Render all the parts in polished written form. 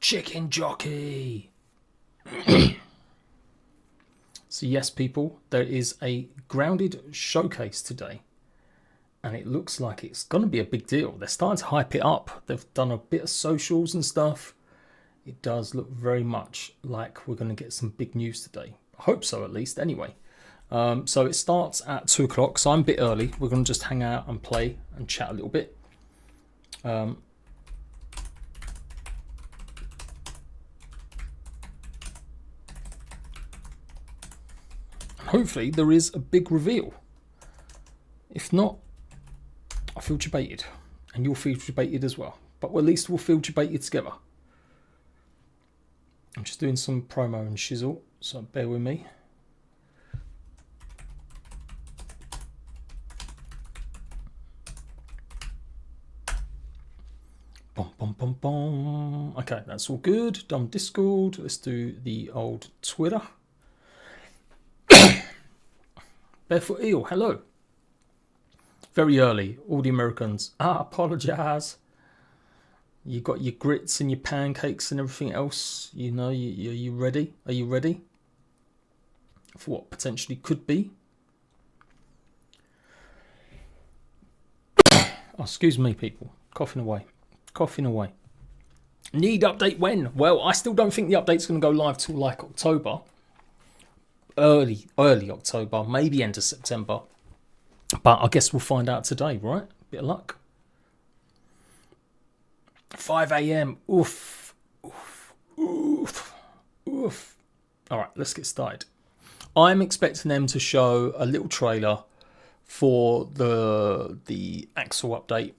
Chicken jockey. So yes, people, there is a Grounded showcase today. And it looks like it's going to be a big deal. They're starting to hype it up. They've done a bit of socials and stuff. It does look very much like we're going to get some big news today. I hope so, at least, anyway. So it starts at 2 o'clock, so I'm a bit early. We're going to just hang out and play and chat a little bit. Hopefully there is a big reveal. If not, I feel debated, and you'll feel debated as well. But at least we'll feel debated together. I'm just doing some promo and shizzle, so bear with me. Bum, bum, bum, bum. Okay, that's all good. Done Discord. Let's do the old Twitter. Barefoot Eel, hello. Very early, all the Americans. Apologise. You got your grits and your pancakes and everything else. You know, you ready? Are you ready for what potentially could be? Oh, excuse me, people. Coughing away. Coughing away. Need update when? Well, I still don't think the update's going to go live till like October. Early October, maybe end of September. But I guess we'll find out today, right? Bit of luck. 5 a.m. Oof. Oof. Oof. Oof. All right, let's get started. I'm expecting them to show a little trailer for the Axel update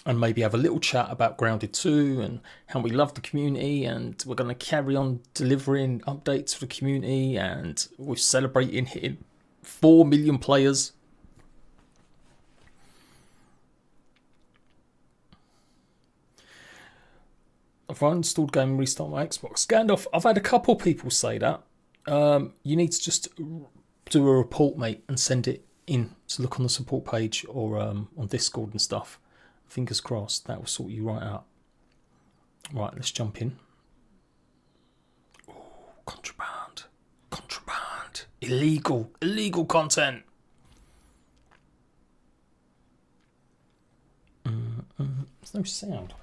and maybe have a little chat about Grounded 2 and how we love the community, and we're going to carry on delivering updates for the community, and we're celebrating hitting 4 million players. I've installed game and restart my Xbox. Gandalf, I've had a couple people say that. You need to just do a report, mate, and send it in to look on the support page or on Discord and stuff. Fingers crossed, that will sort you right out. Right, let's jump in. Ooh, contraband. Contraband. Illegal content. There's no sound.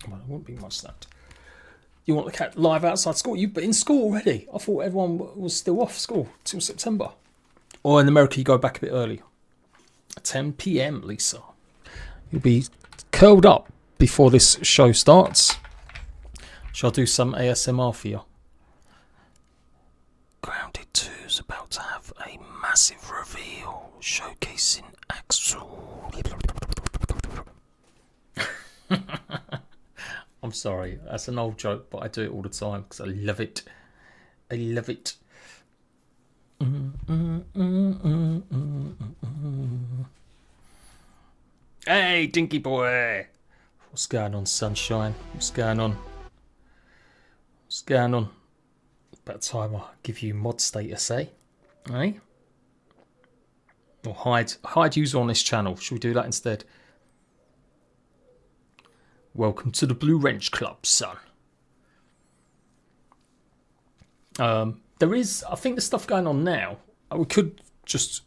Well, there wouldn't be much sound. You want the cat live outside school? You've been in school already. I thought everyone was still off school till September. Or in America, you go back a bit early. 10 p.m, Lisa. You'll be curled up before this show starts. Shall I do some ASMR for you? Grounded 2 is about to have a massive reveal showcasing Axel. I'm sorry, that's an old joke, but I do it all the time because I love it. I love it. Hey, Dinky boy. What's going on, sunshine? What's going on? What's going on? About time I give you mod status, eh? Eh? Or hide user on this channel. Should we do that instead? Welcome to the Blue Wrench Club, son. There is, I think there's stuff going on now. We could just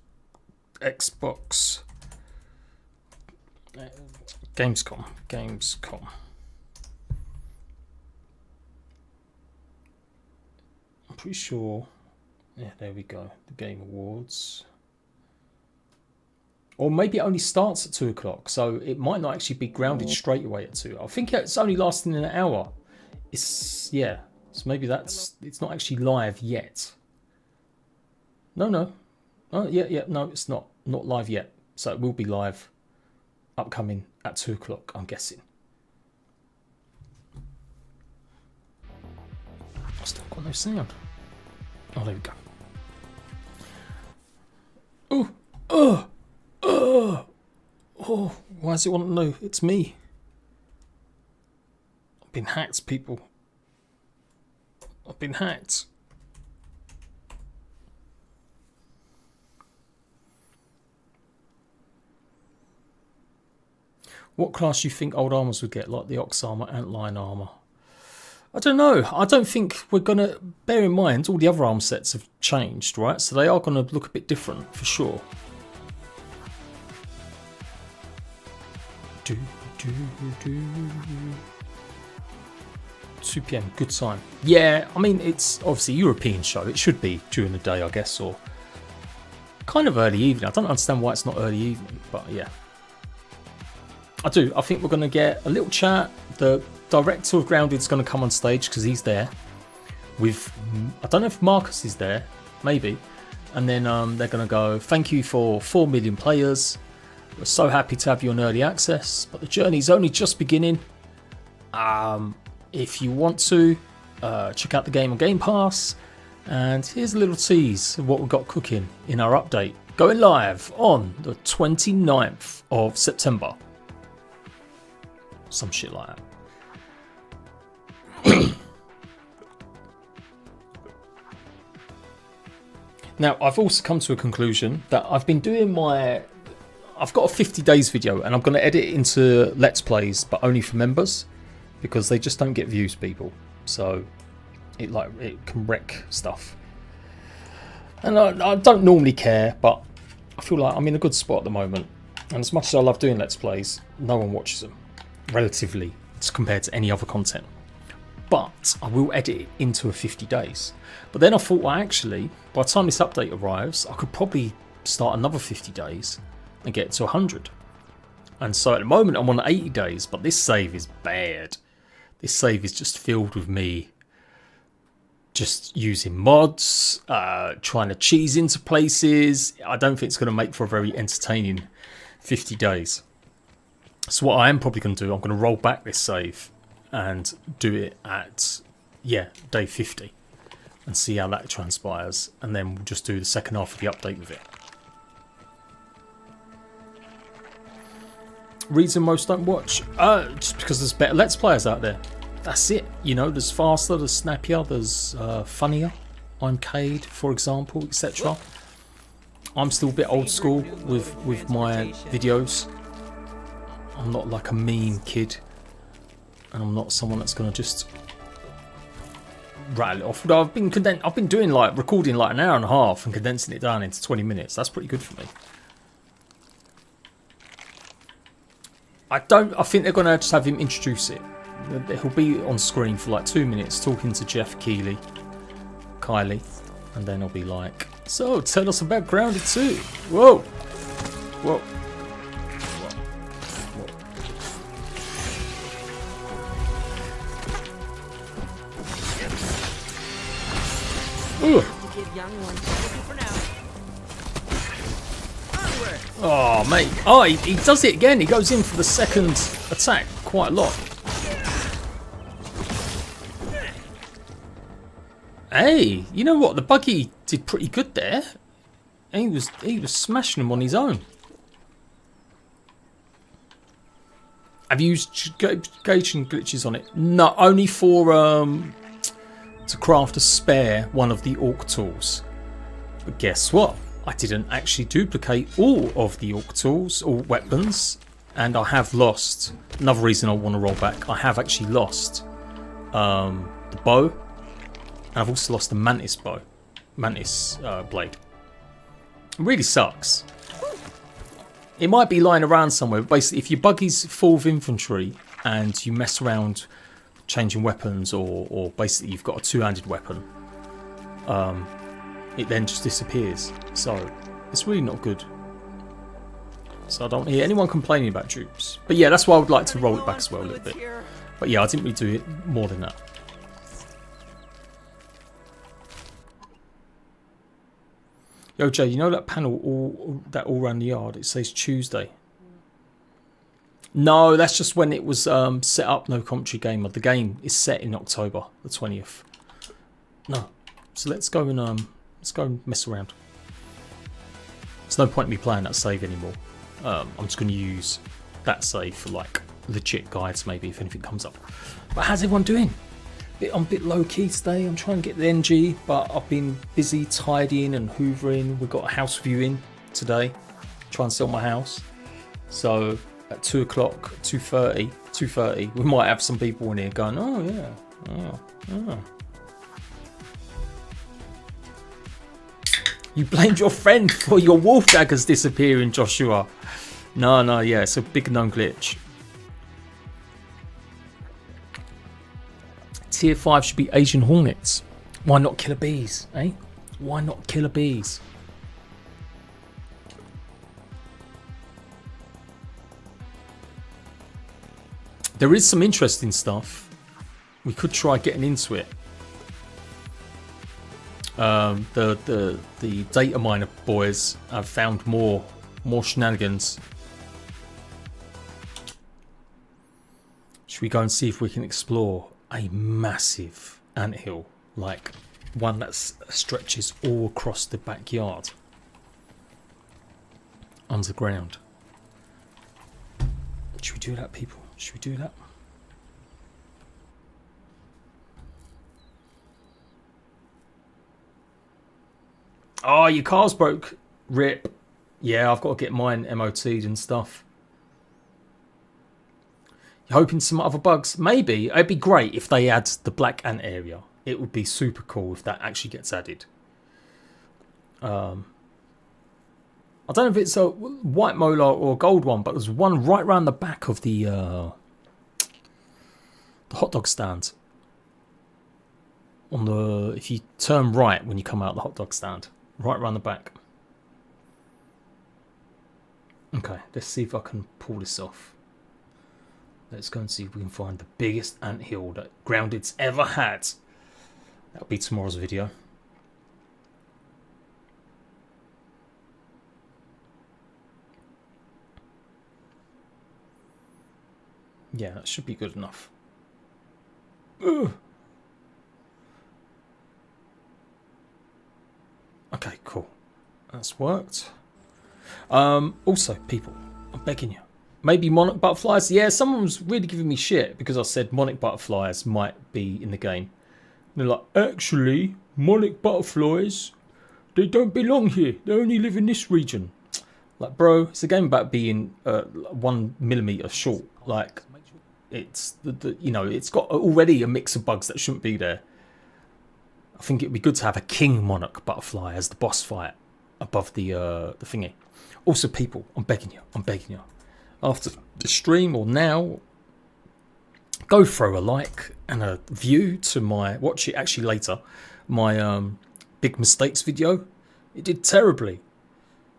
Xbox Gamescom. I'm pretty sure. Yeah, there we go. The Game Awards. Or maybe it only starts at 2 o'clock, so it might not actually be Grounded straight away at 2. I think it's only lasting an hour. Yeah. So maybe it's not actually live yet. No. Oh, yeah. No, it's not live yet. So it will be live, upcoming at 2 o'clock, I'm guessing. I still got no sound. Oh, there we go. Oh, why does it want to know it's me? I've been hacked, people. I've been hacked. What class do you think old armors would get, like the Ox armor, Antlion armor? I don't know. I don't think we're going to... Bear in mind, all the other arm sets have changed, right? So they are going to look a bit different, for sure. 2 PM, good time. Yeah, I mean, it's obviously a European show. It should be during the day, I guess, or kind of early evening. I don't understand why it's not early evening, but yeah. I do. I think we're going to get a little chat. The director of Grounded is going to come on stage because he's there. With, I don't know if Marcus is there, maybe. And then they're going to go, thank you for 4 million players. We're so happy to have you on early access, but the journey's only just beginning. If you want to, check out the game on Game Pass. And here's a little tease of what we've got cooking in our update. Going live on the 29th of September. Some shit like that. Now, I've also come to a conclusion that I've been doing I've got a 50 days video and I'm going to edit it into Let's Plays, but only for members because they just don't get views, people. So it can wreck stuff. And I don't normally care, but I feel like I'm in a good spot at the moment. And as much as I love doing Let's Plays, no one watches them, relatively, compared to any other content. But I will edit it into a 50 days. But then I thought, well, actually, by the time this update arrives, I could probably start another 50 days and get to 100. And so at the moment I'm on 80 days, but this save is bad. This save is just filled with me just using mods, trying to cheese into places. I don't think it's going to make for a very entertaining 50 days. So what I am probably going to do, I'm going to roll back this save and do it at, day 50 and see how that transpires. And then we'll just do the second half of the update with it. Reason most don't watch? Just because there's better Let's Players out there. That's it. You know, there's faster, there's snappier, there's funnier. I'm Jade, for example, etc. I'm still a bit old school with my videos. I'm not like a mean kid. And I'm not someone that's going to just rattle it off. Although I've been doing recording like an hour and a half and condensing it down into 20 minutes. That's pretty good for me. I think they're going to just have him introduce it. He'll be on screen for like 2 minutes talking to Jeff Kylie, and then he'll be like, so tell us about Grounded 2. Whoa. Whoa. Whoa. Oh, mate. Oh, he does it again. He goes in for the second attack quite a lot. Hey, you know what? The buggy did pretty good there. And he was smashing them on his own. Have you used gauging glitches on it? No, only for to craft a spare one of the orc tools. But guess what? I didn't actually duplicate all of the orc tools or weapons, and I have lost. Another reason I want to roll back, I have actually lost the bow, and I've also lost the mantis blade. It really sucks. It might be lying around somewhere, but basically if your buggy's full of infantry and you mess around changing weapons, or basically you've got a two-handed weapon, it then just disappears. So it's really not good. So I don't hear anyone complaining about dupes. But yeah, that's why I would like to roll it back as well a little bit. But yeah, I didn't really do it more than that. Yo Jay, you know that panel all around the yard? It says Tuesday. No, that's just when it was set up. No commentary gamer. The game is set in October the 20th. No, so let's go and mess around. There's no point in me playing that save anymore. I'm just going to use that save for like legit guides, maybe if anything comes up. But how's everyone doing? I'm a bit low key today. I'm trying to get the NG, but I've been busy tidying and hoovering. We've got a house viewing today. Try and sell my house. So at 2 o'clock, 2:30, 2:30. We might have some people in here going, oh yeah, oh, oh. You blamed your friend for your wolf daggers disappearing, Joshua. No, yeah, it's a big known glitch. Tier 5 should be Asian hornets. Why not killer bees, eh? Why not killer bees? There is some interesting stuff. We could try getting into it. The data miner boys have found more shenanigans. Should we go and see if we can explore a massive anthill, like one that stretches all across the backyard underground? Should we do that, people? Should we do that? Oh, your car's broke. Rip. Yeah, I've got to get mine MOT'd and stuff. You're hoping some other bugs? Maybe. It'd be great if they add the black ant area. It would be super cool if that actually gets added. I don't know if it's a white molar or a gold one, but there's one right around the back of the hot dog stand. On the, if you turn right when you come out the hot dog stand, right around the back. Okay, let's see if I can pull this off. Let's go and see if we can find the biggest anthill that Grounded's ever had. That'll be tomorrow's video. Yeah, that should be good enough. Ugh. Okay, cool. That's worked. Also, people, I'm begging you. Maybe monarch butterflies. Yeah, someone was really giving me shit because I said monarch butterflies might be in the game. And they're like, actually, monarch butterflies, they don't belong here. They only live in this region. Like, bro, it's a game about being 1 millimeter short. Like, it's you know, it's got already a mix of bugs that shouldn't be there. I think it'd be good to have a king monarch butterfly as the boss fight above the thingy. Also, people, I'm begging you. After the stream or now, go throw a like and a view to my, watch it actually later, my big mistakes video. It did terribly.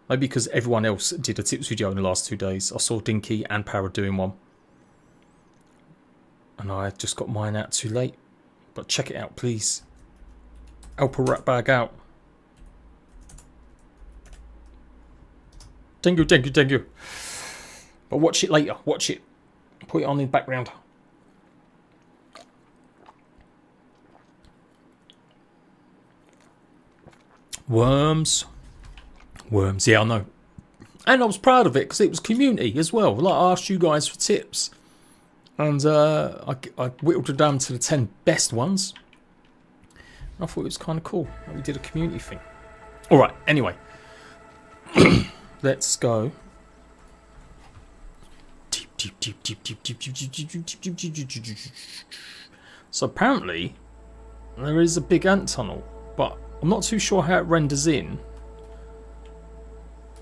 Maybe because everyone else did a tips video in the last 2 days. I saw Dinky and Para doing one. And I just got mine out too late. But check it out, please. Help a rat bag out. Thank you. But watch it later. Watch it. Put it on in the background. Worms. Yeah, I know. And I was proud of it because it was community as well. Like, I asked you guys for tips. And I whittled it down to the 10 best ones. I thought it was kind of cool that we did a community thing. Alright, anyway. Let's go. So apparently, there is a big ant tunnel, but I'm not too sure how it renders in.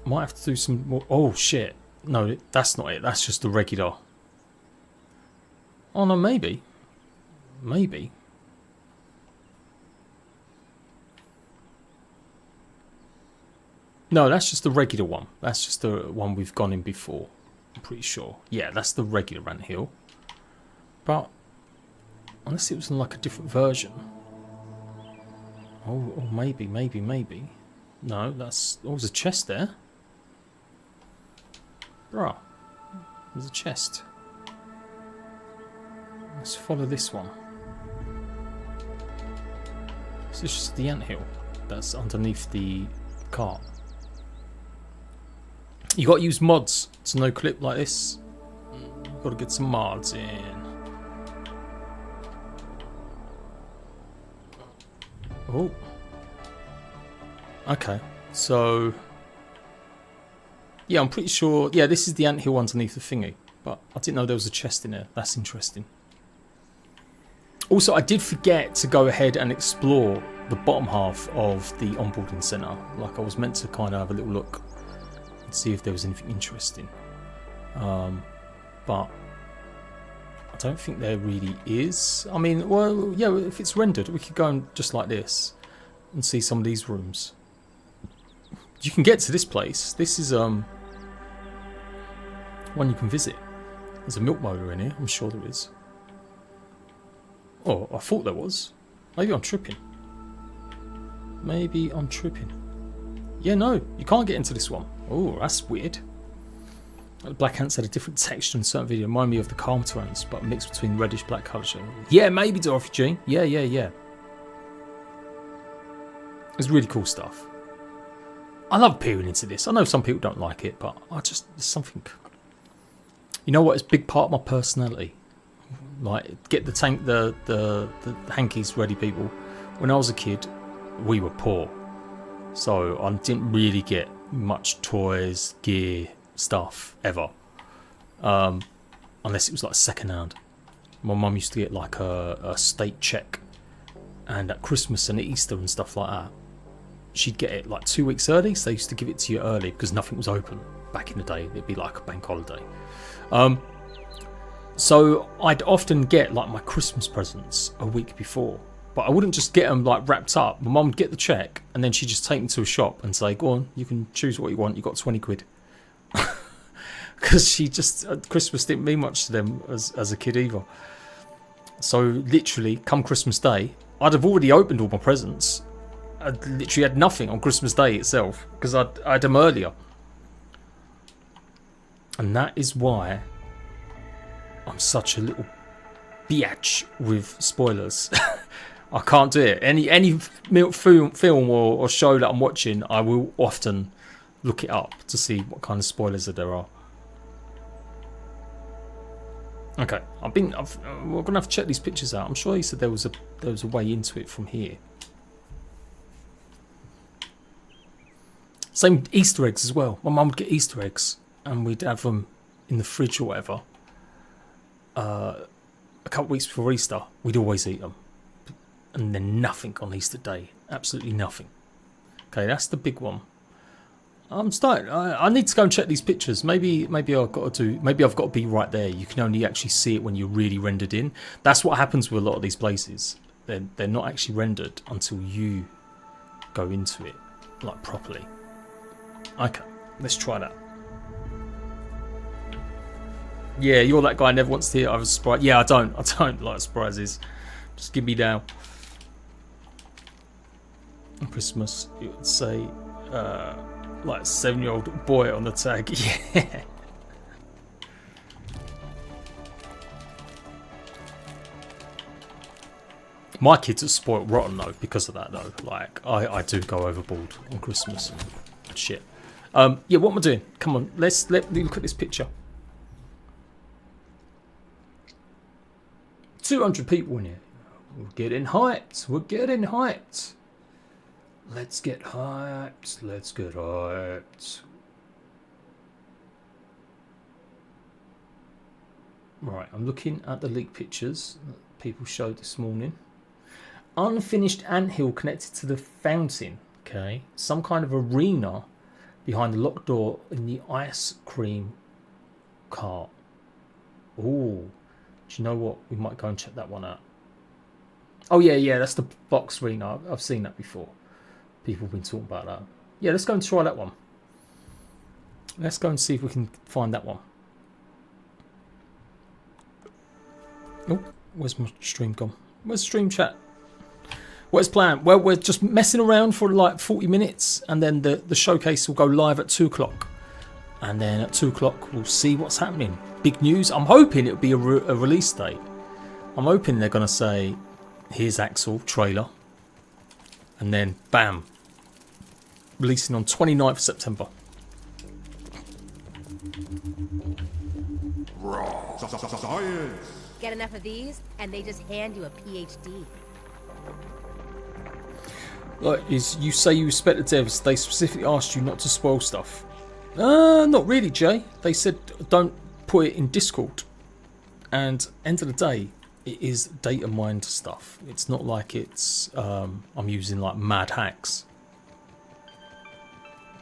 Might have to do some more. Oh shit. No, that's not it. That's just the regular. Oh no, maybe. No, that's just the regular one. That's just the one we've gone in before. I'm pretty sure. Yeah, that's the regular anthill. But unless it was in like a different version. Oh, maybe. No, that's. Oh, there's a chest there. Bruh. There's a chest. Let's follow this one. This is just the anthill that's underneath the cart. You got to use mods to no clip like this. Got to get some mods in. Oh. Okay. So Yeah, I'm pretty sure. Yeah, this is the anthill underneath the thingy. But I didn't know there was a chest in there. That's interesting. Also, I did forget to go ahead and explore the bottom half of the onboarding centre. Like, I was meant to kind of have a little look and see if there was anything interesting. But I don't think there really is. I mean, well, yeah, if it's rendered, we could go and just like this and see some of these rooms. You can get to this place. This is one you can visit. There's a milk motor in here. I'm sure there is. Oh, I thought there was. Maybe I'm tripping. Maybe I'm tripping. Yeah, no, you can't get into this one. Oh, that's weird. The black ants had a different texture in certain video. Remind me of the calm ants, but mixed between reddish black colour. Yeah, maybe Dorothy Jean. Yeah. It's really cool stuff. I love peering into this. I know some people don't like it, but there's something. You know what? It's a big part of my personality. Like, get the hankies ready, people. When I was a kid, we were poor, so I didn't really get much toys, gear, stuff ever, unless it was like second hand. My mum used to get like a state check, and at Christmas and Easter and stuff like that, she'd get it like 2 weeks early. So they used to give it to you early because nothing was open back in the day. It'd be like a bank holiday. So I'd often get like my Christmas presents a week before, but I wouldn't just get them like wrapped up. My mum would get the check and then she'd just take me to a shop and say, go on, you can choose what you want. You got 20 quid. Because she just, Christmas didn't mean much to them as a kid either. So literally, come Christmas Day, I'd have already opened all my presents. I literally had nothing on Christmas Day itself because I had them earlier. And that is why I'm such a little biatch with spoilers. I can't do it. Any film or show that I'm watching, I will often look it up to see what kind of spoilers there are. Okay, we're gonna have to check these pictures out. I'm sure he said there was a way into it from here. Same Easter eggs as well. My mum would get Easter eggs and we'd have them in the fridge or whatever. A couple of weeks before Easter, we'd always eat them. And then nothing on Easter Day. Absolutely nothing. Okay, that's the big one. I'm starting. I need to go and check these pictures. Maybe I've got to be right there. You can only actually see it when you're really rendered in. That's what happens with a lot of these places. They're not actually rendered until you go into it like properly. Okay, let's try that. Yeah, you're that guy who never wants to hear I was surprised. Yeah, I don't like surprises. Just give me now. On Christmas, you would say like 7-year-old boy on the tag. Yeah. My kids are spoiled rotten though because of that though. Like I do go overboard on Christmas and shit. Yeah, what am I doing? Come on, let me look at this picture. 200 people in here. We're getting hyped. We're getting hyped. Let's get hyped. Let's get hyped. Right, I'm looking at the leaked pictures that people showed this morning. Unfinished anthill connected to the fountain. Okay, some kind of arena behind the locked door in the ice cream cart. Ooh, do you know what? We might go and check that one out. Oh yeah, that's the box arena. I've seen that before. People have been talking about that. Yeah, let's go and try that one. Let's go and see if we can find that one. Oh, where's my stream gone? Where's stream chat? What's planned? Well, we're just messing around for like 40 minutes and then the showcase will go live at 2 o'clock. And then at 2 o'clock, we'll see what's happening. Big news. I'm hoping it'll be a release date. I'm hoping they're going to say, here's Axel, trailer. And then, bam. Releasing on 29th September. Science. Get enough of these, and they just hand you a PhD. Like, you say you respect the devs, they specifically asked you not to spoil stuff. Not really, Jay. They said don't put it in Discord. And end of the day, it is data mined stuff. It's not like it's I'm using like mad hacks.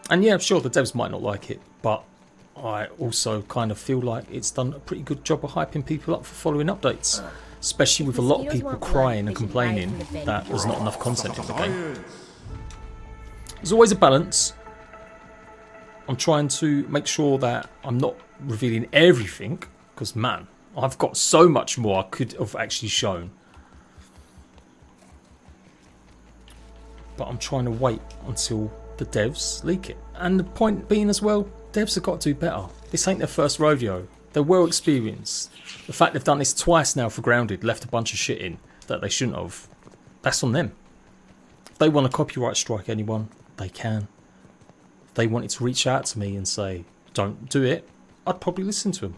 And yeah, sure, the devs might not like it, but I also kind of feel like it's done a pretty good job of hyping people up for following updates. Especially with a lot of people crying and complaining that there's not enough content in the game. There's always a balance. I'm trying to make sure that I'm not revealing everything, because man, I've got so much more I could have actually shown. But I'm trying to wait until the devs leak it. And the point being as well, devs have got to do better. This ain't their first rodeo. They're well experienced. The fact they've done this twice now for Grounded, left a bunch of shit in that they shouldn't have, that's on them. If they want to copyright strike anyone, they can. If they wanted to reach out to me and say, don't do it, I'd probably listen to them.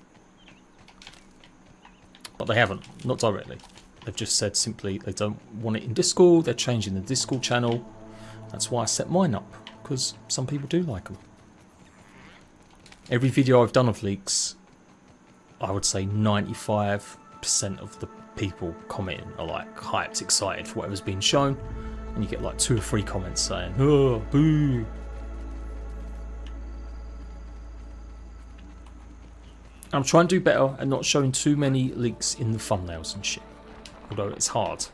But they haven't, not directly. They've just said simply they don't want it in Discord, they're changing the Discord channel. That's why I set mine up, because some people do like them. Every video I've done of leaks, I would say 95% of the people commenting are like hyped, excited for whatever's been shown. And you get like 2 or 3 comments saying, oh, boo. I'm trying to do better at not showing too many leaks in the thumbnails and shit. Although it's hard.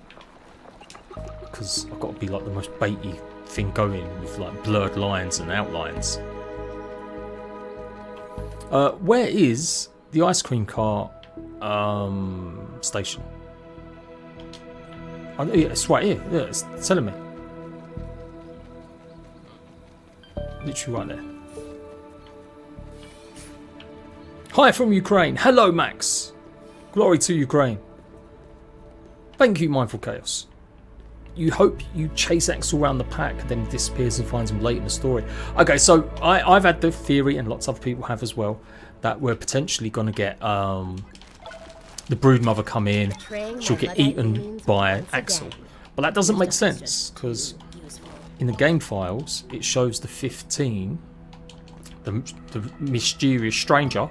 Because I've got to be like the most baity thing going with like blurred lines and outlines. Where is the ice cream car station? Oh, yeah, it's right here. Yeah, it's telling me. Literally right there. Hi from Ukraine. Hello, Max. Glory to Ukraine. Thank you, Mindful Chaos. You hope you chase Axel around the pack, then he disappears and finds him late in the story. Okay, so I've had the theory, and lots of other people have as well, that we're potentially going to get the broodmother come in, she'll get eaten by Axel. But that doesn't make sense, because in the game files, it shows the 15, the mysterious stranger,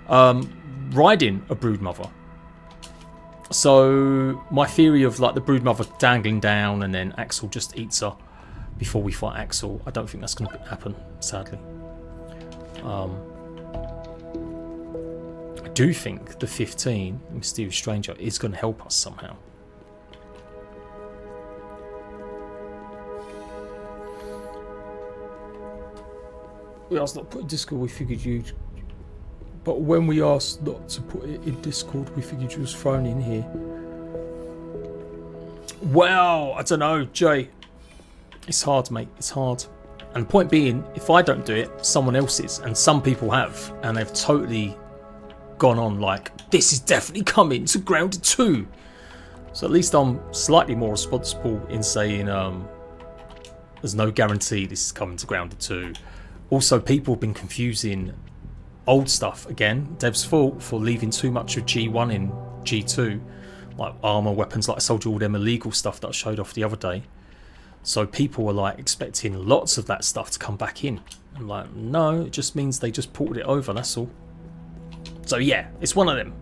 riding a broodmother. So my theory of like the broodmother dangling down and then Axel just eats her before we fight Axel, I don't think that's going to happen, sadly. I do think the 15, the mysterious stranger, is going to help us somehow. We asked not to put in Discord, we figured you'd... But when we asked not to put it in Discord, we figured you was thrown in here. Well, I don't know, Jay. It's hard, mate. It's hard. And the point being, if I don't do it, someone else is. And some people have. And they've totally gone on like, this is definitely coming to Grounded 2. So at least I'm slightly more responsible in saying there's no guarantee this is coming to Grounded 2. Also, people have been confusing old stuff again. Dev's fault for leaving too much of G1 in G2, like armor, weapons, like I told you, all them illegal stuff that I showed off the other day. So people were like expecting lots of that stuff to come back in. I'm like, no, it just means they just ported it over, that's all. So yeah, it's one of them.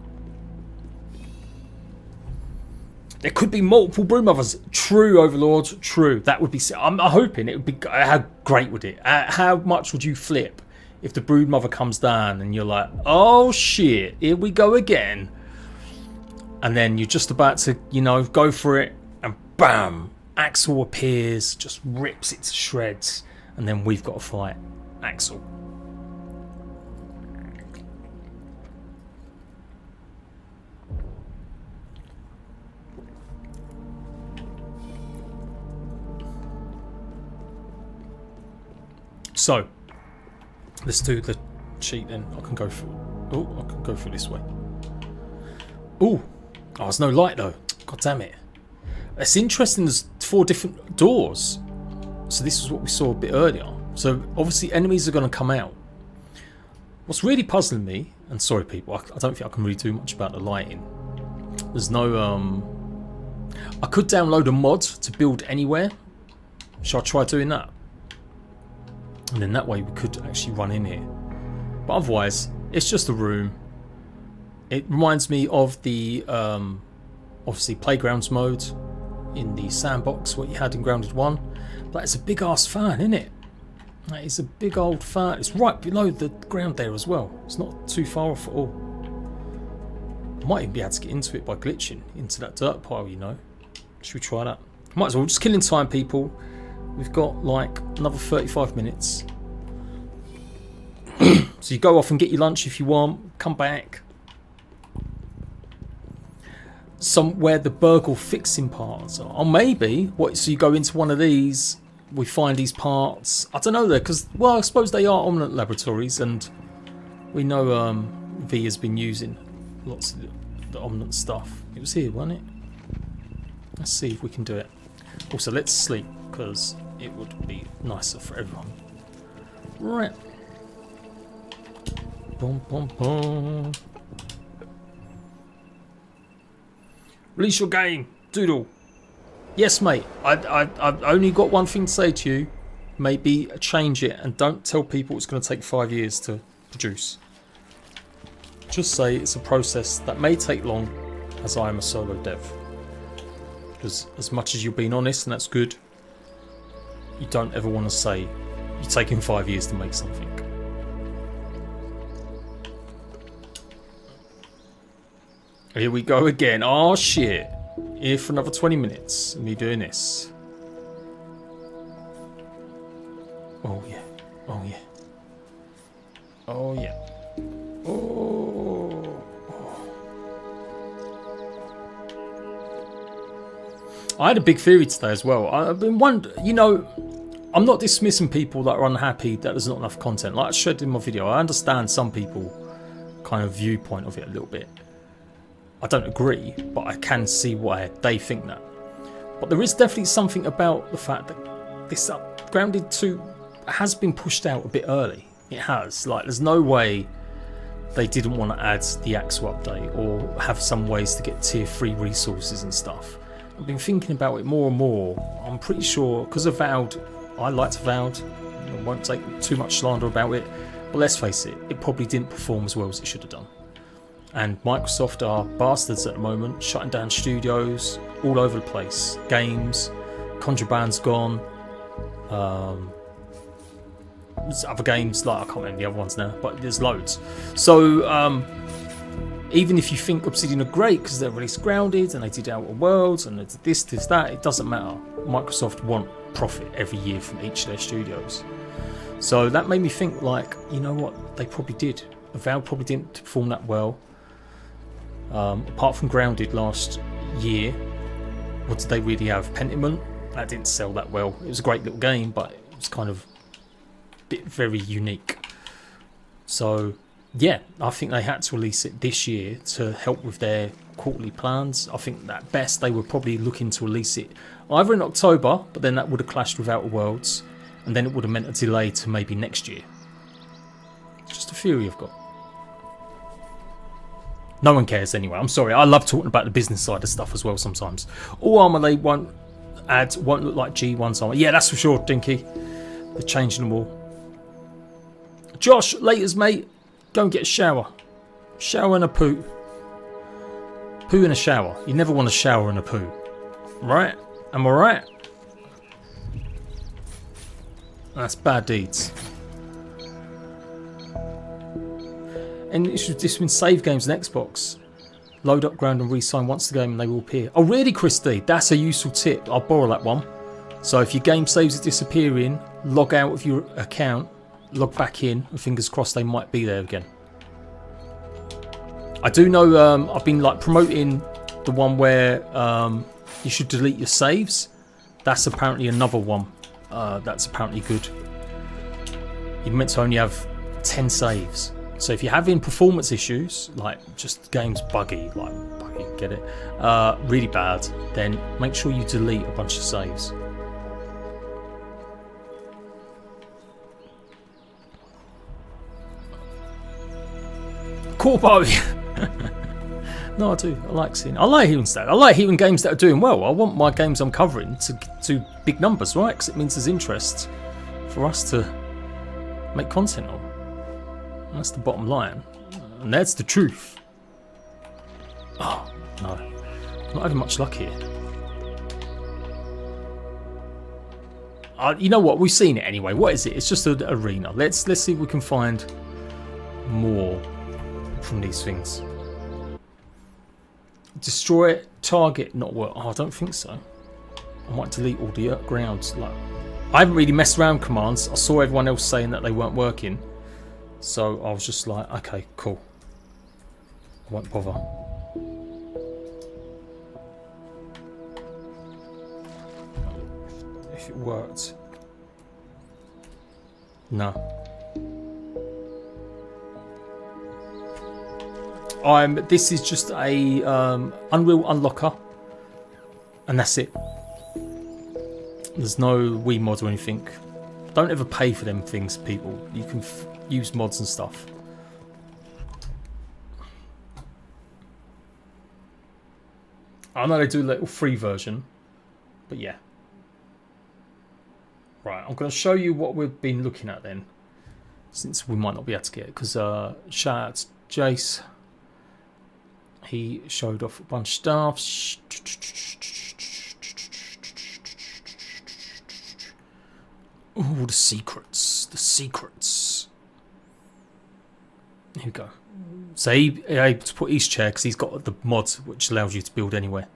There could be multiple broodmothers. True, Overlord, true. That would be... I'm hoping it would be... How great would it? How much would you flip if the broodmother comes down and you're like, oh shit, here we go again. And then you're just about to, you know, go for it, and bam, Axel appears, just rips it to shreds, and then we've got to fight Axel. So let's do the cheat then. I can go through. Oh, I can go through this way. Oh, there's no light though. God damn it. It's interesting. There's 4 different doors. So this is what we saw a bit earlier. So obviously enemies are going to come out. What's really puzzling me, and sorry people, I don't think I can really do much about the lighting. There's no I could download a mod to build anywhere. Shall I try doing that? And then that way we could actually run in here. But otherwise, it's just a room. It reminds me of the obviously Playgrounds mode in the sandbox, what you had in Grounded 1. But it's a big ass fan, isn't it? That is a big old fan. It's right below the ground there as well. It's not too far off at all. I might even be able to get into it by glitching into that dirt pile, you know. Should we try that? Might as well. Just killing time, people. We've got like another 35 minutes. So you go off and get your lunch if you want. Come back. Somewhere the burgle fixing parts are. Or maybe, so you go into one of these, we find these parts. I don't know though, because, well, I suppose they are Omnant laboratories, and we know V has been using lots of the Omnant stuff. It was here, wasn't it? Let's see if we can do it. Also, let's sleep, because it would be nicer for everyone. Right. Boom, boom, boom. Release your game, Doodle. Yes, mate. I've only got one thing to say to you. Maybe change it and don't tell people it's going to take 5 years to produce. Just say it's a process that may take long, as I am a solo dev. Because as much as you're being honest, and that's good, you don't ever want to say you're taking 5 years to make something. Here we go again. Oh shit. Here for another 20 minutes. Me doing this. Oh yeah. Oh yeah. Oh yeah. Oh. I had a big theory today as well. I've been wondering, you know, I'm not dismissing people that are unhappy that there's not enough content. Like I shared in my video, I understand some people kind of viewpoint of it a little bit. I don't agree, but I can see why they think that. But there is definitely something about the fact that this Grounded 2 has been pushed out a bit early. It has. Like, there's no way they didn't want to add the Axel update or have some ways to get tier 3 resources and stuff. I've been thinking about it more and more. I'm pretty sure, because of Avowed, I liked Avowed. I won't take too much slander about it. But let's face it, it probably didn't perform as well as it should have done. And Microsoft are bastards at the moment, shutting down studios all over the place. Games, Contraband's gone. There's other games, like I can't remember the other ones now, but there's loads. So even if you think Obsidian are great because they released Grounded and they did Outer Worlds and they did this, that, it doesn't matter. Microsoft want profit every year from each of their studios. So that made me think, like, you know what, they probably did. Avowed probably didn't perform that well. Apart from Grounded last year, what did they really have? Pentiment? That didn't sell that well. It was a great little game, but it was kind of very unique. So yeah, I think they had to release it this year to help with their quarterly plans. I think that best they were probably looking to release it either in October, but then that would have clashed with Outer Worlds, and then it would have meant a delay to maybe next year. It's just a theory I've got. No one cares anyway. I'm sorry. I love talking about the business side of stuff as well sometimes. All Armor won't look like G1 Armor. Yeah, that's for sure, Dinky. They're changing them all. Josh, laters, mate. Go and get a shower. Shower and a poo. Poo in a shower. You never want a shower and a poo. Right? Am I right? That's bad deeds. And it should just been save games on Xbox. Load up Ground and re-sign once the game and they will appear. Oh really, Christy? That's a useful tip. I'll borrow that one. So if your game saves are disappearing, log out of your account, log back in, and fingers crossed they might be there again. I do know I've been like promoting the one where you should delete your saves. That's apparently another one. That's apparently good. You're meant to only have 10 saves. So if you're having performance issues, like just game's buggy, get it, really bad, then make sure you delete a bunch of saves. Corbo! No, I do. I like hearing that. I like hearing games that are doing well. I want my games I'm covering to do big numbers, right? Because it means there's interest for us to make content on. That's the bottom line. And that's the truth. Oh, no. Not having much luck here. You know what? We've seen it anyway. What is it? It's just an arena. Let's see if we can find more from these things. Destroy target, not work. Oh, I don't think so. I might delete all the grounds. Like, I haven't really messed around with commands. I saw everyone else saying that they weren't working. So I was just like, okay, cool. I won't bother. If it worked. No. This is just a Unreal Unlocker. And that's it. There's no Wii mod or anything. Don't ever pay for them things, people. You can use mods and stuff. I know they do a little free version, but yeah. Right, I'm going to show you what we've been looking at then, since we might not be able to get it, because shout out to Jace. He showed off a bunch of stuff. Oh, the secrets. The secrets. Here we go. So he able to put his chair because he's got the mod which allows you to build anywhere.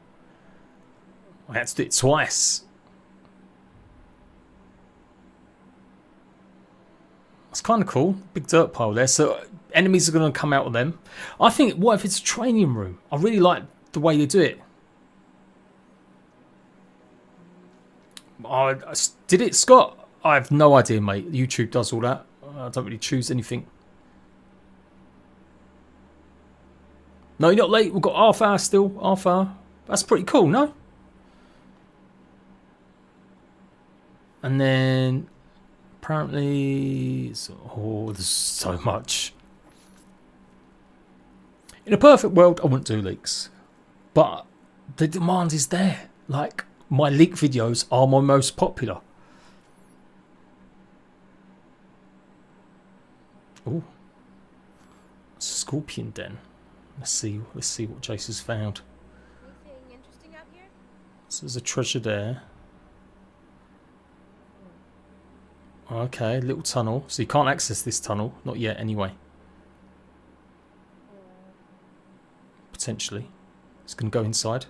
I had to do it twice. That's kind of cool. Big dirt pile there. So enemies are going to come out of them. I think, what if it's a training room? I really like the way they do it. Did it, Scott? I have no idea, mate. YouTube does all that. I don't really choose anything. No, you're not late. We've got half hour still. Half hour. That's pretty cool, no? And then apparently, oh, there's so much. In a perfect world, I wouldn't do leaks, but the demand is there. Like, my leak videos are my most popular. Oh, scorpion den. Let's see what Jace has found. Anything interesting out here? So there's a treasure there. Okay, little tunnel. So you can't access this tunnel, not yet anyway. Potentially. It's going to go inside.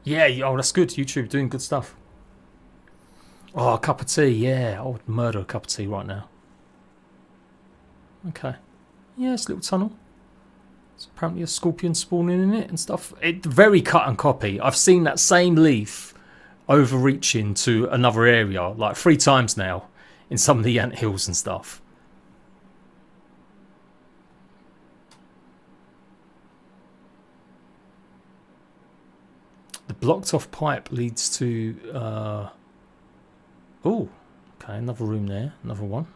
Yeah, oh, that's good. YouTube doing good stuff. Oh, a cup of tea. Yeah, I would murder a cup of tea right now. Okay. Yeah, it's a little tunnel. There's apparently a scorpion spawning in it and stuff. It very cut and copy. I've seen that same leaf overreaching to another area like 3 times now in some of the ant hills and stuff. The blocked off pipe leads to oh, okay, another room there, another one.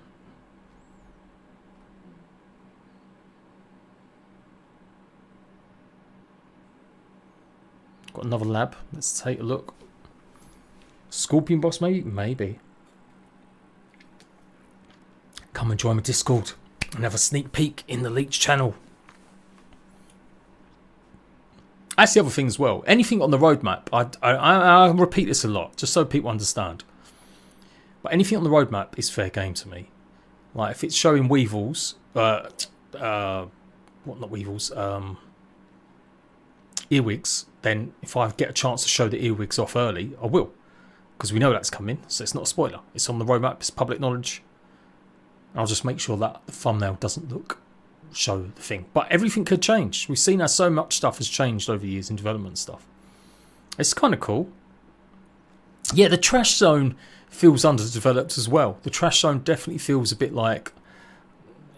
Got another lab. Let's take a look. Scorpion boss, maybe? Maybe. Come and join my Discord and have a sneak peek in the Leech channel. That's the other thing as well. Anything on the roadmap, I repeat this a lot, just so people understand. But anything on the roadmap is fair game to me. Like, if it's showing weevils, what, not weevils, earwigs, then if I get a chance to show the earwigs off early, I will. Because we know that's coming, so it's not a spoiler. It's on the roadmap, it's public knowledge. I'll just make sure that the thumbnail doesn't show the thing. But everything could change. We've seen how so much stuff has changed over the years in development stuff. It's kind of cool. Yeah, the trash zone feels underdeveloped as well. The trash zone definitely feels a bit like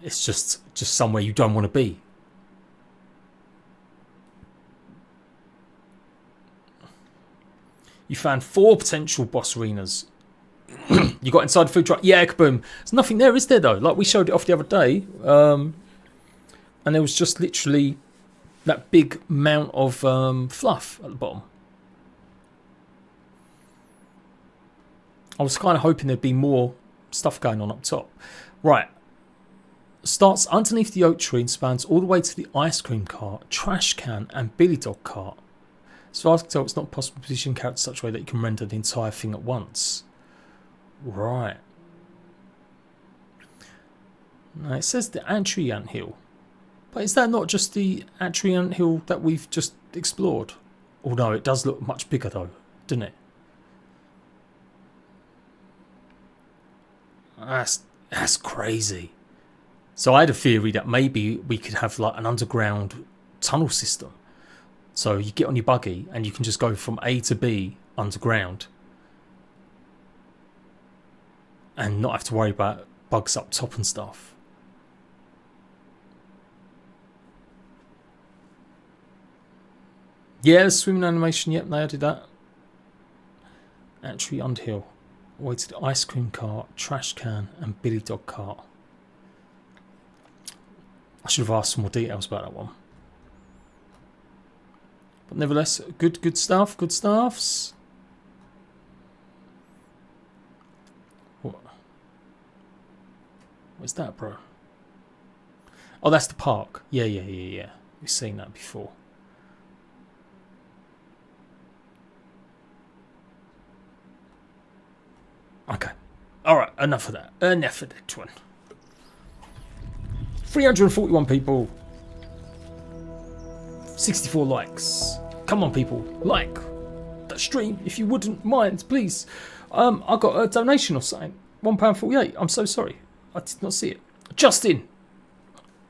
it's just somewhere you don't want to be. You found 4 potential boss arenas. You got inside the food truck. Yeah, kaboom. There's nothing there, is there, though? Like, we showed it off the other day. And there was just literally that big mount of fluff at the bottom. I was kind of hoping there'd be more stuff going on up top. Right. starts underneath the oak tree and spans all the way to the ice cream cart, trash can and billy dog cart. As far as I can tell, it's not possible to position characters in such a way that you can render the entire thing at once. Right. Now it says the Antry Anthill. But is that not just the Antry Anthill that we've just explored? Oh no, it does look much bigger though, doesn't it? That's crazy. So I had a theory that maybe we could have like an underground tunnel system. So you get on your buggy and you can just go from A to B underground and not have to worry about bugs up top and stuff. Yeah, the swimming animation, yep, they added that. Antry Underhill. Way to the ice cream cart, trash can and billy dog cart. I should have asked for more details about that one. But nevertheless, good stuff, good stuffs. What? What's that, bro? Oh, that's the park. Yeah. We've seen that before. Okay. Alright, enough of that. Enough of that one. 341 people. 64 likes. Come on, people. Like that stream if you wouldn't mind, please. I got a donation or something. £1.48. I'm so sorry. I did not see it. Justin.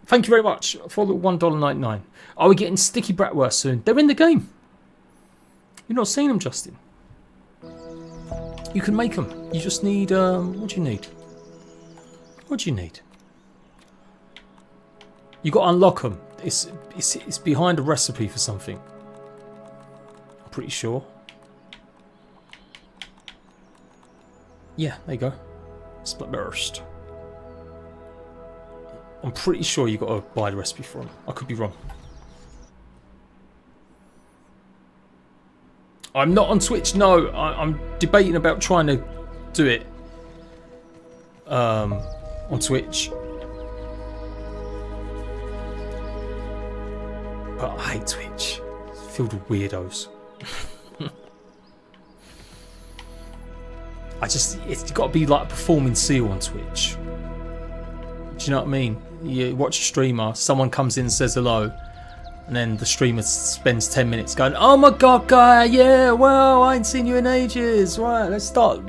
Thank you very much for the $1.99. Are we getting sticky bratwurst soon? They're in the game. You've not seen them, Justin. You can make them. You just need, what do you need? What do you need? You got to unlock them. It's behind a recipe for something. I'm pretty sure. Yeah, there you go. Split burst. I'm pretty sure you got to buy the recipe for them. I could be wrong. I'm not on Twitch. No, I'm debating about trying to do it on Twitch. But I hate Twitch. It's filled with weirdos. It's got to be like a performing seal on Twitch. Do you know what I mean? You watch a streamer, someone comes in and says hello, and then the streamer spends 10 minutes going, "Oh my god, guy, yeah, well, I ain't seen you in ages. Right, let's start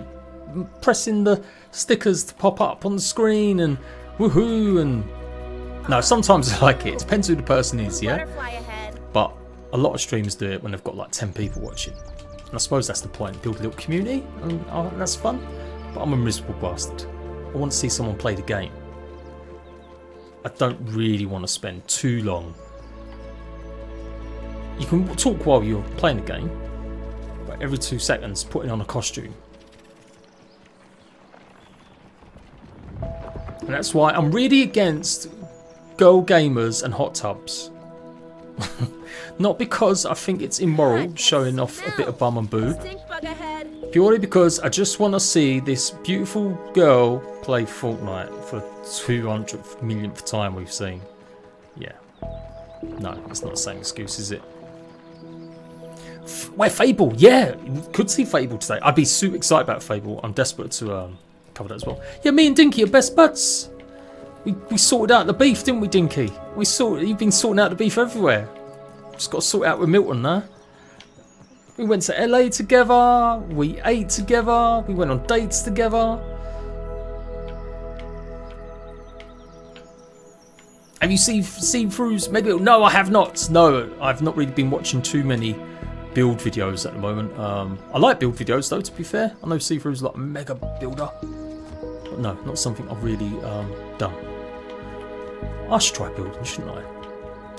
pressing the stickers to pop up on the screen and woohoo." And no, sometimes I like it. It depends who the person is, yeah. But a lot of streamers do it when they've got like 10 people watching. And I suppose that's the point, build a little community, and that's fun. But I'm a miserable bastard. I want to see someone play the game. I don't really want to spend too long. You can talk while you're playing the game, but every 2 seconds putting on a costume. And that's why I'm really against girl gamers and hot tubs. Not because I think it's immoral showing off a bit of bum and boob. Purely because I just want to see this beautiful girl play Fortnite for the 200 millionth time we've seen. Yeah. No, it's not the same excuse, is it? Where Fable? Yeah, we could see Fable today. I'd be super excited about Fable. I'm desperate to cover that as well. Yeah, me and Dinky are best buds. We sorted out the beef, didn't we, Dinky? You've been sorting out the beef everywhere. Just got to sort it out with Milton, huh? We went to LA together. We ate together. We went on dates together. Have you seen throughs? Maybe no, I have not. No, I've not really been watching too many build videos at the moment. I like build videos though, to be fair. I know see-through's like a mega builder, but no, not something I've really done. I should try building, shouldn't I?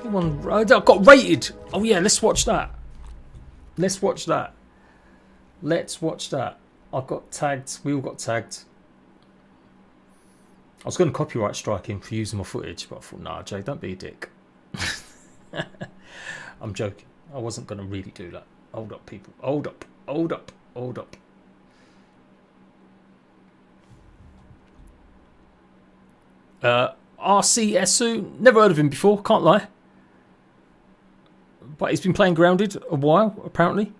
I got rated. Oh yeah, let's watch that. Let's watch that. I got tagged. We all got tagged. I was going to copyright strike him for using my footage, but I thought, nah, Jay, don't be a dick. I'm joking. I wasn't going to really do that. Hold up, people. Hold up. RCSU. Never heard of him before, can't lie. But he's been playing Grounded a while, apparently.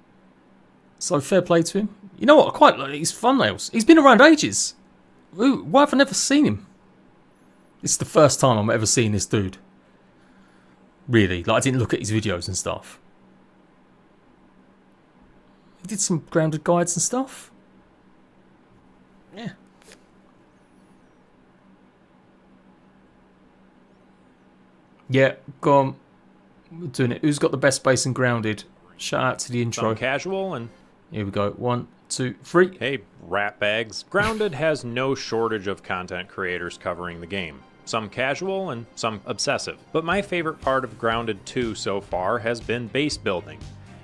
So fair play to him. You know what? I quite like his thumbnails. He's been around ages. Ooh, why have I never seen him? It's the first time I'm ever seeing this dude. Really. Like, I didn't look at his videos and stuff. He did some Grounded guides and stuff. Yeah. Yeah, go on. We're doing it. Who's got the best base in Grounded? Shout out to the intro. Some casual and... Here we go. 1, 2, 3. Hey, rat bags. Grounded has no shortage of content creators covering the game. Some casual and some obsessive. But my favorite part of Grounded 2 so far has been base building.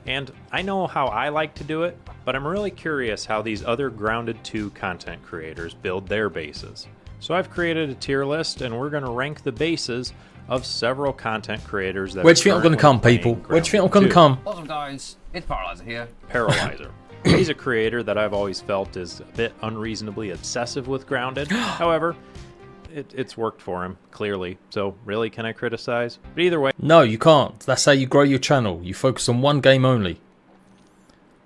And I know how I like to do it, but I'm really curious how these other Grounded 2 content creators build their bases. So I've created a tier list and we're going to rank the bases of several content creators that Where do you think I'm going to come, people? Where do you think I'm going to come? Awesome guys, it's Paralyzer here. Paralyzer. He's a creator that I've always felt is a bit unreasonably obsessive with Grounded. However, it's worked for him, clearly. So really, can I criticize? But either way... No, you can't. That's how you grow your channel. You focus on one game only.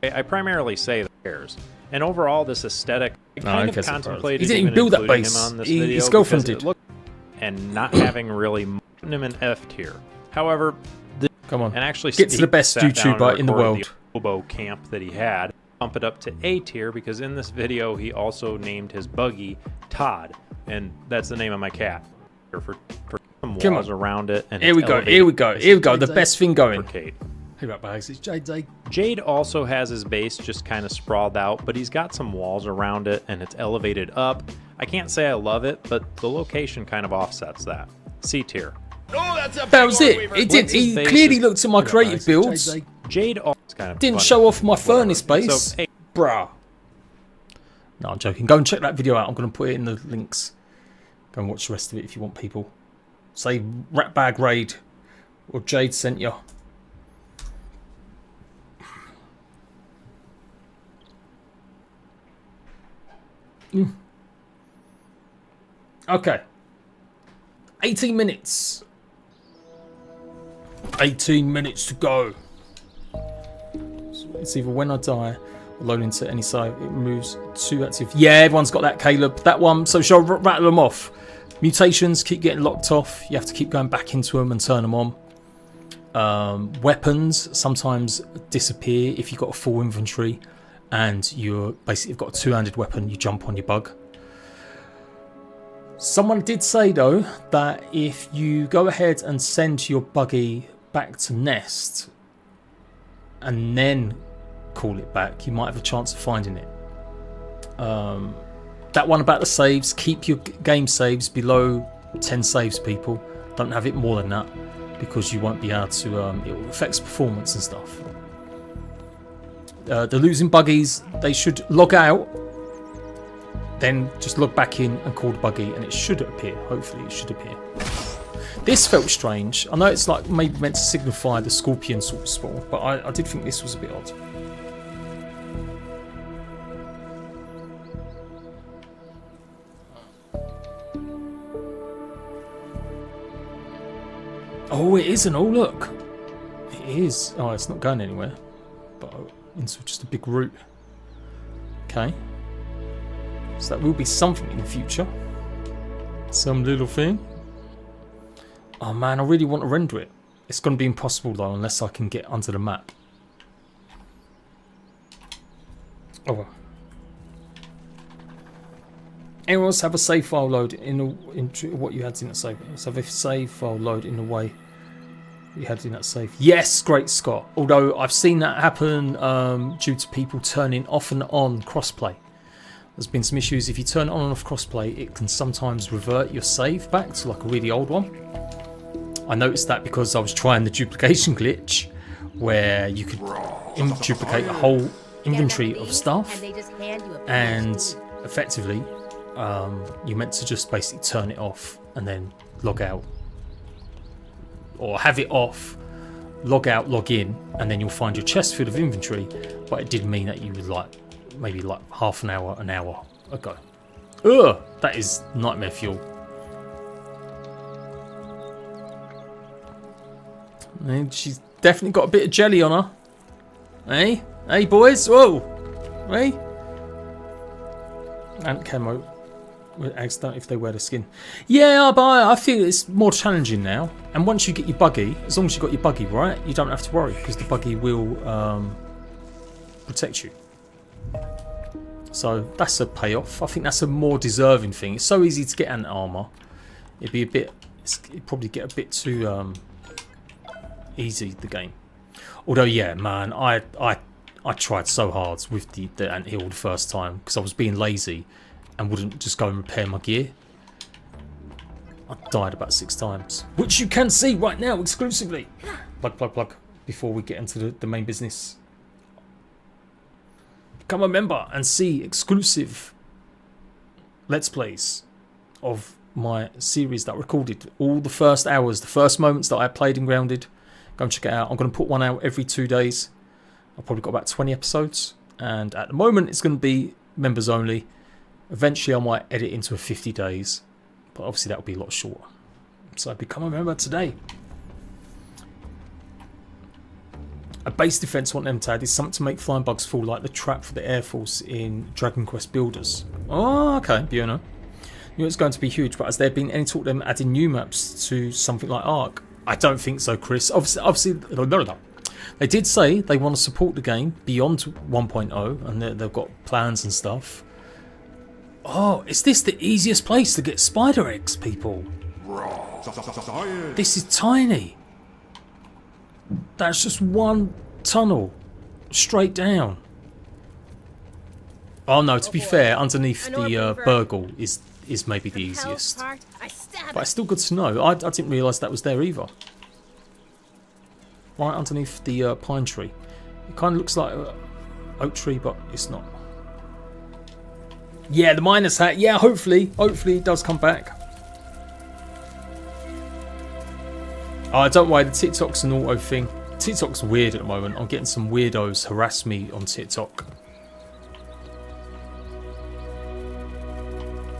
I primarily say that cares. And overall, this aesthetic, I kind of contemplated he didn't even build that base. On this video his girlfriend did. And not having really him in F tier. However, come on, and actually get to the best YouTuber in the world. The Oboe camp that he had, bump it up to A tier because in this video he also named his buggy Todd, and that's the name of my cat. For some walls around it. And here we go. Here we go. Here we go. The best thing going. Hey, right, bags. It's Jade. Jade also has his base just kind of sprawled out, but he's got some walls around it and it's elevated up. I can't say I love it, but the location kind of offsets that. C tier. Oh, that was it. It did. He clearly looked at my creative builds. Jade also kind of didn't show off my furnace base. So, hey. Bruh. No, I'm joking. Go and check that video out. I'm going to put it in the links. Go and watch the rest of it if you want, people. Say Ratbag Raid or Jade sent you. Okay. 18 minutes. 18 minutes to go. So it's either when I die or load into any save. It moves to active. Yeah, everyone's got that, Caleb. That one. So shall I rattle them off? Mutations keep getting locked off. You have to keep going back into them and turn them on. Weapons sometimes disappear if you've got a full inventory and you're basically got a two-handed weapon. You jump on your bug. Someone did say though that if you go ahead and send your buggy back to nest and then call it back, you might have a chance of finding it. That one about the saves, keep your game saves below 10 saves, people. Don't have it more than that because you won't be able to, it affects performance and stuff. The losing buggies, they should log out, then just log back in and call the buggy and it should appear. Hopefully it should appear. This felt strange. I know it's like maybe meant to signify the scorpion sort of spawn, but I did think this was a bit odd. Oh, it isn't. Oh, look. It is. Oh, it's not going anywhere. But into just a big route. Okay. So that will be something in the future. Some little thing. Oh man, I really want to render it. It's going to be impossible though, unless I can get under the map. Oh well. Anyone else have a save file load in what you had in that save? Let's have a save file load in the way you had in that save. Yes, great Scott. Although I've seen that happen due to people turning off and on crossplay. There's been some issues. If you turn on and off crossplay, it can sometimes revert your save back to like a really old one. I noticed that because I was trying the duplication glitch where you could duplicate a whole inventory of stuff and effectively you're meant to just basically turn it off and then log out, or have it off, log out, log in, and then you'll find your chest full of inventory. But it did mean that you would like maybe like half an hour ago. Ugh, that is nightmare fuel. And she's definitely got a bit of jelly on her. Hey? Hey, boys? Whoa! Hey? And camo. Accident if they wear the skin. Yeah, but I feel it's more challenging now. And once you get your buggy, as long as you've got your buggy right, you don't have to worry because the buggy will protect you. So that's a payoff. I think that's a more deserving thing. It's so easy to get an armor. It'd probably get a bit too easy, the game. Although, yeah, man, I tried so hard with the anthill the first time because I was being lazy and wouldn't just go and repair my gear. I died about 6 times, which you can see right now exclusively. Plug. Before we get into the main business, become a member and see exclusive Let's Plays of my series that I recorded. All the first hours, the first moments that I played in Grounded. Go and check it out. I'm going to put one out every 2 days. I've probably got about 20 episodes. And at the moment, it's going to be members only. Eventually, I might edit into a 50 days. But obviously, that will be a lot shorter. So become a member today. A base defense want them to add is something to make flying bugs fall like the trap for the Air Force in Dragon Quest Builders. Oh, okay, you know. You know it's going to be huge, but has there been any talk of them adding new maps to something like Ark? I don't think so, Chris. Obviously, they did say they want to support the game beyond 1.0, and they've got plans and stuff. Oh, is this the easiest place to get spider eggs, people? This is tiny. That's just one tunnel straight down. Oh no, to be fair, underneath the burgle is maybe the easiest. But it's still good to know. I didn't realise that was there either. Right underneath the pine tree. It kind of looks like an oak tree, but it's not. Yeah, the miner's hat. Yeah, hopefully it does come back. Oh, don't worry, the TikTok's an auto thing. TikTok's weird at the moment. I'm getting some weirdos harass me on TikTok.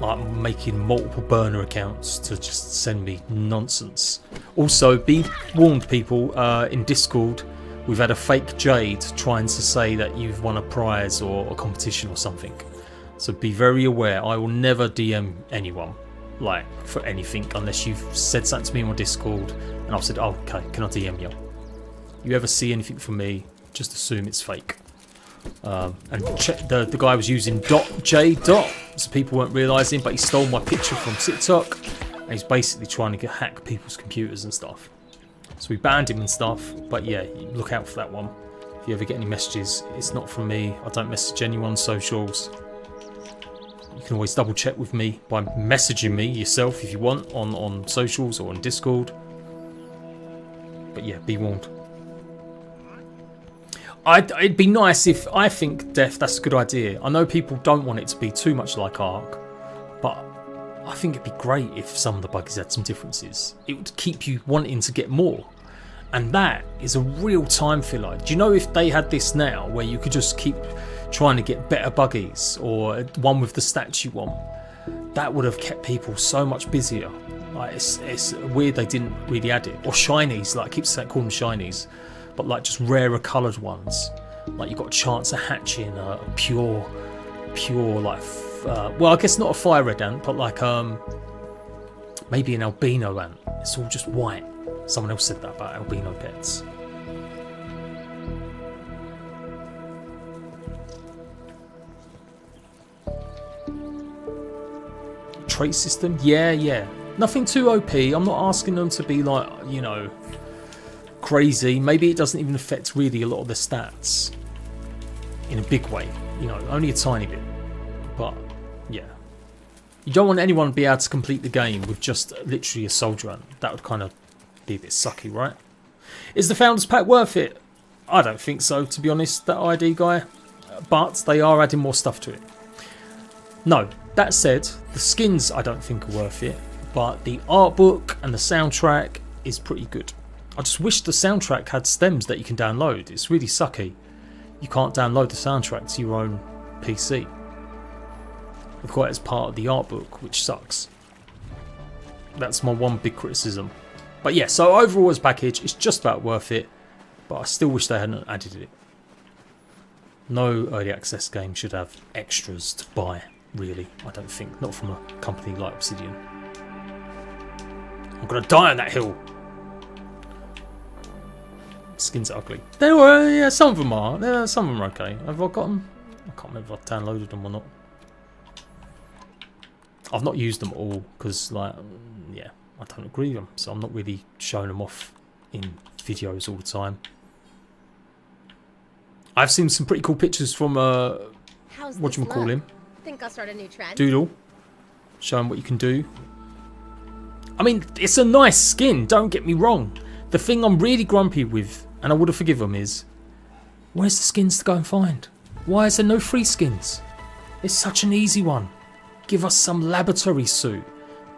Like making multiple burner accounts to just send me nonsense. Also, be warned, people, in Discord, we've had a fake Jade trying to say that you've won a prize or a competition or something. So be very aware. I will never DM anyone, like, for anything unless you've said something to me on Discord and I've said, oh, okay, can I DM you? You ever see anything from me, just assume it's fake. And check, the guy was using .Jade, so people weren't realising, but he stole my picture from TikTok and he's basically trying to hack people's computers and stuff. So we banned him and stuff, but yeah, look out for that one. If you ever get any messages, it's not from me. I don't message anyone on socials. You can always double check with me by messaging me yourself if you want on socials or on Discord. But yeah, be warned. It'd be nice if, I think, Def, that's a good idea. I know people don't want it to be too much like Ark, but I think it'd be great if some of the buggies had some differences. It would keep you wanting to get more. And that is a real time filler. Do you know if they had this now, where you could just keep trying to get better buggies, or one with the stats you want, that would have kept people so much busier. Like, it's weird they didn't really add it. Or shinies, like I keep calling them shinies, but like just rarer coloured ones. Like you've got a chance of hatching a pure like, well, I guess not a fire red ant, but like maybe an albino ant. It's all just white. Someone else said that about albino pets. Trait system, yeah. Nothing too OP. I'm not asking them to be like, you know, crazy. Maybe it doesn't even affect really a lot of the stats in a big way, you know, only a tiny bit. But yeah, you don't want anyone to be able to complete the game with just literally a soldier ant. That would kind of be a bit sucky, right? Is the Founders Pack worth it? I don't think so, to be honest, that ID guy, but they are adding more stuff to it. No, that said, the skins I don't think are worth it, but the art book and the soundtrack is pretty good. I just wish the soundtrack had stems that you can download. It's really sucky. You can't download the soundtrack to your own PC. They've got it as part of the art book, which sucks. That's my one big criticism. But yeah, so overall as a package, it's just about worth it. But I still wish they hadn't added it. No early access game should have extras to buy, really. I don't think. Not from a company like Obsidian. I'm going to die on that hill. Skins are ugly. They were, yeah, some of them are. Some of them are okay. Have I got them? I can't remember if I've downloaded them or not. I've not used them all because, like, yeah, I don't agree with them. So I'm not really showing them off in videos all the time. I've seen some pretty cool pictures from whatchamacallit, Think I'll start a new trend? Doodle, showing what you can do. I mean, it's a nice skin, don't get me wrong. The thing I'm really grumpy with, and I would have forgiven them, is where's the skins to go and find? Why is there no free skins? It's such an easy one. Give us some laboratory suit.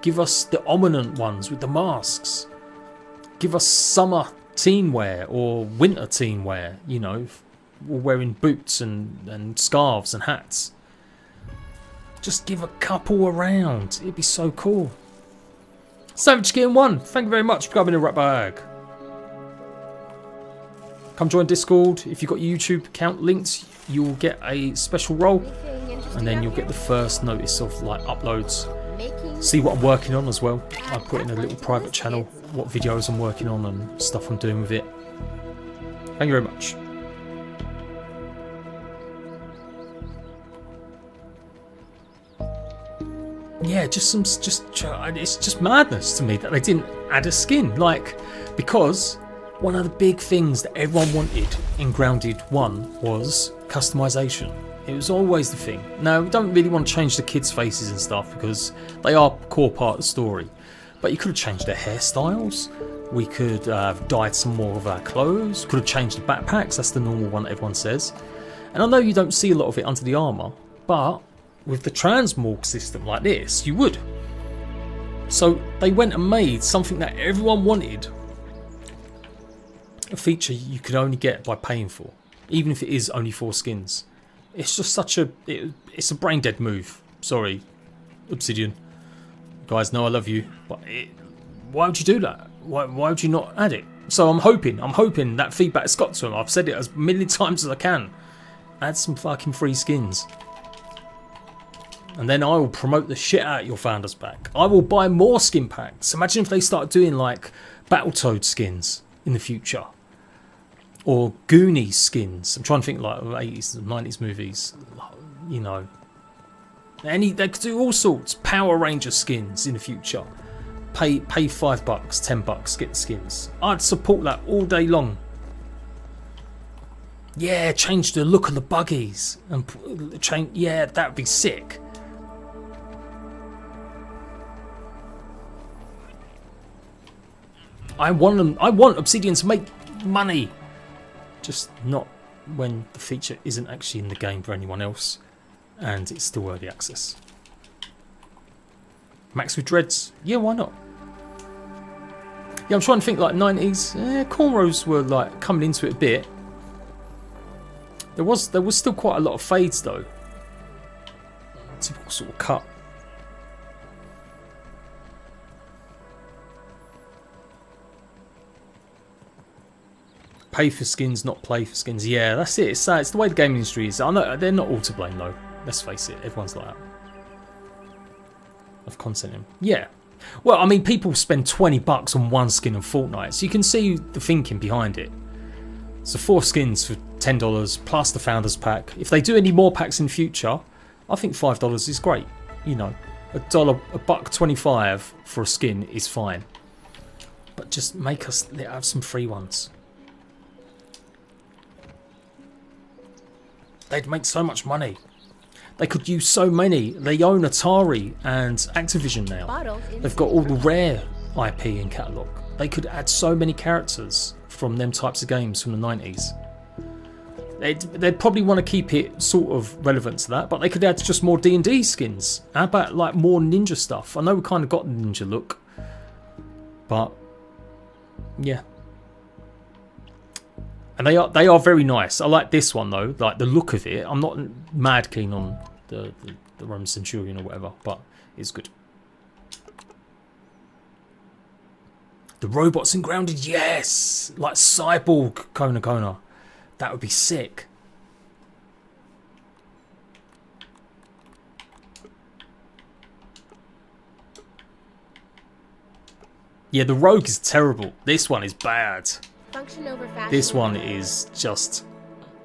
Give us the ominent ones with the masks. Give us summer team wear or winter team wear, you know, wearing boots and scarves and hats. Just give a couple around. It'd be so cool. Savage Skin 1, thank you very much for coming in right bag. Come join Discord. If you've got your YouTube account linked, you'll get a special role. And then you'll get the first notice of like uploads. See what I'm working on as well. I put in a little private channel what videos I'm working on and stuff I'm doing with it. Thank you very much. Yeah, it's just madness to me that they didn't add a skin. Like, because one of the big things that everyone wanted in Grounded 1 was customization. It was always the thing. Now, we don't really want to change the kids' faces and stuff because they are a core part of the story. But you could have changed their hairstyles. We could have dyed some more of our clothes. Could have changed the backpacks. That's the normal one that everyone says. And I know you don't see a lot of it under the armour, but with the transmorg system like this, you would. So they went and made something that everyone wanted. A feature you could only get by paying for, even if it is only 4 skins. It's just such a... it's a brain dead move. Sorry, Obsidian. You guys know I love you, but why would you do that? Why would you not add it? So I'm hoping that feedback's got to them. I've said it as many times as I can. Add some fucking free skins. And then I will promote the shit out of your Founders Pack. I will buy more skin packs. Imagine if they start doing like Battletoad skins in the future. Or Goonies skins. I'm trying to think like 80s and 90s movies. You know. They could do all sorts. Power Ranger skins in the future. Pay $5, $10, get the skins. I'd support that all day long. Yeah, change the look of the buggies. And change. Yeah, that would be sick. I want Obsidian to make money. Just not when the feature isn't actually in the game for anyone else. And it's still early access. Max with dreads? Yeah, why not? Yeah, I'm trying to think like 90s. Cornrows were like coming into it a bit. There was still quite a lot of fades though. Typical sort of cut. Pay for skins, not play for skins. Yeah, that's it. It's the way the gaming industry is. I know they're not all to blame though. Let's face it, everyone's like that. Of content in. Yeah. Well, I mean, people spend $20 on one skin in Fortnite, so you can see the thinking behind it. So 4 skins for $10 plus the Founders Pack. If they do any more packs in future, I think $5 is great. You know, $1.25 for a skin is fine. But just make us have some free ones. They'd make so much money. They could use so many. They own Atari and Activision now. They've got all the Rare IP and catalogue. They could add so many characters from them types of games from the 90s. They'd probably want to keep it sort of relevant to that, but they could add just more D&D skins. How about like more ninja stuff? I know we kind of got the ninja look, but yeah. And they are very nice. I like this one though, like the look of it. I'm not mad keen on the Roman Centurion or whatever, but it's good. The robots in Grounded, yes! Like Cyborg Kona. That would be sick. Yeah, the Rogue is terrible. This one is bad. Function over fashion. This one is just...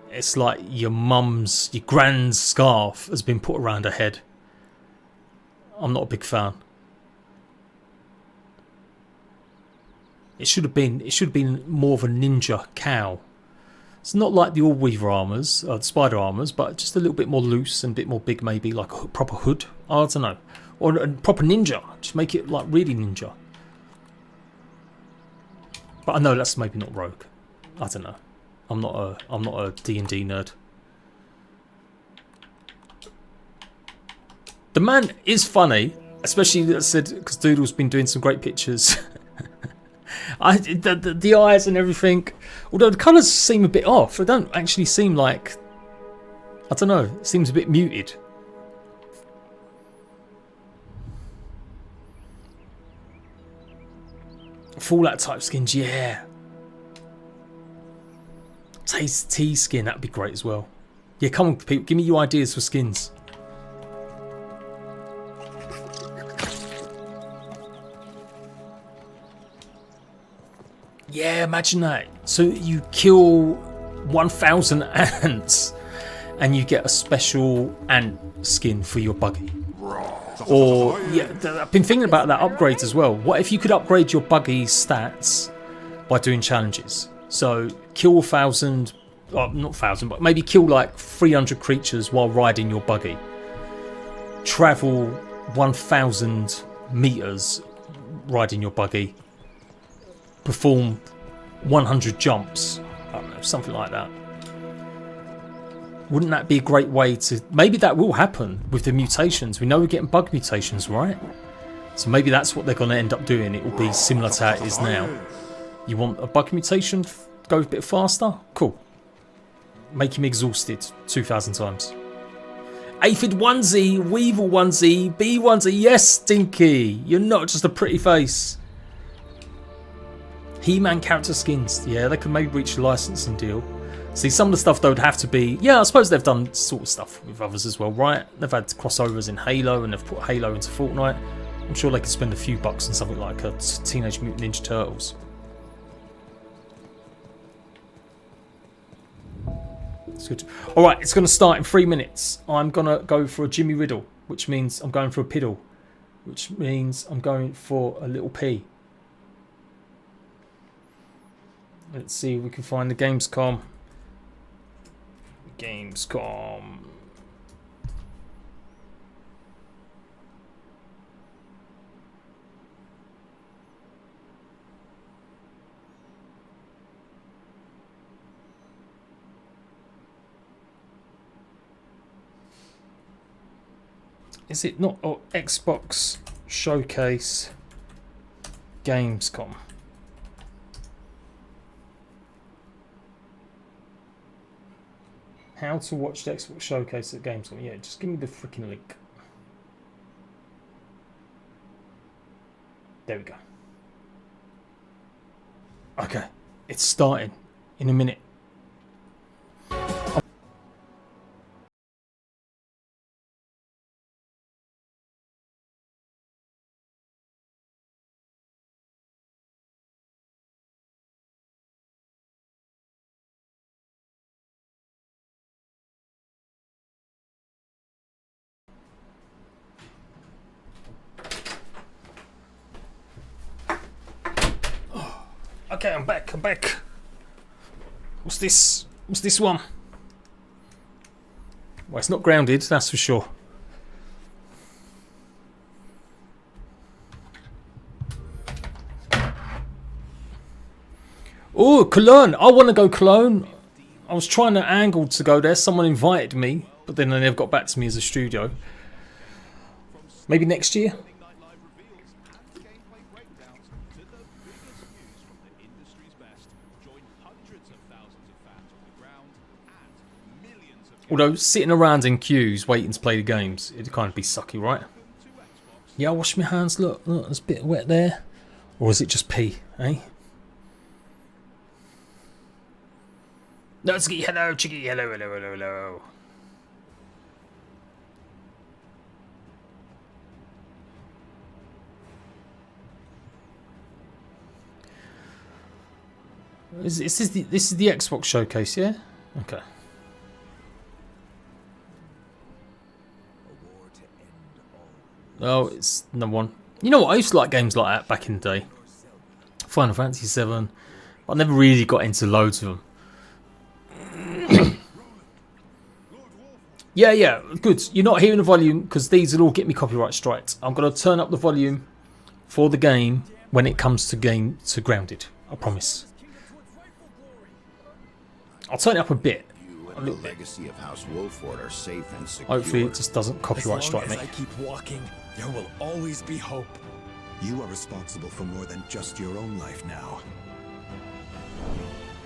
It's like your mum's, your grand's scarf has been put around her head. I'm not a big fan. It should have been more of a ninja cow. It's not like the all-weaver armours, the spider armours, but just a little bit more loose and a bit more big, maybe like a proper hood. I don't know, or a proper ninja. Just make it like really ninja. But I know that's maybe not Rogue. I don't know. I'm not a D&D nerd. The man is funny, especially as I said because Doodle's been doing some great pictures. The eyes and everything, although the colours seem a bit off. They don't actually seem like, I don't know, it seems a bit muted. Fallout type skins, yeah. T skin, that'd be great as well. Yeah, come on people, give me your ideas for skins. Yeah, imagine that. So you kill 1,000 ants and you get a special ant skin for your buggy. Or, yeah, I've been thinking about that upgrades as well. What if you could upgrade your buggy stats by doing challenges? So kill 1,000, not 1,000, but maybe kill like 300 creatures while riding your buggy. Travel 1,000 meters riding your buggy. Perform 100 jumps, I don't know, something like that. Wouldn't that be a great way to... Maybe that will happen with the mutations. We know we're getting bug mutations, right? So maybe that's what they're going to end up doing. It will be similar to how it is now. You want a bug mutation? Go a bit faster? Cool. Make him exhausted 2,000 times. Aphid onesie, Weevil onesie, Bee onesie. Yes, Stinky. You're not just a pretty face. He-Man character skins. Yeah, they could maybe reach a licensing deal. See, some of the stuff though would have to be... Yeah, I suppose they've done sort of stuff with others as well, right? They've had crossovers in Halo and they've put Halo into Fortnite. I'm sure they could spend a few bucks on something like a Teenage Mutant Ninja Turtles. It's good. Alright, it's going to start in 3 minutes. I'm going to go for a Jimmy Riddle, which means I'm going for a piddle, which means I'm going for a little P. Let's see if we can find the Gamescom. Gamescom. Is it not? Oh, Xbox Showcase Gamescom. How to watch the Xbox Showcase at Gamescom. Yeah, just give me the freaking link. There we go. Okay, it's starting in a minute. Okay, I'm back. What's this? What's this one? Well, it's not Grounded, that's for sure. Oh, Cologne. I want to go Cologne. I was trying to angle to go there. Someone invited me, but then they never got back to me as a studio. Maybe next year? Although sitting around in queues waiting to play the games, it'd kind of be sucky, right? Yeah, I wash my hands. Look, there's a bit wet there. Or is it just P, eh? Nutski, hello, Chicky, hello, hello, hello, hello. This is the Xbox showcase, yeah? Okay. Oh, it's number one. You know what? I used to like games like that back in the day. Final Fantasy 7, but I never really got into loads of them. Yeah, good. You're not hearing the volume because these will all get me copyright strikes. I'm going to turn up the volume for the game when it comes to Grounded. I promise. I'll turn it up a bit. A little bit. Legacy of House Wolford are safe and secure. Hopefully it just doesn't copyright strike me. As I keep walking, there will always be hope. You are responsible for more than just your own life now.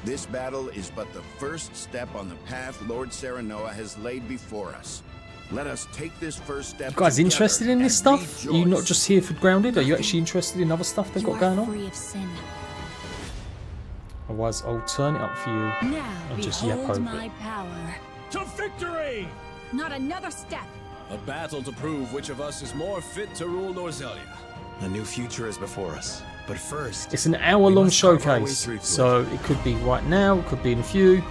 This battle is but the first step on the path Lord Serenoa has laid before us. Let us take this first step. You guys interested in this stuff? Are you not just here for Grounded? Are you actually interested in other stuff they've got going on? Free of sin. Otherwise, I'll turn it up for you Now and just yap over my it. power. To victory! Not another step. A battle to prove which of us is more fit to rule Norzelia. A new future is before us. But first, It's an hour-long must carve our way showcase, through to so it could be right now, it could be in a few.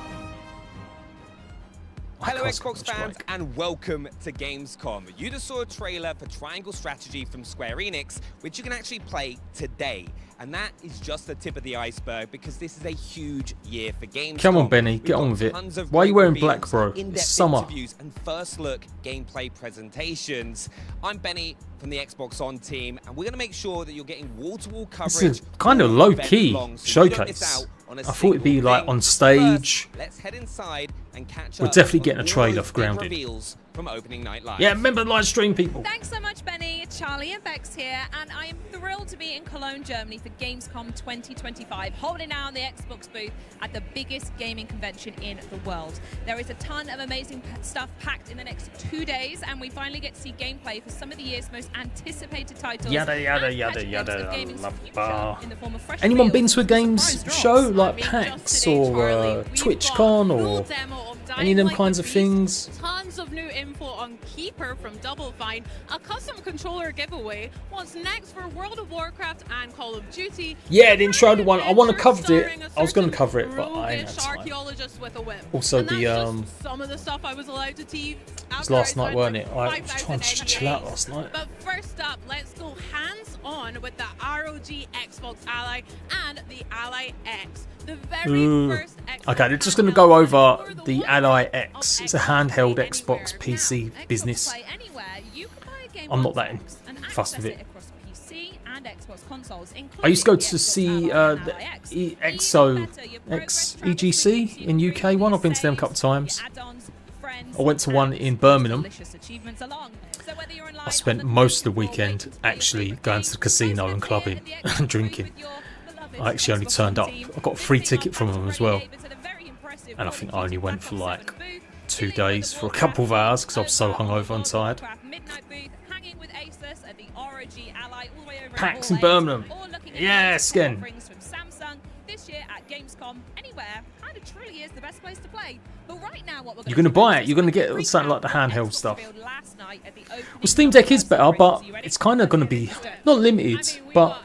Hello can't Xbox strike. fans and welcome to Gamescom. You just saw a trailer for Triangle Strategy from Square Enix, which you can actually play today. And that is just the tip of the iceberg because this is a huge year for Gamescom. Come on, Benny, We've get on got with it. tons of Why are you great wearing reveals, black, bro? It's in-depth summer. interviews and first look gameplay presentations. I'm Benny from the Xbox On team, and we're going to make sure that you're getting wall-to-wall coverage. This is kind of all low-key event long, so you don't miss showcase. out on a I thought it'd be single like thing. on stage. First, let's head inside and catch We're up definitely on getting a all trailer those for big Grounded. reveals from opening night live. Yeah, remember the live stream, people. Thanks so much, Benny. Charlie and Bex here, and I am thrilled to be in Cologne, Germany for Gamescom 2025, holding down the Xbox booth at the biggest gaming convention in the world. There is a ton of amazing stuff packed in the next 2 days, and we finally get to see gameplay for some of the year's most anticipated titles. Yada, yada, and yada, catch a glimpse yada, of gaming's la, future ba. in the form of fresh Anyone reveals been to a and games surprise show drops. like Just PAX today, or Charlie, we've got TwitchCon a or full demo of any of them Dying kinds Light of the things? Beast, tons of new info on Keeper from Double Fine, a custom controller giveaway, what's next for World of Warcraft and Call of Duty. Yeah, the intro one. I want to cover it. Starring a I was going to certain cover it, but I ain't had roguish time. archaeologist with a whip. Also, And the that's just some of the stuff I was allowed to tease. it was last night, weren't it? I was trying to chill out last night. But first up, let's go hands-on with the ROG Xbox Ally and the Ally X. The very first Xbox Okay, they're just going to handheld go over for the the one Ally of X. It's a Xbox handheld Play Xbox Anywhere. PC Now, business. Xbox Play Anywhere, you can buy a game I'm on not that box and fussed with access it. across PC and Xbox consoles, I used to go including to the see Xbox Ally and the Ally X. EXO Even better, your progress tracks EGC your in free UK one. I've been to them a couple of saves, your times. add-ons, friends, I went to one and in Birmingham. delicious achievements along. So whether you're in line I spent on the most of the physical weekend waiting to play your actually favorite going game, to the casino nice and to clubbing be in the and Xbox drinking. with your beloved I actually only Xbox turned up. team. I got a free Lifting ticket up from them as well. David to the very impressive And I think I Call of only Duty went for Black like Ops 7 booth, 2 chilling with days the for a couple of Warcraft hours because I was so over hungover and World of tired. Warcraft Midnight booth, hanging with Asus at the ROG Ally all the way over PAX in in Birmingham. Or looking at Yes, the again. offerings from Samsung this year at Gamescom. Anywhere kind of truly is the best place to play. But right now, what we're You're going to do buy is it. You're going to just get recap something like the what handheld Xbox stuff. revealed last night at the opening Well, Steam Deck is better, but conference. You ready? it's kind of going to be not limited, but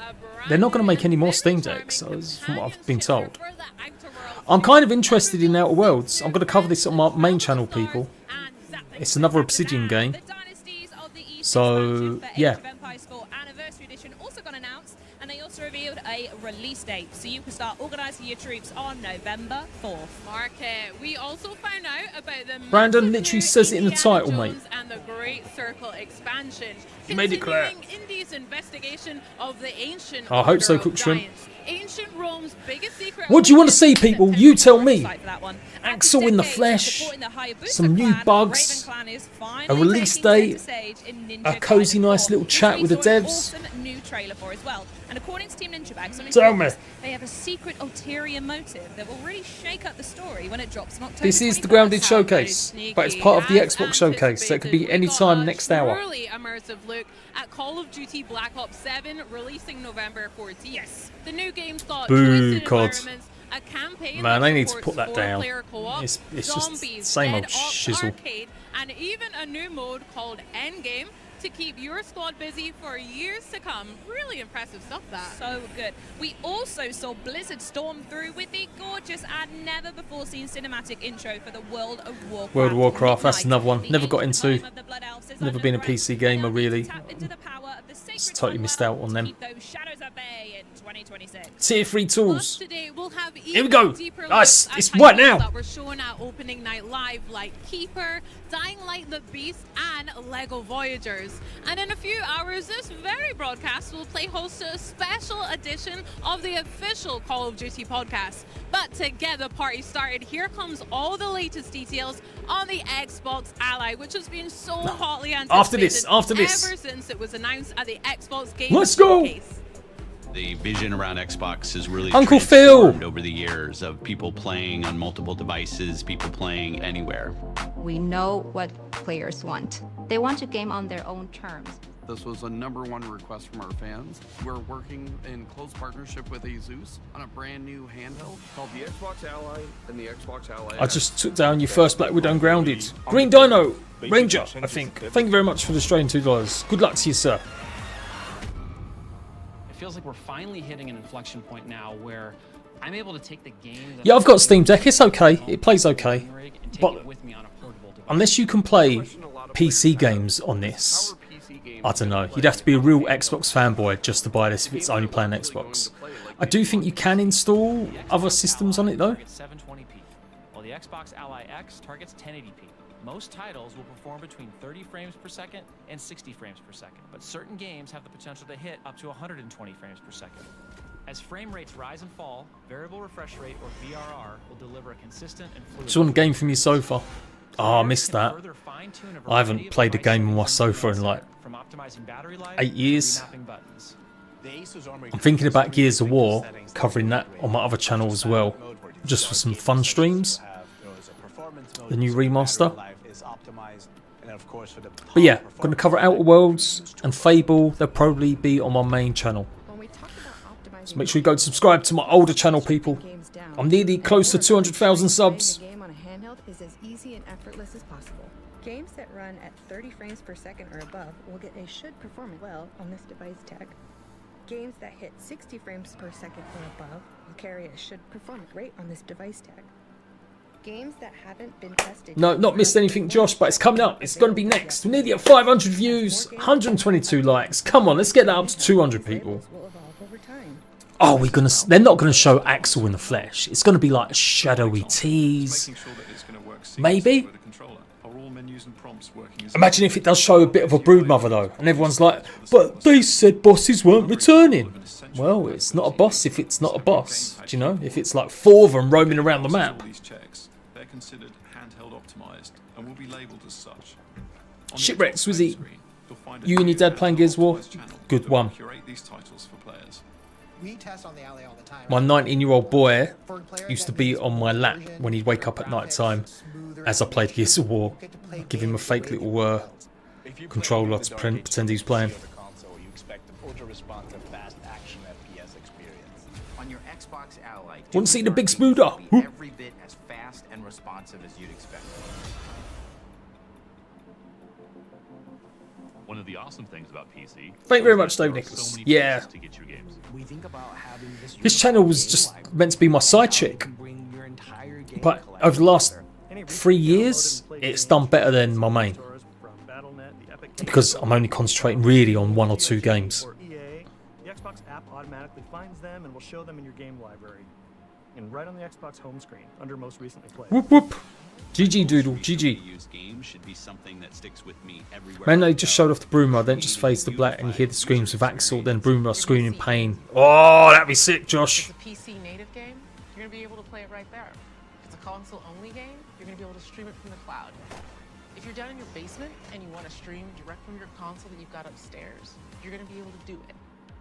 they're not going to make any more Steam Decks, from what I've been told. I'm kind of interested in Outer Worlds. I'm going to cover this on my main channel, people. It's another Obsidian game. So, yeah. Anniversary edition also got announced, and they also revealed a release date, so you can start organising your troops on November 4th. Market. We also found out about the Brandon massive literally new says it in the Indiana title, mate. Jones and the Great Circle expansion. You made it clear. Continuing Indy's investigation of the ancient I hope so, order of Cook Shrimp. giants. Ancient Rome's biggest secret. What do you want to see, people? You tell me. For that one. Axel in the flesh, some new bugs, a release date, a cozy nice little chat with the devs. New trailer for as well. And according to Team Ninja Bags, they have a secret ulterior motive that will really shake up the story when it drops in October. This is the Grounded Showcase, but it's part of the Xbox Showcase, so it could be any time next hour. Truly immersive look at Call of Duty Black Ops 7 releasing November 14th. Yes, the new game's got Boo, twisted COD. environments, a campaign Man, that they need to supports put that down. 4-player co-op, It's just zombies, same old Dead Ops shizzle. Arcade, and even a new mode called Endgame to keep your squad busy for years to come. Really impressive stuff, that. So good. We also saw Blizzard storm through with the gorgeous and never before seen cinematic intro for the World of Warcraft. World of Warcraft, that's Midnight, another one. the Never got ancient into. home of the Blood Elves is Never been a under PC threat. gamer, They'll need to really. tap into the power of the sacred Totally missed out on them. Keep those shadows at bay in 2026. Tier 3 Plus, tools. today we'll have Here we go. deeper Nice. looks at It's right titles now. that were shown at opening night live, like Keeper, Dying Light the Beast, and Lego Voyagers. And in a few hours, this very broadcast will play host to a special edition of the official Call of Duty podcast. But to get the party started, here comes all the latest details on the Xbox Ally, which has been so hotly anticipated After this. ever since it was announced at the Xbox Game Let's go. Showcase. The vision around Xbox has really Uncle transformed Phil. over the years of people playing on multiple devices, people playing anywhere. We know what players want. They want to game on their own terms. This was a #1 request from our fans. We're working in close partnership with Asus on a brand new handheld Called the Xbox Ally and the Xbox Ally. I just took down your first Black Widow and Grounded. Green Dino, Ranger, I think. Thank you very much for the Australian $2. Good luck to you, sir. It feels like we're finally hitting an inflection point now where I'm able to take the game. Yeah, I've got Steam Deck. It's okay. It plays okay. But unless you can play PC games on this, I don't know. You'd have to be a real Xbox fanboy just to buy this if it's only playing Xbox. I do think you can install other systems on it though. 720p, while the Xbox Ally X targets 1080p. Most titles will perform between 30 frames per second and 60 frames per second, but certain games have the potential to hit up to 120 frames per second. As frame rates rise and fall, variable refresh rate or VRR will deliver a consistent and fluid. Just want a game from your sofa. Oh, I missed that. I haven't played a game on my sofa in like 8 years. I'm thinking about Gears of War, covering that on my other channel as well, just for some fun streams. The new remaster. But yeah, I'm going to cover Outer Worlds and Fable. They'll probably be on my main channel. So make sure you go and subscribe to my older channel, people. I'm nearly close to 200,000 subs. Is as easy and effortless as possible. Games that run at 30 frames per second or above will get a should perform well on this device tag. Games that hit 60 frames per second or above will carry a should perform great on this device tag. Games that haven't been tested. No, not missed anything, Josh, but it's coming up. It's going to be next. We're nearly at 500 views, 122 likes. Come on, let's get that up to 200 people. Oh, they're not going to show Axel in the flesh. It's going to be like a shadowy tease. Maybe. Imagine if it does show a bit of a broodmother though, and everyone's like, but they said bosses weren't returning. Well, it's not a boss if it's not a boss. Do you know? If it's like 4 of them roaming around the map. They're considered handheld optimized and will be labeled as such. Shipwrecks, Swizzy. You and your dad playing Gears of War? Good one. My 19-year-old boy used to be on my lap when he'd wake up at night time as I played Gears of War. I'd give him a fake little controller to pretend he was playing. On your Xbox Ally, Want to see the big smooder? every bit as fast and responsive as you'd expect. One of the awesome things about PC. Thank you very much, Dave Nicholas. Yeah. This channel was just meant to be my side chick. But over the last 3 years, it's done better than my main. Because I'm only concentrating really on 1 or 2 games. The Xbox app automatically finds them and will show them in your game library. And right on the Xbox home screen, under most recently played. Whoop whoop. GG Doodle, GG. Man, they just showed off the Broomer, then it just fades to black and you hear the screams of Axel, then Broomer screaming in pain. Oh, that'd be sick, Josh. It's a PC native game, you're going to be able to play it right there. If it's a console-only game, you're going to be able to stream it from the cloud. If you're down in your basement and you want to stream direct from your console that you've got upstairs, you're going to be able to do it.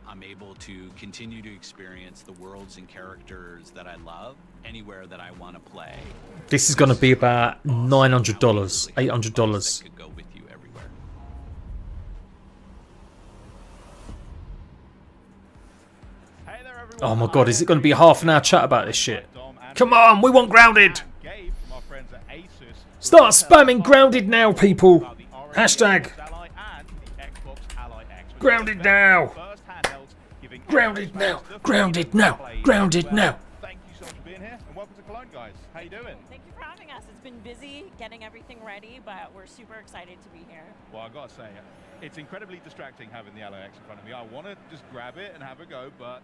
I'm able to continue to experience the worlds and characters that I love anywhere that I want to play. This is going to be about $900, $800. Could go with you everywhere. Oh my god, is it going to be a half an hour chat about this shit? Come on, we want Grounded! Start spamming Grounded now, people! Hashtag Grounded now! Grounded now! Grounded now! Grounded now! Thank you so much for being here, and welcome to Cologne, guys. How you doing? Thank you for having us. It's been busy getting everything ready, but we're super excited to be here. Well, I gotta say, it's incredibly distracting having the LAX in front of me. I want to just grab it and have a go, but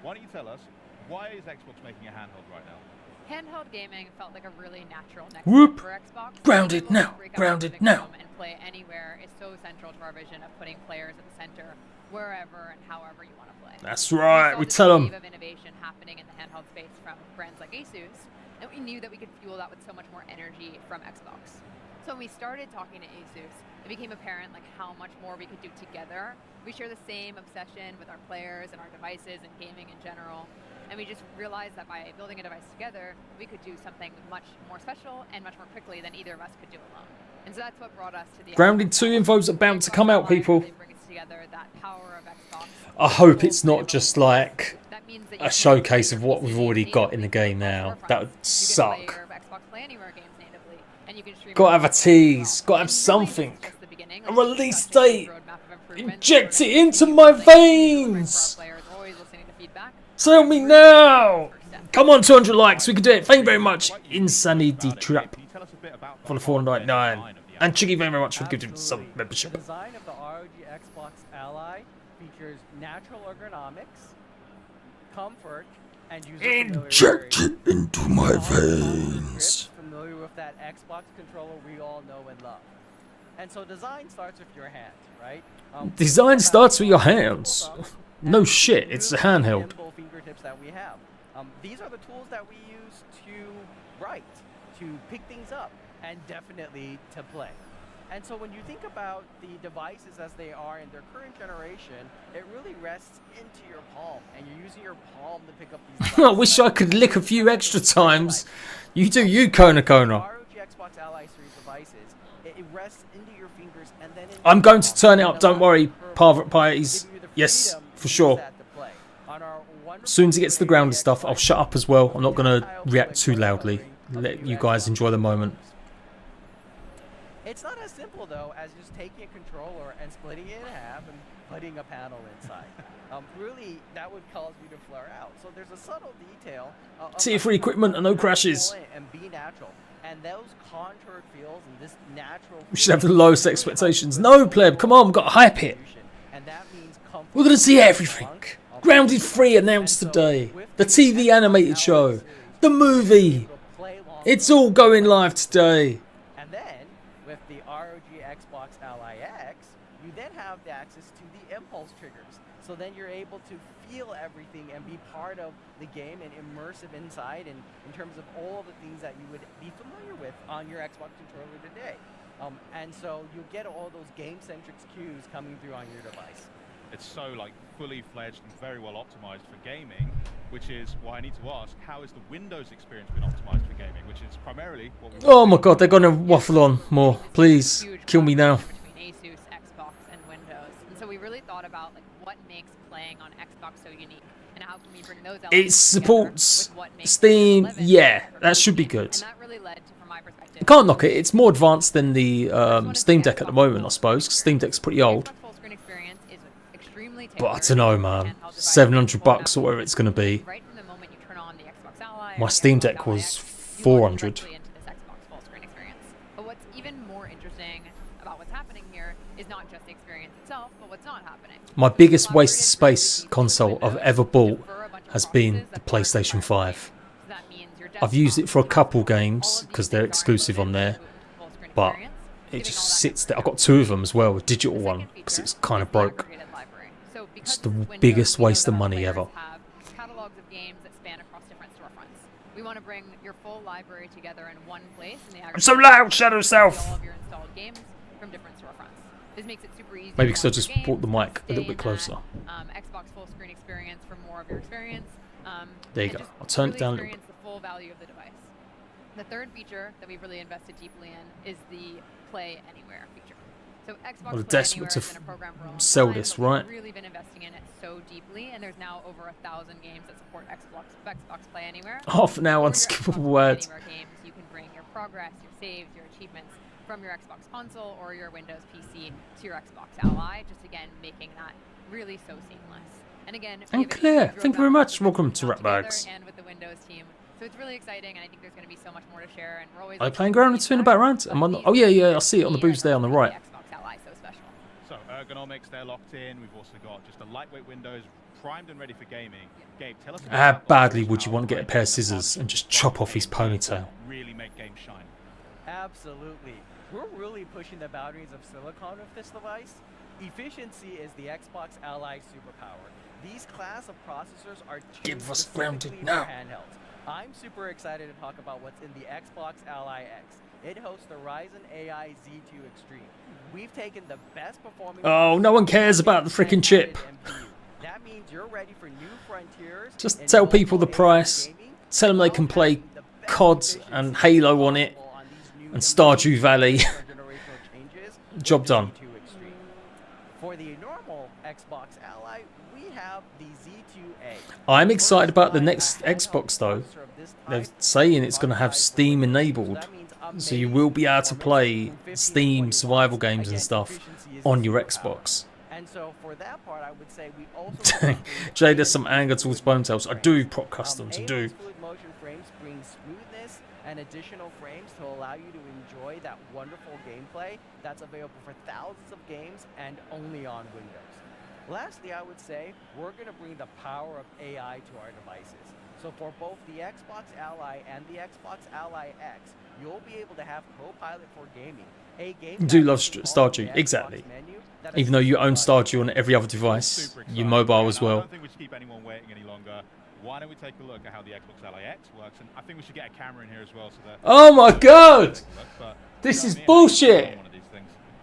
why don't you tell us, why is Xbox making a handheld right now? Handheld gaming felt like a really natural next Whoop. step for Xbox. Grounded now. Grounded now. And play anywhere is so central to our vision of putting players at the center, wherever and however you want to play. That's right, we tell them. Wave of innovation happening in the handheld space from brands like Asus, and we knew that we could fuel that with so much more energy from Xbox. So when we started talking to Asus, it became apparent like how much more we could do together. We share the same obsession with our players and our devices and gaming in general. And we just realized that by building a device together, we could do something much more special and much more quickly than either of us could do alone. And so that's what brought us to the Grounded 2 info's about to come out, people. together that power of Xbox. I hope it's not just like a showcase of what we've already got in the game now. That would suck. Gotta have a tease, gotta have something. A release date! Inject it into my veins! Tell me now! Come on, 200 likes, we can do it. Thank you very much, Insanity Trap, for the 499. And Chicky, very much for giving some membership. The design of the ROG Xbox Ally features natural ergonomics, comfort, and user Inject it into my veins. Familiar with that Xbox controller we all know and love. And so design starts with your hands, right? Design starts with your hands. No shit, it's a handheld. Fingertips that we have. These are the tools that we use to write, to pick things up, and definitely to play. And so when you think about the devices as they are in their current generation, it really rests into your palm, and you're using your palm to pick up these devices. I wish I could lick a few extra times. You do you, Kona Kona. ROG Xbox Ally series devices, it rests into your fingers, and then I'm going to turn it up, don't worry, private parties. Yes, for sure. As soon as it gets to the grounded stuff, I'll shut up as well. I'm not going to react too loudly. Let you guys enjoy the moment. It's not as simple, though, as just taking a controller and splitting it in half and putting a panel inside. Really, that would cause you to flare out. So there's a subtle detail. Tier 3 equipment and no crashes. And be natural. And those contoured feels and this natural... We should have the lowest expectations. No, pleb, come on, we've got to hype it. We're going to see everything. Grounded 3 announced today. The TV animated show. The movie. It's all going live today. And then, with the ROG Xbox Ally X, you then have the access to the impulse triggers. So then you're able to feel everything and be part of the game and immersive inside and in terms of all the things that you would be familiar with on your Xbox controller today. And so you get all those game-centric cues coming through on your device. It's so like fully fledged and very well optimized for gaming, which is why I need to ask, how has the Windows experience been optimized for gaming, which is primarily what we... Oh my god, they're going to waffle on more. Please, kill me now. Between Asus, Xbox, and Windows. And so we really thought about like what makes playing on Xbox so unique, and how can we bring those elements It supports with what makes Steam. Yeah, that should be good. And that really led to, from my perspective, You can't knock it. It's more advanced than the Steam Deck at the moment, I suppose. 'Cause Steam Deck's pretty old. But I don't know, man. $700 or whatever it's going to be. My Steam Deck was 400. But what's even more interesting about what's happening here is not just the experience itself, but what's not happening. My biggest waste of space console I've ever bought has been the PlayStation 5. I've used it for a couple games because they're exclusive on there, but it just sits there. I've got 2 of them as well, a digital one, because it's kind of broke. It's the biggest waste of money ever. Catalogs of games games that span across different storefronts. We want to bring your full library together in one place. In the I'm so loud, Shadow Self. all of your installed games from different storefronts. This makes it super easy. Maybe because I just brought the mic a little bit closer. Xbox full screen experience for more of your experience. There you go. I'll turn it down a little bit. Experience the full value of the device. The third feature that we've really invested deeply in is the Play Anywhere feature. So Xbox Well, the Play desperate Anywhere to has been a program for a long sell time, this, but we've right? really been investing in it so deeply, and there's now over 1,000 games that support Xbox Play Anywhere. Half an hour For your unskippable Xbox Play words. Anywhere games, you can bring your progress, your saves, your achievements from your Xbox console or your Windows PC to your Xbox Ally, just again making that really so seamless. And again, we And have a clear. huge Thank you very roadmap much. for Welcome this to Rat together Bags. and with the Windows team. So it's really exciting, and I think there's going to be so much more to share. And we're always Are they playing Grounded 2 in the background? Am I not? Oh, yeah, yeah. I see it on the booze there on the right. Xbox Ally so special. So ergonomics, they're locked in. We've also got just a lightweight Windows primed and ready for gaming. Gabe, tell us How about badly would you want to get a pair of scissors and just chop off his ponytail? really make games shine. Absolutely. We're really pushing the boundaries of silicon with this device. Efficiency is the Xbox Ally superpower. These class of processors are Give us specifically Grounded for now. handhelds. I'm super excited to talk about what's in the Xbox Ally X. It hosts the Ryzen AI Z2 Extreme. We've taken the best performing. Oh, no one cares about the freaking chip. That means you're ready for new frontiers. Just in tell people the mobile price. gaming. Tell them they can play COD and Halo on it and Stardew Valley. Job done. For the normal Xbox Ally, we have the Z2A. I'm excited about the next Xbox though. They're saying it's going to have Steam enabled, so you will be able to play Steam survival games and stuff on your Xbox. And so for that part, I would say we also Jade has some anger towards Bonetails. I do prop customs, I do. fluid motion frames bring smoothness and additional frames to allow you to enjoy that wonderful gameplay that's available for thousands of games and only on Windows. Lastly, I would say we're going to bring the power of AI to our devices. So for both the Xbox Ally and the Xbox Ally X, you'll be able to have Copilot for gaming. A game You do love Stardew, exactly. Even though you own Stardew on every other device, your mobile as I well. don't think we should keep anyone waiting any longer. Why don't we take a look at how the Xbox Ally X works? And I think we should get a camera in here as well. So that Oh my god! This is bullshit!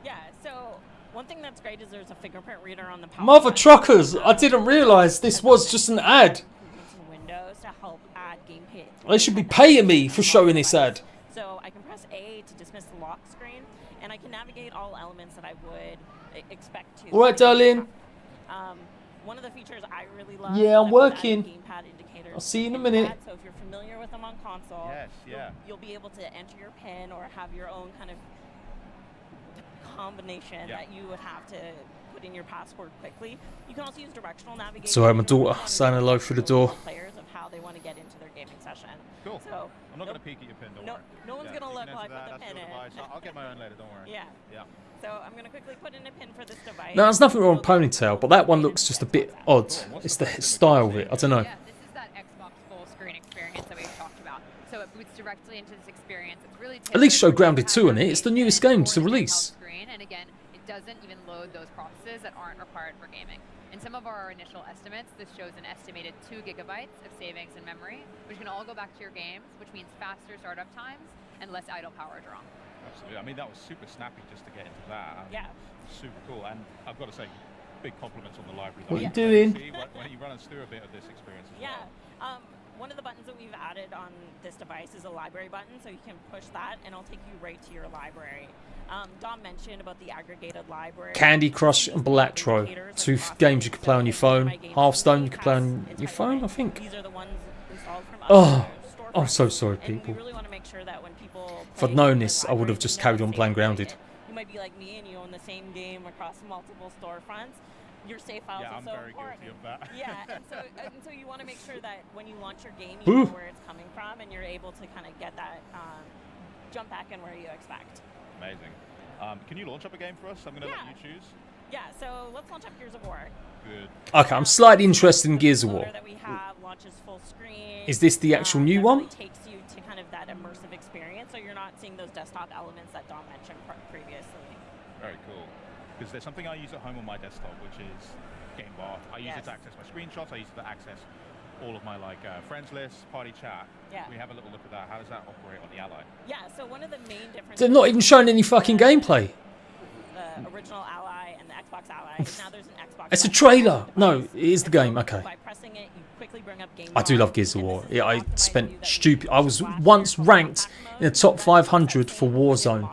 Yeah, so one thing that's great is there's a fingerprint reader on the power Mother button. truckers! I didn't realise this was just an ad. Windows to help add gameplay. They should be paying me for showing this ad. So I can press A to dismiss the lock screen, and I can navigate all elements that I would expect to. All right, darling. One of the features I really love. Yeah, I'm is working. Gamepad indicators. I'll see you in a in minute. pad, so if you're familiar with them on console, Yes, yeah. you'll be able to enter your PIN or have your own kind of combination that you would have to put in your password quickly. You can also use directional navigation. So my daughter saying hello through the door. Players of how they want to get into their gaming session. Cool. So I'm not going to peek at your pin, don't worry. No one's Yeah, going to you look can like enter what the that, pin that's is. your device. I'll get my own later, don't worry. Yeah. Yeah. So I'm going to quickly put in a pin for this device. No, there's nothing wrong with Ponytail, but that one looks just a bit odd. It's the style of it. I don't know. Yeah, this is that Xbox full screen experience that we've talked about. So it boots directly into this experience. It's really At least show Grounded 2 in it. It's the newest game to release. screen, and again, it doesn't even load those processes that aren't required for gaming. In some of our initial estimates, this shows an estimated 2 gigabytes of savings in memory, which can all go back to your games, which means faster startup times and less idle power draw. Absolutely. I mean, that was super snappy just to get into that. Yeah. Super cool. And I've got to say, big compliments on the library. What though. you doing? See, why don't you run us through a bit of this experience as well? Yeah. One of the buttons that we've added on this device is a library button, so you can push that and it'll take you right to your library. Dom mentioned about the aggregated library. Candy Crush and Balatro. 2 games you could play on your phone. Hearthstone you could play on your phone, I think. These are the ones installed from Oh, I'm so sorry, and people. we really want to make sure that when people If I'd known this, I would have just carried on playing Grounded. you might be like me and you own the same game across multiple storefronts. Your save files Yeah, are I'm so very important. guilty of that. Yeah, and so you want to make sure that when you launch your game, Ooh. you know where it's coming from, and you're able to kind of get that jump back in where you expect. Amazing. Can you launch up a game for us? I'm going to let you choose. Yeah, so let's launch up Gears of War. Good. Okay, I'm slightly interested in Gears of War. That we have launches full screen. Is this the actual new that one? Really takes you to kind of that immersive experience, so you're not seeing those desktop elements that Dom mentioned previously. Very cool. Because there's something I use at home on my desktop, which is Game Bar. I use it to access my screenshots. I use it to access all of my like friends list, party chat. Yeah. We have a little look at that. How does that operate on the Ally? Yeah, so one of the main differences... They're not even showing any fucking gameplay. The original Ally and the Xbox Ally is now there's an Xbox... It's a trailer. No, it is the game. Okay. By pressing it, you quickly bring up game I do love Gears of War. Yeah, I spent stupid. I was once ranked in the top 500 for Warzone.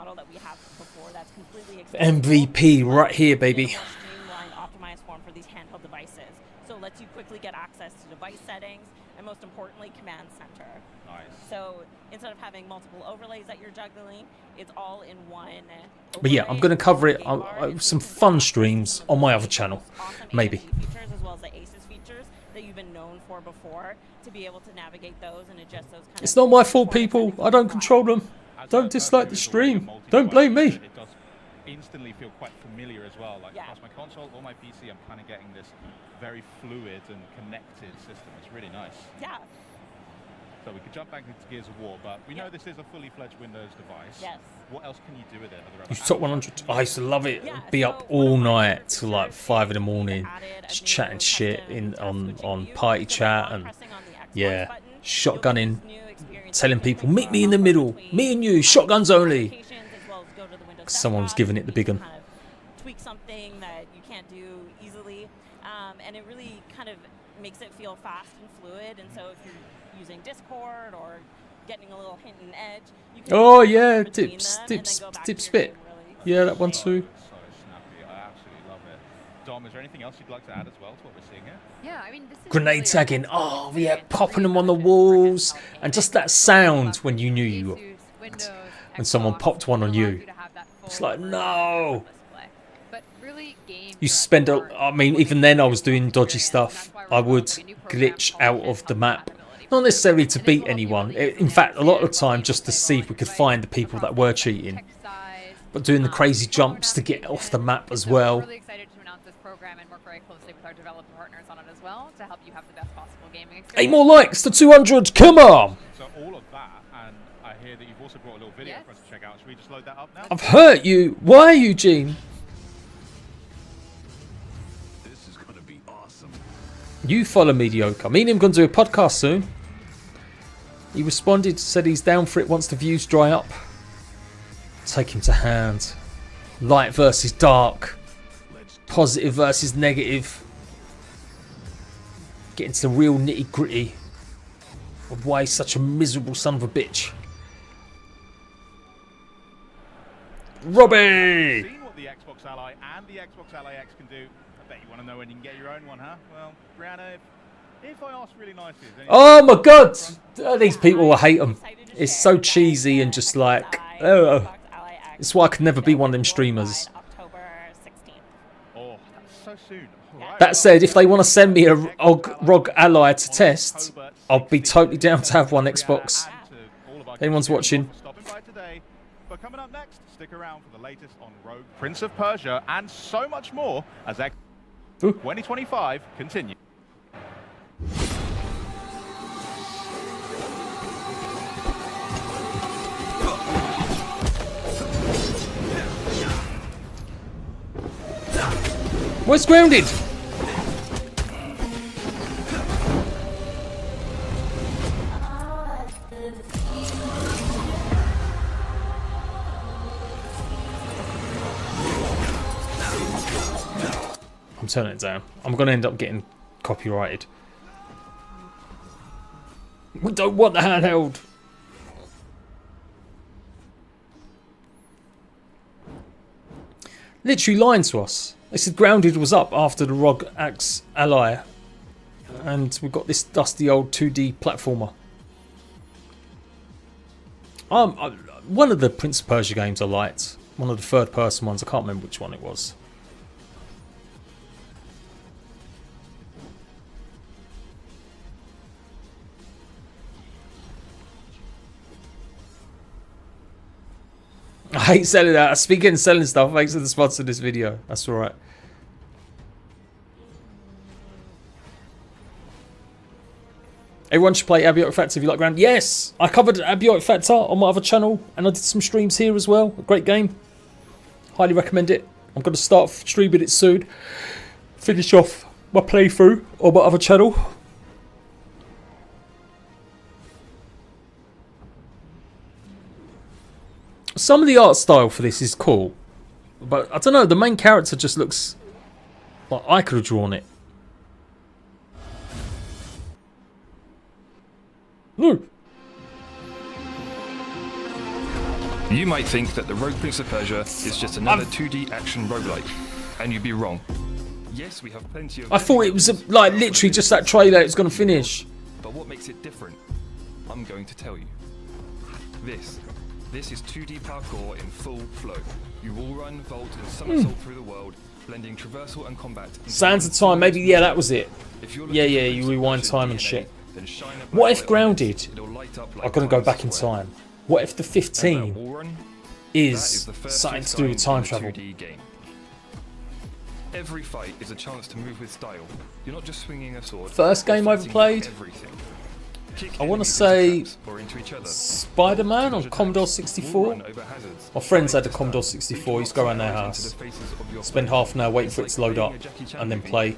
MVP right here, baby. Streamlined, optimized form for these handheld devices. So it lets you quickly get access to device settings and most importantly, command center. Nice. So instead of having multiple overlays that you're juggling, it's all in one. But yeah, I'm going to cover it. Some fun streams on my other channel, maybe. Features as well as the ACES features that you've been known for before to be able to navigate those and adjust those. It's not my fault, people. I don't control them. Don't dislike the stream. Don't blame me. It does instantly feel quite familiar as well. Like across my console or my PC, I'm kind of getting this very fluid and connected system. It's really nice. Yeah. So we could jump back into Gears of War, but we know this is a fully fledged Windows device. Yes. What else can you do with it? You top 100. I used to love it. Be up all night till like 5 in the morning, just chatting shit on party chat and yeah, shotgunning, telling people meet me in the middle, me and you, shotguns only. Someone's giving it the big one. Tweak something that you can't do easily, and it really kind of makes it feel fast and fluid. And so if you're using Discord or getting a little hint and edge, you can Oh yeah, tip spit. Yeah, that one too. So snappy. I absolutely love it. Dom, is there anything else you'd like to add as well to what we're seeing here? Yeah, I mean, this is Grenade tagging. Oh yeah, popping them on the walls, and just that sound when you knew you were, when someone popped one on you. It's like no. You spend I mean, even then I was doing dodgy stuff. I would glitch out of the map. Not necessarily to beat anyone. In fact, a lot of the time just to see if we could find the people that were cheating. But doing the crazy jumps to get off the map as well. We're really excited to announce this program and work very closely with our developer partners on it as well to help you have the best possible gaming experience. 8 more likes to 200. Come on. So all of that, and I hear that you've also brought a little video for us to check out. Should we just load that up now? I've hurt you. Why, Eugene? This is going to be awesome. You follow mediocre. Me and him going to do a podcast soon. He responded, said he's down for it once the views dry up. Take him to hand. Light versus dark. Positive versus negative. Get into the real nitty gritty of why he's such a miserable son of a bitch. Robbie! Seen what the Xbox Ally and the Xbox Ally X can do. I bet you want to know when you can get your own one, huh? Well, Brianna, if I ask really nicely... Oh my god! These people will hate them. It's so cheesy and just like... It's why I could never be one of them streamers. Oh, so soon. That said, if they want to send me a ROG Ally to test, I'll be totally down to have one Xbox. Anyone's watching. But coming up next, stick around for the latest on Rogue, Prince of Persia, and so much more as 2025 continues. Where's Grounded? I'm turning it down. I'm going to end up getting copyrighted. We don't want the handheld. Literally lying to us. They said Grounded was up after the ROG Axe Ally. And we've got this dusty old 2D platformer. One of the Prince of Persia games I liked. One of the third person ones. I can't remember which one it was. I hate selling that. Speaking of selling stuff, thanks for the sponsor of this video. That's alright. Everyone should play Abiotic Factor if you like Ground. Yes! I covered Abiotic Factor on my other channel and I did some streams here as well. A great game. Highly recommend it. I'm going to start streaming it soon. Finish off my playthrough on my other channel. Some of the art style for this is cool, but I don't know. The main character just looks like I could have drawn it. No. You might think that the Rogue Prince of Persia is just another 2D action roguelike, and you'd be wrong. Yes, we have plenty of... I thought it was like literally just that trailer it's going to finish. But what makes it different? I'm going to tell you. This is 2D parkour in full flow. You will run, vault, and somersault through the world, blending traversal and combat. Sands of Time, maybe, yeah, that was it. Yeah, you rewind time and shit. What if Grounded are going to go back in time? What if the 15 is something to do with time travel? Every fight is a chance to move with style. You're not just swinging a sword. First game I ever played, I want to say Spider-Man on Commodore 64. My friends had a Commodore 64. I used to go around their house, spend half an hour waiting for it to load up, and then play.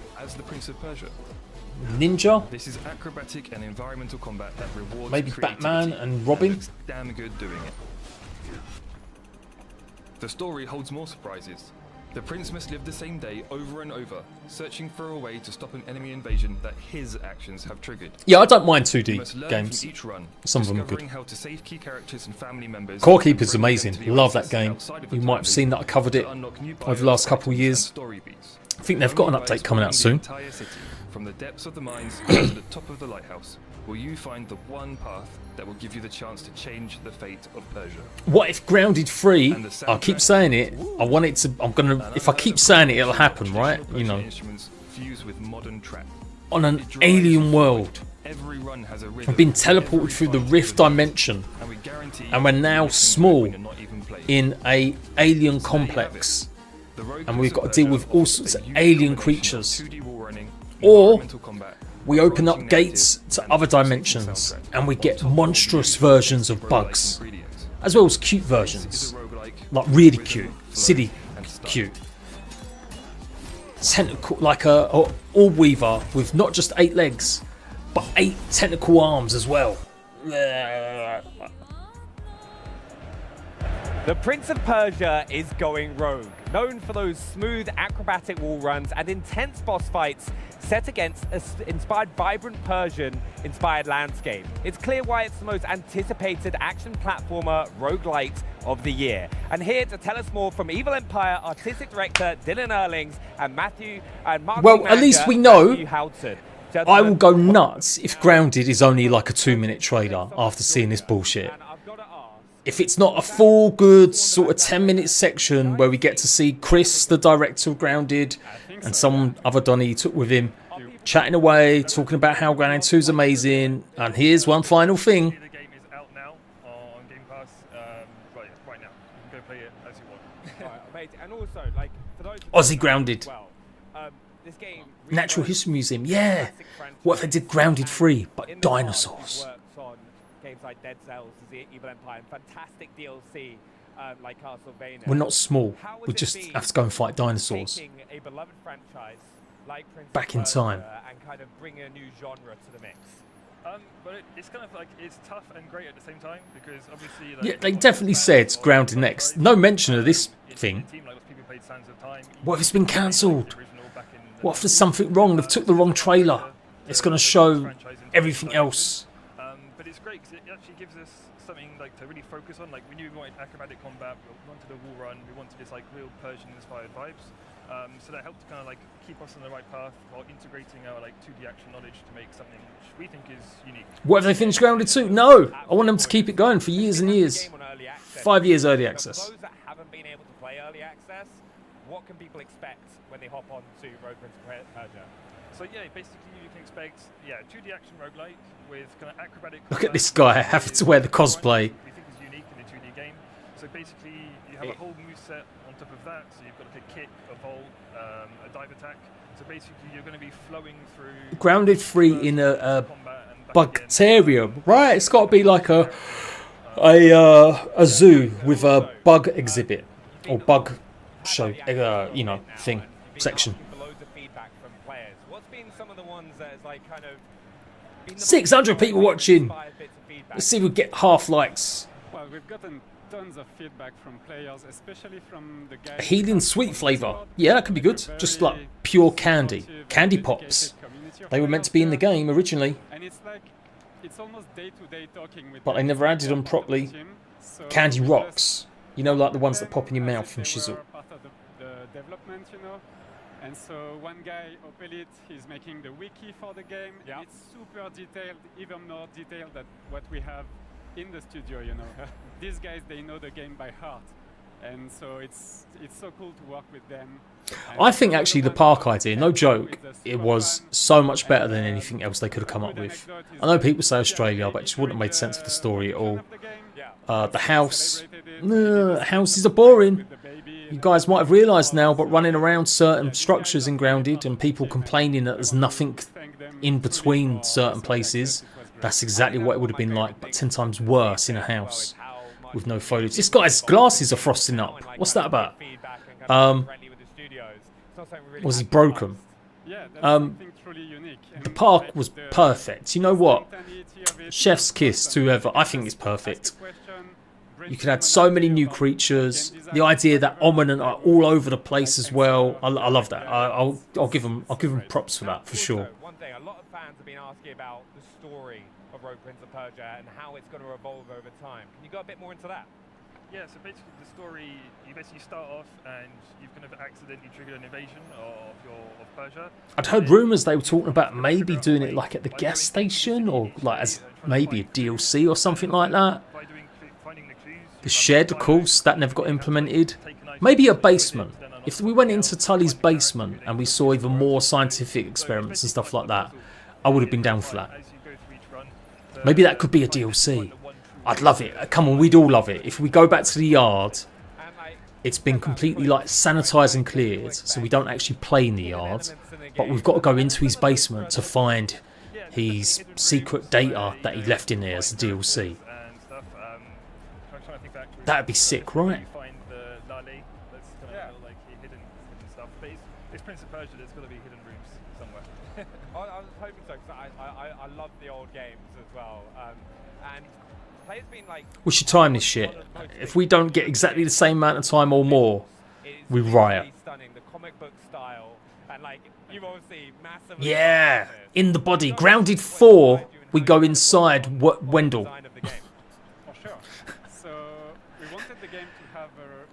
Ninja. This is acrobatic and environmental combat that rewards maybe Batman and Robin. Damn good doing it. The story holds more surprises. The prince must live the same day over and over, searching for a way to stop an enemy invasion that his actions have triggered. Yeah, I don't mind 2D games. Each run, some of them are good. How to save key characters and family members. Core Keeper's amazing. Love that game. You might have seen that I covered it over the last couple of years. I think they've got an update coming out soon. From the depths of the mines to the top of the lighthouse, will you find the one path that will give you the chance to change the fate of Persia? What if Grounded 3? I keep saying it. I want it to. I'm gonna. If I keep saying it, it'll happen, right? You know. On an alien world, I've been teleported through the rift dimension, and we're now small in a alien complex, and we've got to deal with all sorts of alien creatures. Or we open up gates to other dimensions and we get monstrous versions of bugs, as well as cute versions, like really cute, silly cute. Tentacle, like a orb weaver with not just 8 legs, but 8 tentacle arms as well. The Prince of Persia is going rogue, known for those smooth acrobatic wall runs and intense boss fights set against an inspired vibrant Persian-inspired landscape. It's clear why it's the most anticipated action platformer roguelite of the year. And here to tell us more from Evil Empire artistic director Dylan Erlings and marketing well, at least we know. Houghton. I will go nuts if Grounded is only like a 2-minute trailer after seeing this bullshit. If it's not a full, good, sort of 10-minute section where we get to see Chris, the director of Grounded, and some other Donnie he took with him, chatting away, talking about how Grounded 2 is amazing, and here's one final thing. The game is out now on Game Pass, right now. You can go play it as you want. Amazing. And also, like, for those Aussie Grounded. this game Natural History Museum, yeah. What if they did Grounded 3, but dinosaurs? Games like Dead Cells, Evil Empire, and fantastic DLC like Castlevania. We're not small. We just have to go and fight dinosaurs. A beloved franchise like Prince back in time. And kind of bring a new genre to the mix. But it's kind of like it's tough and great at the same time because obviously. Like, yeah, they definitely said Grounded next. No mention of this thing. What if it's been cancelled? What if there's something wrong? They've took the wrong trailer. It's going to show everything else. But it's great because it actually gives us something like to really focus on. Like we knew we wanted acrobatic combat, we wanted a wall run, we wanted this like real Persian-inspired vibes. So that helped to kind of like keep us on the right path while integrating our like 2D action knowledge to make something which we think is unique. What if they finish Grounded 2? No! I want them to keep it going for years and years. 5 years early access. For those that haven't been able to play early access, what can people expect when they hop on to Rogue Prince of Persia? So yeah, basically you can expect 2D action roguelike with kind of acrobatic. Look at this guy having to wear the cosplay. We think is unique in the 2D game. So basically you have a whole moveset on top of that. So you've got like a kick, a vault, a dive attack. So basically you're going to be flowing through. Grounded 3 in a bugtarium, right? It's got to be like a zoo with a bug exhibit or bug show, you know, thing section. 600 people watching. Let's see if we get half likes. Well, we've gotten tons of feedback from players, especially from the guys. A healing sweet flavour. Yeah, that could be good. Just like pure candy. Candy pops. They were meant to be in the game originally. And it's like, it's almost day-to-day talking with But they never added them properly. Candy rocks. You know, like the ones that pop in your mouth from Shizzle. Part of the development, you know. And so one guy, Opelit, he's making the wiki for the game. Yeah. It's super detailed, even more detailed than what we have in the studio, you know. These guys, they know the game by heart. And so it's so cool to work with them. I think actually the park idea, no joke, it was so much better than anything else they could have come up with. I know people say Australia, but it just wouldn't have made sense for the story at all. The houses are boring. You guys might have realised now, but running around certain structures in Grounded and people complaining that there's nothing in between certain places, that's exactly what it would have been like, but 10 times worse in a house with no foliage. This guy's glasses are frosting up. What's that about? Was he broken? The park was perfect. You know what? Chef's kiss to whoever. I think it's perfect. You could add so many new creatures. The idea that Ominent are all over the place as well. I love that. I'll give them props for that for sure. One thing, a lot of fans have been asking about the story of Rogue Prince of Persia and how it's going to evolve over time. Can you go a bit more into that? Yeah, so basically the story, you basically start off and you've kind of accidentally triggered an invasion of Persia. I'd heard rumours they were talking about maybe doing it like at the gas station or like as maybe a DLC or something like that. The shed, of course, that never got implemented. Maybe a basement. If we went into Tully's basement and we saw even more scientific experiments and stuff like that, I would have been down for that. Maybe that could be a DLC. I'd love it. Come on, we'd all love it. If we go back to the yard, it's been completely like sanitised and cleared, so we don't actually play in the yard, but we've got to go into his basement to find his secret data that he left in there as a DLC. That'd be sick, right? It's Prince of Persia, there's got to be hidden rooms somewhere. I was hoping so, because I love the old games as well. And players been like... We should time this shit. If we don't get exactly the same amount of time or more, we riot. Stunning, the comic book style, and like, you've obviously massively... Yeah, in the body. Grounded 4, we go inside Wendell.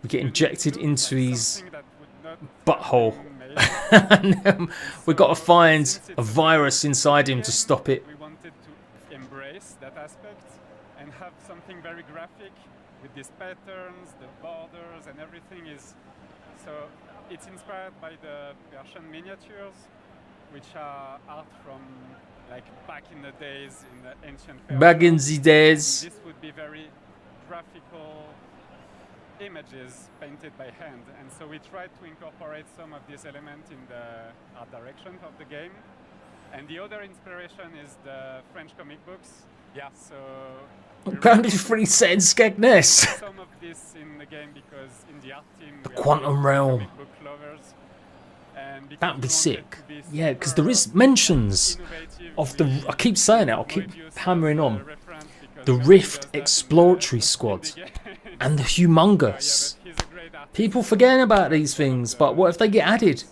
We get injected into his butthole. And we've got to find a virus inside him to stop it. We wanted to embrace that aspect and have something very graphic with these patterns, the borders and everything is... So it's inspired by the Persian miniatures, which are art from like back in the days, in the ancient Persia. Back in the days. This would be very graphical images painted by hand, and so we tried to incorporate some of this element in the art direction of the game. And the other inspiration is the French comic books. Yeah. So Grounded 3 set in Skegness. Some of this in the game because in the art team The Quantum Realm. book lovers. And That would be sick. Yeah, because there is mentions of the... I keep saying it, I'll keep hammering on. The Rift Exploratory Squad. And the Humongous. People forgetting about these things, but what if they get added?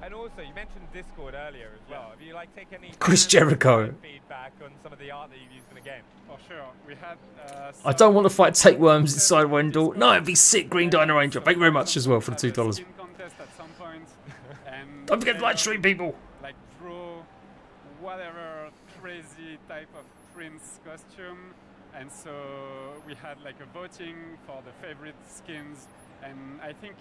And also, you mentioned Discord earlier as well. Have you like take any Chris Jericho. feedback on some of the art that you've used in the game? For sure. We had I don't want to fight tapeworms inside Wendell. No, it'd be sick. Green Dino Ranger. Thank you very much as well for the $2. contest at some point. And Don't forget to live stream, people. Like draw whatever crazy type of prince costume. And so we had like a voting for the favorite skins, and I think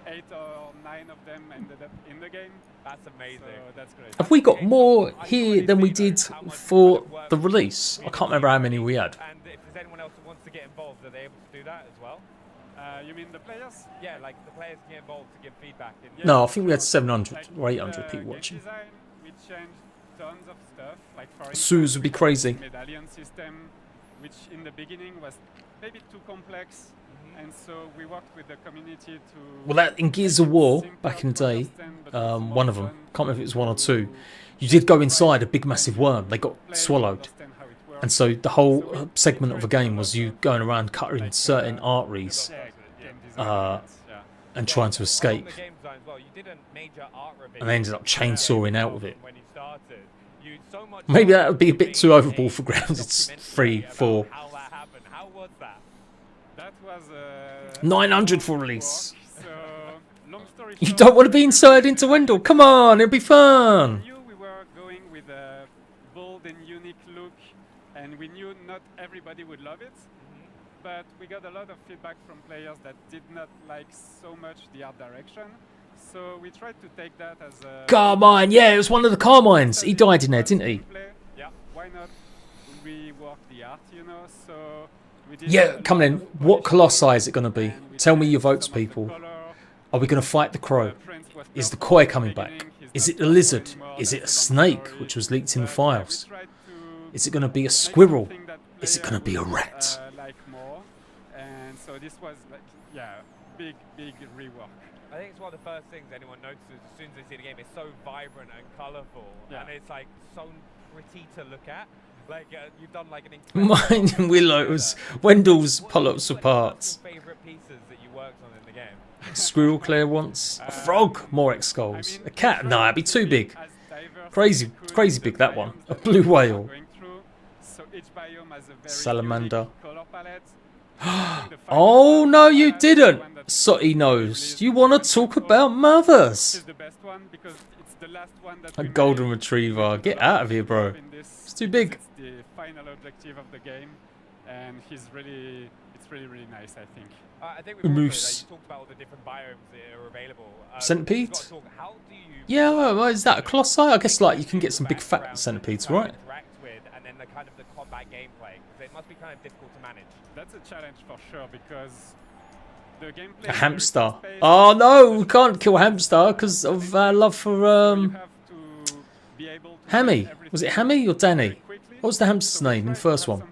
8 or 9 of them ended up in the game. That's amazing. So that's great. Have we got more here than we did for the release? I can't remember how many we had. And if there's anyone else that wants to get involved, are they able to do that as well? You mean the players? Yeah, like the players can get involved to give feedback. No, I think we had 700 or 800 people watching. Design, we changed tons of stuff. Like for Suze would be crazy. Medallion system, which in the beginning was maybe too complex, and so we worked with the community to... Well, that in Gears of War, back in the day, one of them, can't remember if it was 1 or 2, you did go inside a big massive worm. They got swallowed. And so the whole segment of the game was you going around cutting certain arteries and trying to escape. And they ended up chainsawing out with it. Maybe that would be a bit too overboard for Grounded 3, 4. That was 900 for release. You don't want to be inside into Wendell. Come on, it'll be fun. We were going with a bold and unique look, and we knew not everybody would love it. But we got a lot of feedback from players that did not like so much the art direction. So we tried to take that as a... Carmine, yeah, it was one of the Carmines. He died in there, didn't he? Yeah, why not rework the art, you know? So we did Yeah, come on in. What Colossi is it going to be? Tell me your votes, people. Are we going to fight the Crow? Is the Koi coming back? Is it the Lizard? Is it a Snake, which was leaked in the files? Is it going to be a Squirrel? Is it going to be a Rat? Like more. And so this was like, yeah, big rework. I think it's one of the first things anyone notices as soon as they see the game. It's so vibrant and colourful, and it's like so pretty to look at. Like you've done like an incredible... Mine and Willow's, Wendell's pull-ups for parts. Favourite pieces that you worked on in the game? Squirrel Claire wants a frog, more X skulls. A cat, no, it'd be too big. Crazy big that one. A blue whale. Salamander. Oh no, you didn't. Sooty nose. You want to talk about mothers? A golden retriever. Get out of here, bro. It's too big. It's the final objective of the game, and it's really nice, I think. I think we've Moose. talked about all the different biomes that are available. Centipede? Yeah, well, is that a Colossi? I guess like you can get some big fat centipedes, right? And then the kind of the combat gameplay, because it must be kind of difficult to manage. That's a challenge for sure, because the gameplay... A hamster. Oh no, we can't kill a hamster because of our love for Hammy. Was it Hammy or Danny? What was the hamster's name in the first one?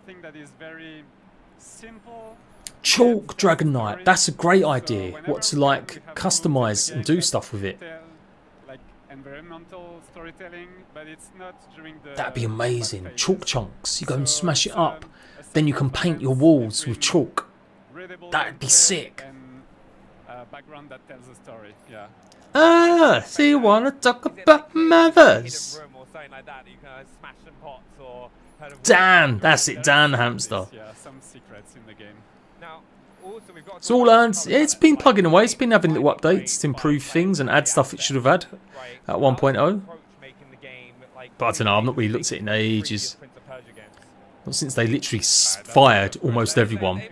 Chalk Dragon Knight. That's a great idea. What to like customize and do stuff with it. Like environmental storytelling, but it's not during the... That'd be amazing. Chalk chunks. You go and smash it up. Then you can paint your walls with chalk. That'd be sick. Background that tells a story. Yeah. Ah, so you want to talk about mothers? Dan, that's it, Dan the hamster. Yeah, some secrets in the game. Now, also we've got... It's all earned. It's been plugging away. It's been having little updates to improve things and add stuff it should have had at 1.0. But I don't know, I've not really looked at it in ages. Not since they literally fired almost everyone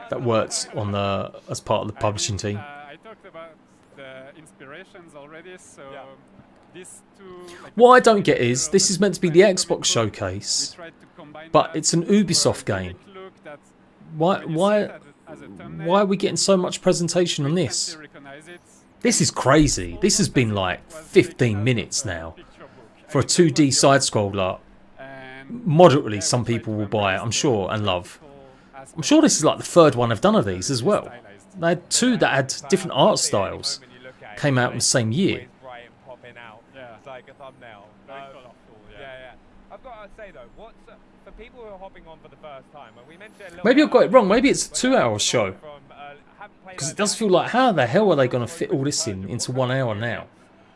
that worked on the as part of the publishing team. I talked about the inspirations already, so these two... What I don't get is, this is meant to be the Xbox showcase, but it's an Ubisoft game. Why are we getting so much presentation on this? This is crazy. This has been like 15 minutes now. For a 2D side-scroller, moderately some people will buy it, I'm sure, and love. I'm sure this is like the third one I've done of these as well. They had two that had different art styles. Came out in the same year. It's like a thumbnail. I've got to say though, for people who are hopping on for the first time, and we mentioned Maybe I've got it wrong. Maybe it's a 2-hour show. Because it does feel like, how the hell are they going to fit all this into 1 hour now?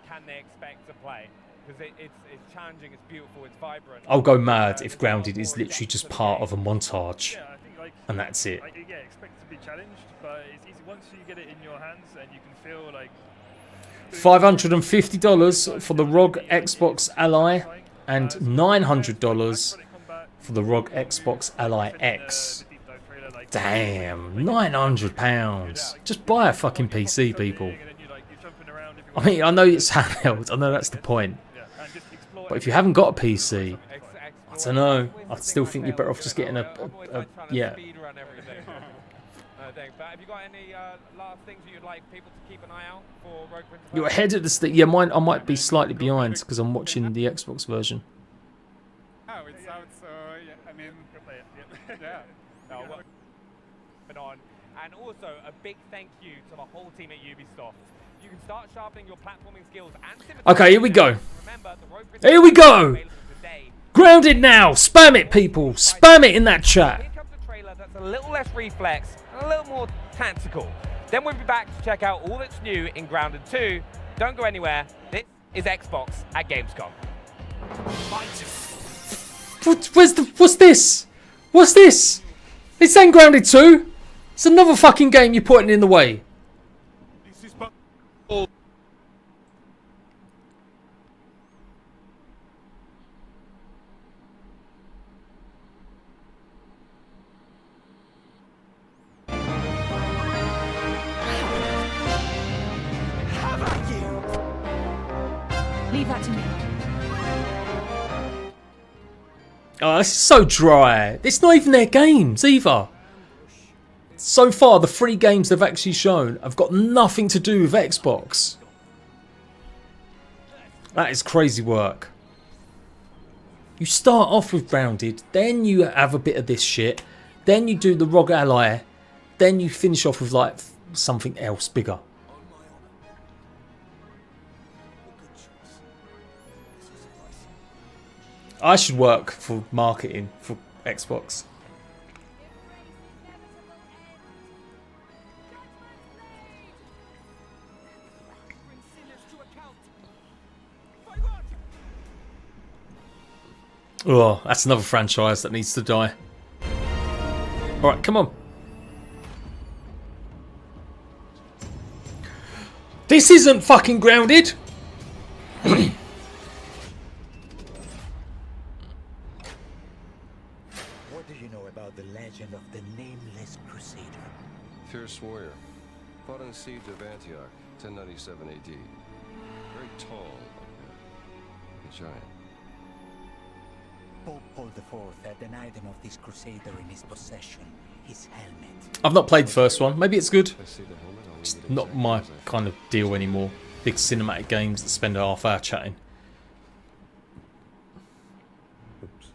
Can they expect to play? Because it's challenging, it's beautiful, it's vibrant. I'll go mad if Grounded is literally just part of a montage. And that's it. Yeah, expect to be challenged, but it's easy once you get it in your hands and you can feel like... $550 for the ROG Xbox Ally and $900 for the ROG Xbox Ally X. Damn, £900. Just buy a fucking PC, people. I mean, I know it's handheld, I know that's the point. But if you haven't got a PC, I don't know. I still think you're better off just getting yeah. But have you got any last things you'd like people to keep an eye out for Rogue Prince? You're ahead of the stick. Yeah, mine. I might be slightly behind because I'm watching the Xbox version. Oh, it's out, so yeah, I mean, yeah. No, well, on. And also a big thank you to the whole team at Ubisoft. You can start sharpening your platforming skills and... Okay, here we go. Here we go. Grounded now! Spam it, people! Spam it in that chat! Here comes a trailer that's a little less reflex and a little more tactical. Then we'll be back to check out all that's new in Grounded 2. Don't go anywhere. This is Xbox at Gamescom. What's this? What's this? It's ain't Grounded 2. It's another fucking game you're putting in the way. Leave that to me. Oh, this is so dry. It's not even their games either. So far, the 3 games they've actually shown have got nothing to do with Xbox. That is crazy work. You start off with Grounded, then you have a bit of this shit, then you do the Rogue Ally, then you finish off with like something else bigger. I should work for marketing for Xbox. Oh, that's another franchise that needs to die. Alright, come on. This isn't fucking Grounded! What do you know about the legend of the Nameless Crusader? Fierce warrior. Fought in the siege of Antioch, 1097 AD. Very tall, like a giant. Pope Paul IV had an item of this crusader in his possession, his helmet. I've not played the first one. Maybe it's good. It's not my kind of deal anymore. Big cinematic games that spend a half hour chatting. Oops.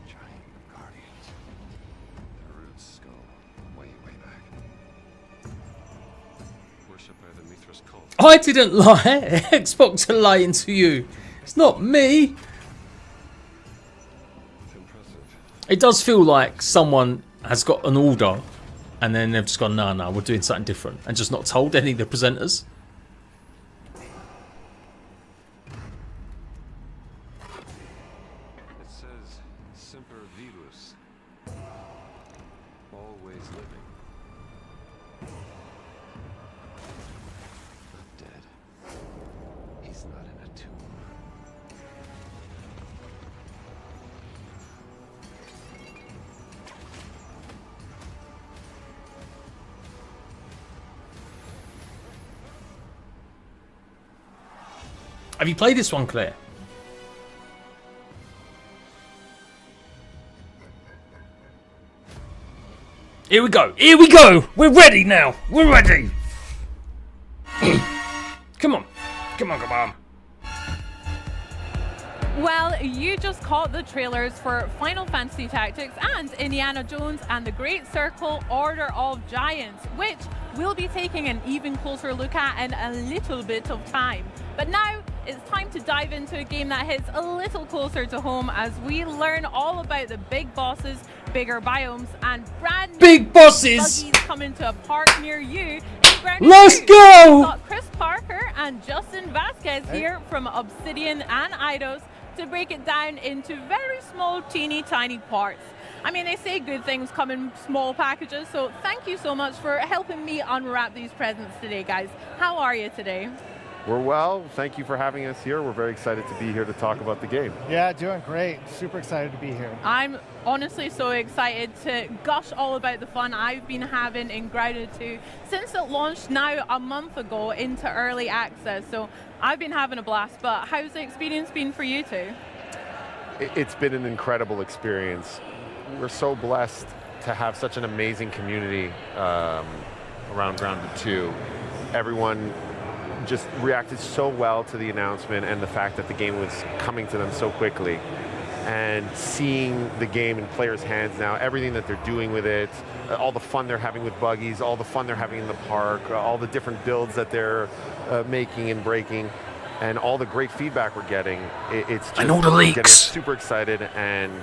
Giant guardians. The root skull, way back. Worshipped by the Mithras cult. I didn't lie. Xbox are lying to you. It's not me. It does feel like someone has got an order and then they've just gone, no, we're doing something different, and just not told any of the presenters. It says Semper Vivus. Always living. Not dead. He's not in a tomb. Have you played this one, Claire? Here we go. Here we go. We're ready now. We're ready. Come on. Come on, come on. Well, you just caught the trailers for Final Fantasy Tactics and Indiana Jones and the Great Circle Order of Giants, which we'll be taking an even closer look at in a little bit of time. But now it's time to dive into a game that hits a little closer to home as we learn all about the big bosses, bigger biomes, and brand new big bosses buggies coming to a park near you. Let's go! We've got Chris Parker and Justin Vasquez here from Obsidian and Eidos to break it down into very small, teeny tiny parts. I mean, they say good things come in small packages, so thank you so much for helping me unwrap these presents today, guys. How are you today? We're well. Thank you for having us here. We're very excited to be here to talk about the game. Yeah, doing great. Super excited to be here. I'm honestly so excited to gush all about the fun I've been having in Grounded 2 since it launched now a month ago into early access. So I've been having a blast, but how's the experience been for you two? It's been an incredible experience. We're so blessed to have such an amazing community around Grounded 2. Everyone just reacted so well to the announcement and the fact that the game was coming to them so quickly. and seeing the game in players' hands now, everything that they're doing with it, all the fun they're having with buggies, all the fun they're having in the park, all the different builds that they're making and breaking, and all the great feedback we're getting, it's just and all the getting us leaks. super excited and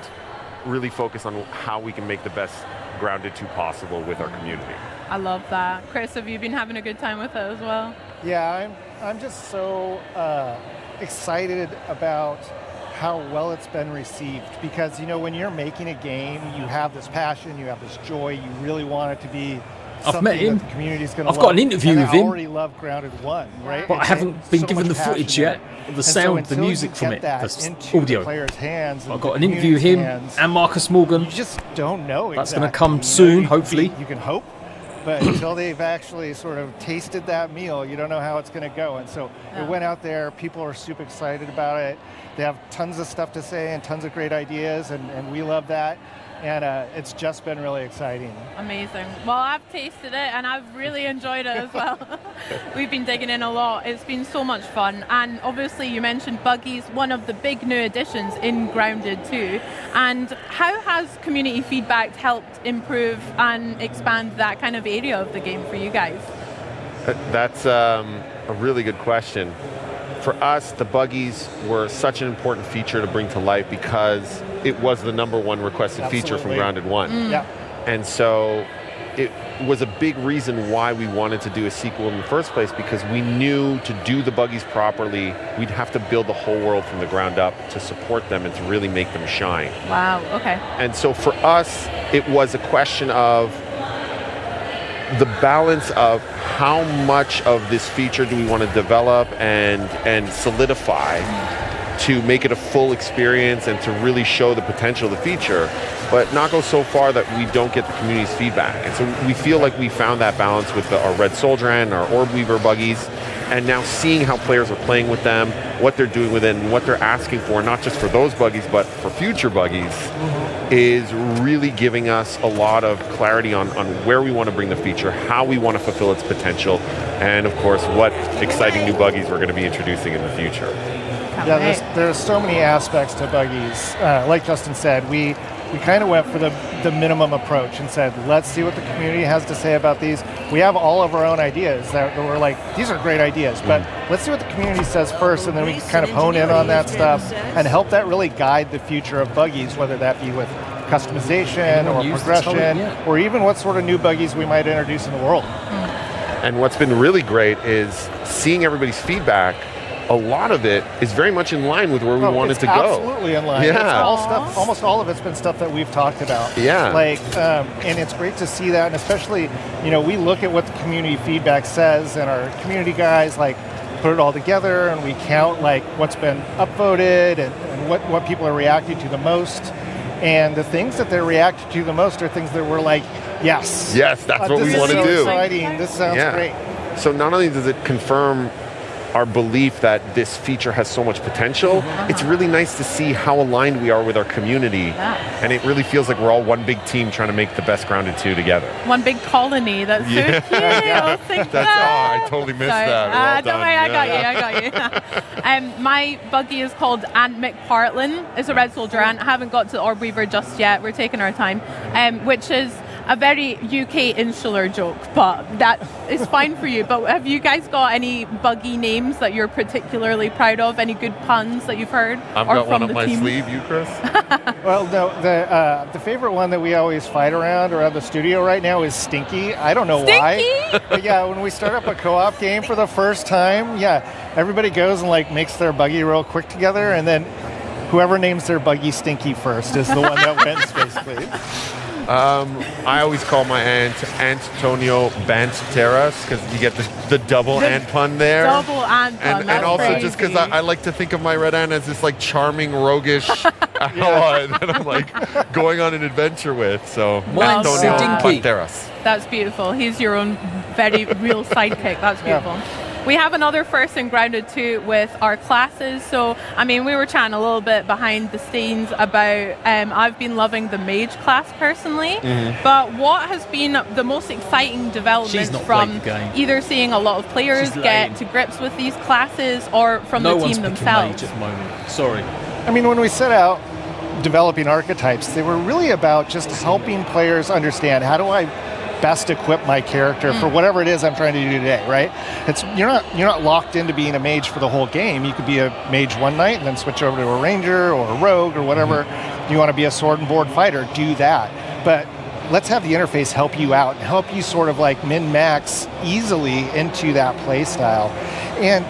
really focus on how we can make the best Grounded 2 possible with our community. I love that. Chris, have you been having a good time with it as well? Yeah, I'm just so excited about how well it's been received, because when you're making a game, you have this passion, you have this joy, you really want it to be I've met him. that the community's going to love. I've got an interview and with I him. already love Grounded 1, right? But I haven't been given the much footage passion yet, there. the And sound, the until music you from get it, that the into audio. the player's hands and I've got the an interview with him community's hands, and Marcus Morgan. You just don't know That's exactly. going to come soon, hopefully. You can hope, but until they've actually sort of tasted that meal, you don't know how it's going to go. And so it went out there. People are super excited about it. They have tons of stuff to say and tons of great ideas, and we love that. And it's just been really exciting. Amazing. Well, I've tasted it and I've really enjoyed it as well. We've been digging in a lot. It's been so much fun. And obviously you mentioned buggies, one of the big new additions in Grounded 2. And how has community feedback helped improve and expand that kind of area of the game for you guys? That's a really good question. For us, the buggies were such an important feature to bring to life because it was the #1 requested feature from Grounded 1. Yeah. And so it was a big reason why we wanted to do a sequel in the first place, because we knew to do the buggies properly, we'd have to build the whole world from the ground up to support them and to really make them shine. Wow, okay. And so for us, it was a question of the balance of how much of this feature do we want to develop and solidify to make it a full experience and to really show the potential of the feature, but not go so far that we don't get the community's feedback. And so we feel like we found that balance with our Red Soldier and our Orb Weaver buggies, and now seeing how players are playing with them, what they're doing with it, and what they're asking for, not just for those buggies, but for future buggies, is really giving us a lot of clarity on where we want to bring the feature, how we want to fulfill its potential, and of course, what exciting new buggies we're going to be introducing in the future. Yeah, there's so many aspects to buggies. Like Justin said, we kind of went for the minimum approach and said, let's see what the community has to say about these. We have all of our own ideas that we're like, these are great ideas, but let's see what the community says first, and then we can kind of hone in on that stuff and help that really guide the future of buggies, whether that be with customization or progression, or even what sort of new buggies we might introduce in the world. And what's been really great is seeing everybody's feedback. A lot of it is very much in line with where we wanted to go. Absolutely in line. Yeah. It's all stuff, almost all of it's been stuff that we've talked about. Yeah. Like, and it's great to see that, and especially, we look at what the community feedback says, and our community guys put it all together, and we count what's been upvoted and what people are reacting to the most. And the things that they're reacting to the most are things that we're like, yes. Yes, that's what we want to do. This is so exciting. This sounds great. So not only does it confirm our belief that this feature has so much potential, it's really nice to see how aligned we are with our community. And it really feels like we're all one big team trying to make the best Grounded 2 together. One big colony. That's so cute. I totally missed that. Well don't done. worry, I got you. My buggy is called Ant McPartlin. It's a Red Soldier ant. I haven't got to the Orb Weaver just yet. We're taking our time. Which is a very UK insular joke, but that is fine for you. But have you guys got any buggy names that you're particularly proud of? Any good puns that you've heard? I've got one up my sleeve. You, Chris? Well, no, the favorite one that we always fight around the studio right now is Stinky. I don't know why. But yeah, when we start up a co-op game for the first time, everybody goes and makes their buggy real quick together, and then whoever names their buggy Stinky first is the one that wins, basically. I always call my aunt Antonio Banteras because you get the double ant pun there. Double ant pun. And also crazy. just because I like to think of my red ant as this charming, roguish ally that I'm going on an adventure with. So Antonio Banteras. That's beautiful. He's your own very real sidekick. That's beautiful. Yeah. We have another first in Grounded 2 with our classes. So, we were chatting a little bit behind the scenes about, I've been loving the mage class personally, but what has been the most exciting development from either seeing a lot of players get to grips with these classes or from the team themselves? Mage at the moment. Sorry. When we set out, developing archetypes. They were really about just helping players understand, how do I best equip my character for whatever it is I'm trying to do today, right? You're not locked into being a mage for the whole game. You could be a mage one night and then switch over to a ranger or a rogue or whatever. You want to be a sword and board fighter, do that. But let's have the interface help you out and help you sort of like min-max easily into that play style. And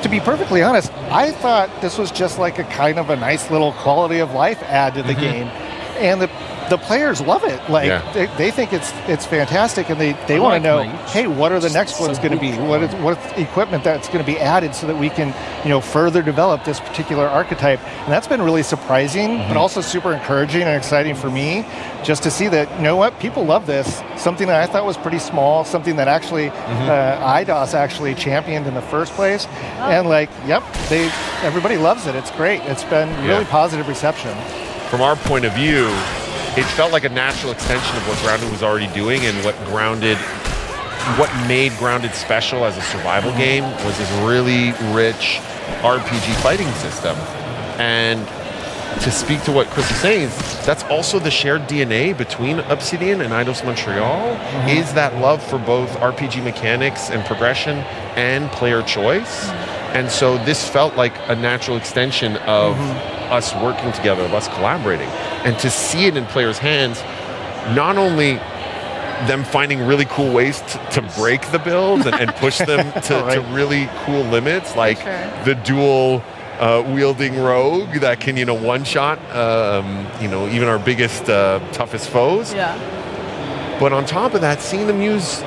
to be perfectly honest, I thought this was just like a kind of a nice little quality of life add to the game. And the players love it. Like they think it's fantastic, and they want to know, hey, what are the next ones going to be? What's equipment that's going to be added so that we can, further develop this particular archetype? And that's been really surprising, but also super encouraging and exciting for me, just to see that, people love this. Something that I thought was pretty small, something that actually IDOS actually championed in the first place, and everybody loves it. It's great. It's been really positive reception. From our point of view, it felt like a natural extension of what Grounded was already doing, and what made Grounded special as a survival game was this really rich RPG fighting system. And to speak to what Chris is saying, that's also the shared DNA between Obsidian and Eidos Montreal, is that love for both RPG mechanics and progression and player choice. And so this felt like a natural extension of us working together, of us collaborating. And to see it in players' hands, not only them finding really cool ways to break the builds and push them to really cool limits, like the dual wielding rogue that can, one-shot, even our biggest, toughest foes. But on top of that, seeing them use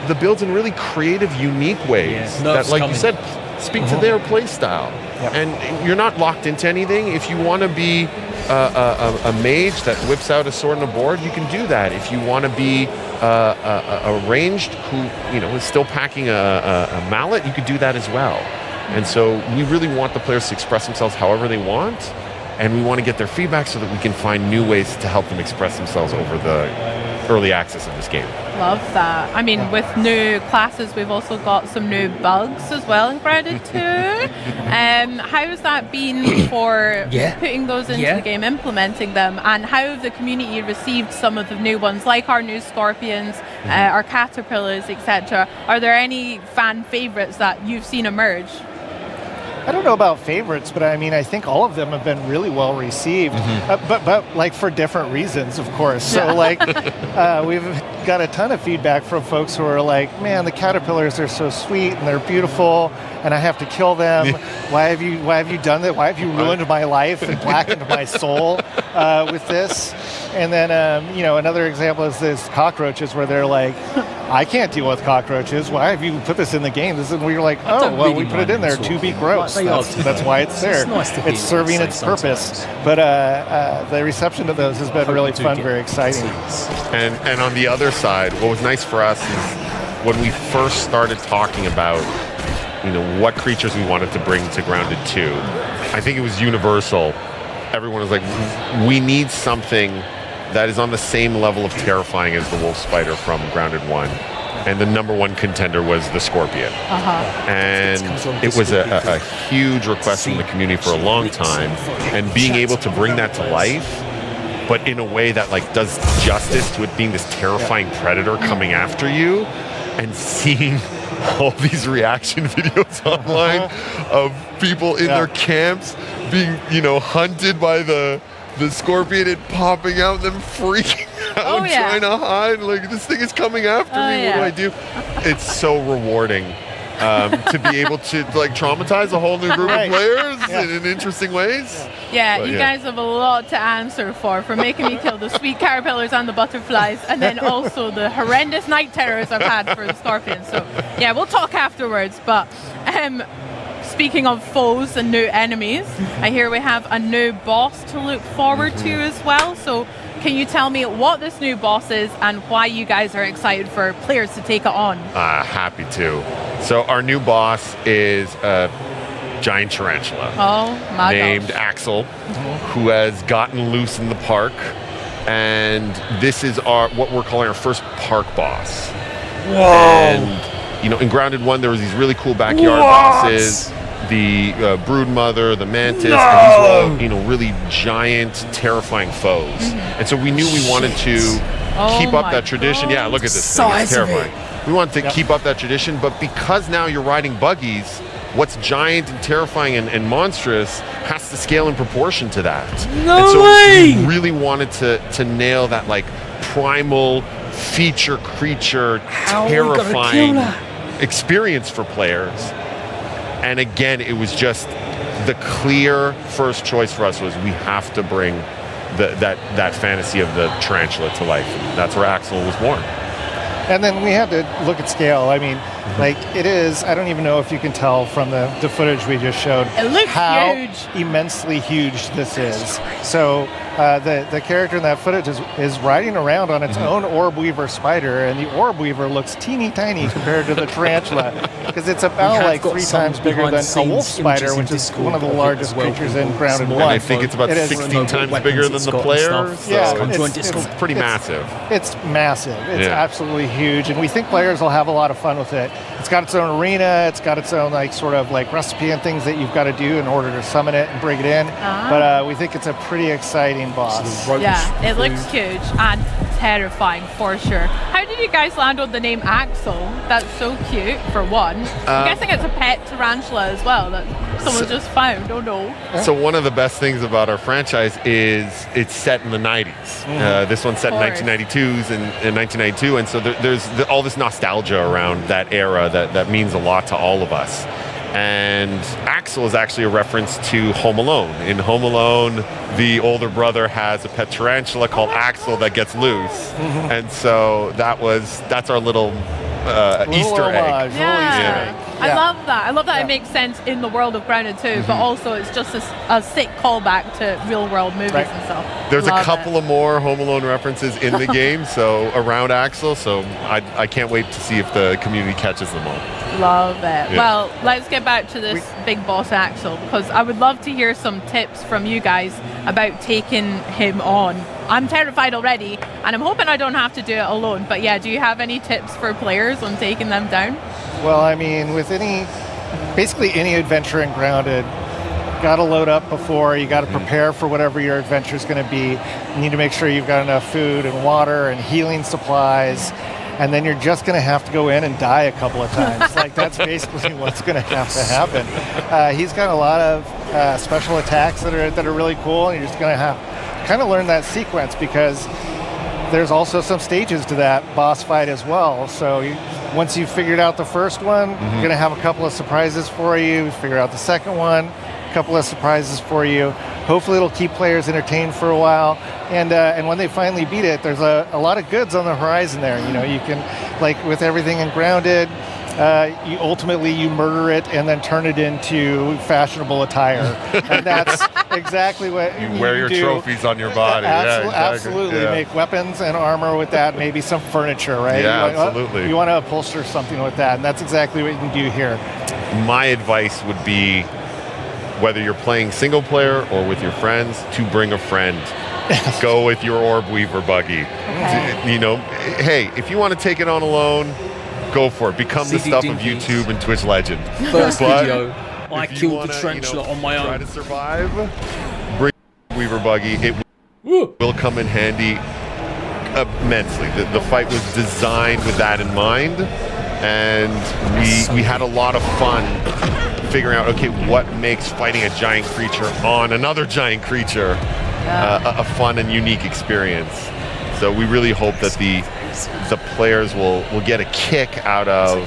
the builds in really creative, unique ways that, like you said, speak to their play style. And you're not locked into anything. If you want to be a mage that whips out a sword and a board, you can do that. If you want to be a ranged who is still packing a mallet, you could do that as well. And so we really want the players to express themselves however they want, and we want to get their feedback so that we can find new ways to help them express themselves over the early access of this game. Love that. I mean, with new classes, we've also got some new bugs as well in Grounded 2. How has that been for putting those into the game, implementing them, and how have the community received some of the new ones, like our new scorpions, our caterpillars, etc.? Are there any fan favorites that you've seen emerge? I don't know about favorites, but I think all of them have been really well received, but like for different reasons, of course. So we've got a ton of feedback from folks who are like, man, the caterpillars are so sweet and they're beautiful, and I have to kill them. Why have you done that? Why have you ruined my life and blackened my soul with this? And then another example is this cockroaches, where they're like, I can't deal with cockroaches. Why have you put this in the game? This is where you're like, we put it in there to be gross. That's why it's there. It's serving its purpose. But the reception of those has been really fun, very exciting. And on the other side, what was nice for us is when we first started talking about what creatures we wanted to bring to Grounded 2, I think it was universal. Everyone was like, we need something that is on the same level of terrifying as the wolf spider from Grounded 1. And the number one contender was the scorpion. And it was a huge request from the community for a long time. And being able to bring that to life, but in a way that does justice to it being this terrifying predator coming after you, and seeing all these reaction videos online of people in their camps being, hunted by the scorpion and popping out and them freaking out, trying to hide. Like, this thing is coming after me. What do I do? It's so rewarding to be able to traumatize a whole new group of players in interesting ways. You guys have a lot to answer for making me kill the sweet caterpillars and the butterflies, and then also the horrendous night terrors I've had for the scorpions. So we'll talk afterwards. But speaking of foes and new enemies, I hear we have a new boss to look forward to as well. So can you tell me what this new boss is and why you guys are excited for players to take it on? Happy to. So our new boss is a giant tarantula named Axel, who has gotten loose in the park. And this is what we're calling our first park boss. Whoa! And in Grounded 1, there was these really cool backyard bosses. the broodmother, the mantis, and these were all, really giant, terrifying foes. And so we knew we wanted to keep up that tradition. Yeah, look at this thing. It's terrifying. We wanted to keep up that tradition, but because now you're riding buggies, what's giant and terrifying and monstrous has to scale in proportion to that. No way! We really wanted to nail that like primal feature creature, terrifying experience for players. And again, it was just the clear first choice for us was we have to bring that fantasy of the tarantula to life. And that's where Axel was born. And then we had to look at scale. I mean, like it is, I don't even know if you can tell from the footage we just showed it looks how huge. Immensely huge this is. So the character in that footage is riding around on its own orb weaver spider, and the orb weaver looks teeny tiny compared to the tarantula because it's about like 3 times bigger than a wolf spider, which is one of the largest creatures in Grounded 1. And I think it's about 16 times bigger than the player. So yeah, it's pretty massive. It's massive. It's absolutely huge, and we think players will have a lot of fun with it. It's got its own arena. It's got its own like sort of like recipe and things that you've got to do in order to summon it and bring it in. But we think it's a pretty exciting boss. Yeah, it looks huge and terrifying for sure. How did you guys land on the name Axel? That's so cute for one. I'm guessing it's a pet tarantula as well that someone just found. Oh no. So one of the best things about our franchise is it's set in the 90s. This one's set in 1992s and 1992, and so there's all this nostalgia around that era that means a lot to all of us. And Axel is actually a reference to Home Alone. In Home Alone, the older brother has a pet tarantula called Axel that gets loose. And so that's our little Easter egg. Yeah. I love that. I love that it makes sense in the world of Grounded 2, but also it's just a sick callback to real world movies and stuff. There's a couple of more Home Alone references in the game, so around Axel, so I can't wait to see if the community catches them all. Love it. Yeah. Well, let's get back to this big boss Axel, because I would love to hear some tips from you guys about taking him on. I'm terrified already, and I'm hoping I don't have to do it alone. But yeah, do you have any tips for players on taking them down? Well, I mean, with basically any adventure in Grounded, got to load up before, you got to prepare for whatever your adventure is going to be. You need to make sure you've got enough food and water and healing supplies. And then you're just going to have to go in and die a couple of times. Like, that's basically what's going to have to happen. He's got a lot of special attacks that are really cool, and you're just going to have to kind of learn that sequence because there's also some stages to that boss fight as well. So once you've figured out the first one, you're going to have a couple of surprises for you. Figure out the second one, a couple of surprises for you. Hopefully it'll keep players entertained for a while. And when they finally beat it, there's a lot of goods on the horizon there. You know, you can, like with everything in Grounded, you ultimately murder it and then turn it into fashionable attire. And that's exactly what you wear your do. Trophies on your body. Absolutely. Yeah. Make weapons and armor with that, maybe some furniture, right? Yeah, absolutely. You want to upholster something with that, and that's exactly what you can do here. My advice would be, whether you're playing single player or with your friends, to bring a friend. Go with your Orb Weaver buggy. Okay. You know, hey, if you want to take it on alone, go for it. Become the stuff of YouTube and Twitch legend. First video, I killed the tarantula on my own. Try to survive, bring Weaver buggy. It will come in handy immensely. The fight was designed with that in mind, and we had a lot of fun figuring out, okay, what makes fighting a giant creature on another giant creature a fun and unique experience. So we really hope that the players will get a kick out of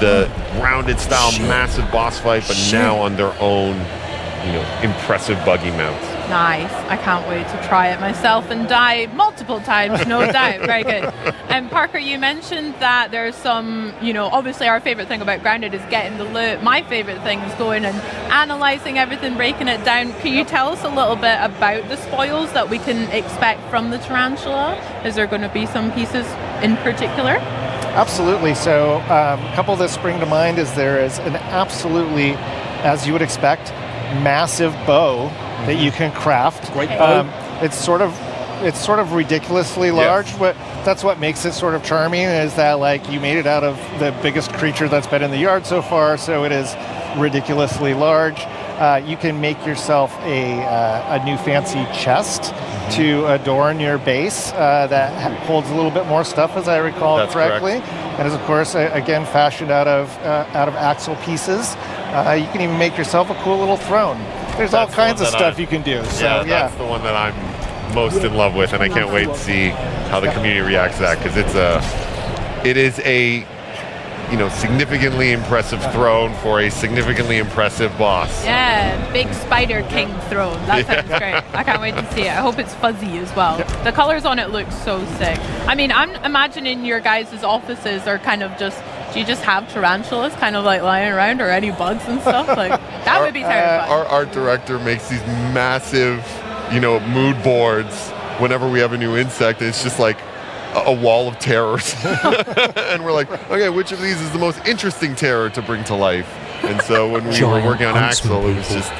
the Grounded style massive boss fight, but now on their own, impressive buggy mounts. Nice. I can't wait to try it myself and die multiple times, no doubt. Very good. And Parker, you mentioned that there's some, obviously our favorite thing about Grounded is getting the loot. My favorite thing is going and analyzing everything, breaking it down. Can you tell us a little bit about the spoils that we can expect from the tarantula? Is there going to be some pieces in particular? Absolutely. So a couple that spring to mind is there is an absolutely, as you would expect, massive bow that you can craft. Great bow. It's sort of ridiculously large, but that's what makes it sort of charming, is that like you made it out of the biggest creature that's been in the yard so far, so it is ridiculously large. You can make yourself a new fancy chest to adorn your base that holds a little bit more stuff, as I recall correctly. And is, of course, again, fashioned out of axle pieces. You can even make yourself a cool little throne. There's all kinds of stuff you can do. So, yeah, that's the one that I'm most in love with, and I can't wait to see how the community reacts to that, because it is a significantly impressive throne for a significantly impressive boss. Yeah, big Spider King throne. That sounds great. I can't wait to see it. I hope it's fuzzy as well. Yep. The colors on it look so sick. I mean, I'm imagining your guys' offices are kind of just, do you just have tarantulas kind of like lying around, or any bugs and stuff? Like, that would be terrifying. Our art director makes these massive, mood boards whenever we have a new insect. It's just like a wall of terrors. And we're like, okay, which of these is the most interesting terror to bring to life? And so when we were working on Axel, it was just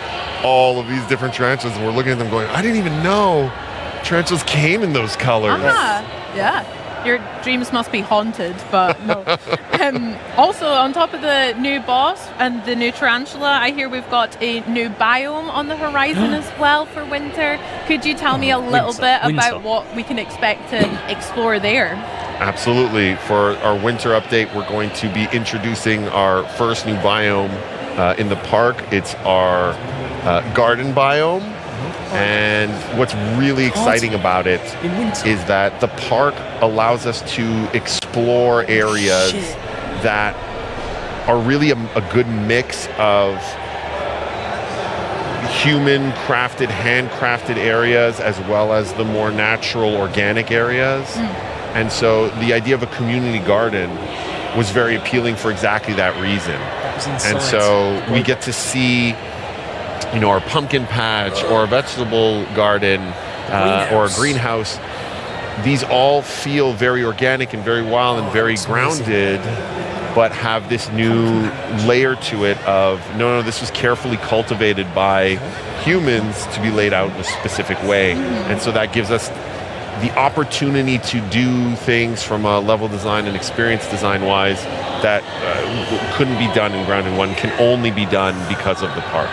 all of these different tarantulas, and we're looking at them going, I didn't even know tarantulas came in those colors. Yeah. Your dreams must be haunted, but no. Also, on top of the new boss and the new tarantula, I hear we've got a new biome on the horizon as well for winter. Could you tell me a little bit about what we can expect to explore there? Absolutely. For our winter update, we're going to be introducing our first new biome in the park. It's our garden biome. And what's really exciting about it is that the park allows us to explore areas that are really a good mix of human crafted, handcrafted areas, as well as the more natural, organic areas. And so the idea of a community garden was very appealing for exactly that reason. And so we get to see our pumpkin patch, or a vegetable garden, or a greenhouse. These all feel very organic and very wild and very grounded, but have this new layer to it of, no, this was carefully cultivated by humans to be laid out in a specific way. And so that gives us the opportunity to do things from a level design and experience design wise that couldn't be done in Grounded 1, can only be done because of the park.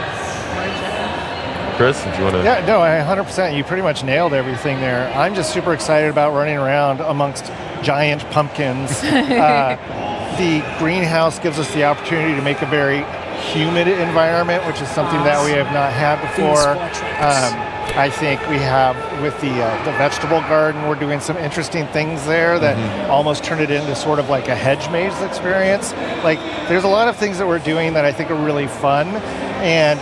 Chris, do you want to? Yeah, no, 100%. You pretty much nailed everything there. I'm just super excited about running around amongst giant pumpkins. The greenhouse gives us the opportunity to make a very humid environment, which is something that we have not had before. I think we have, with the vegetable garden, we're doing some interesting things there that almost turn it into sort of like a hedge maze experience. Like, there's a lot of things that we're doing that I think are really fun, and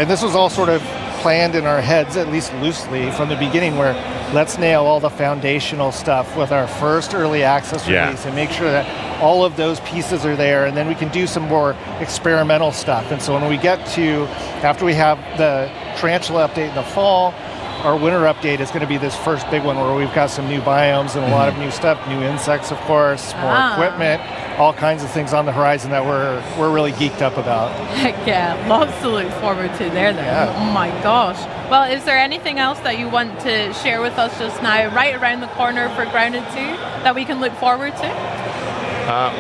this was all sort of planned in our heads, at least loosely, from the beginning, where let's nail all the foundational stuff with our first early access release and make sure that all of those pieces are there, and then we can do some more experimental stuff. And so when we get to, after we have the tarantula update in the fall, our winter update is going to be this first big one where we've got some new biomes and a lot of new stuff, new insects, of course, more equipment, all kinds of things on the horizon that we're really geeked up about. Heck yeah, lots to look forward to there then. Yeah. Oh my gosh. Well, is there anything else that you want to share with us just now, right around the corner for Grounded 2, that we can look forward to?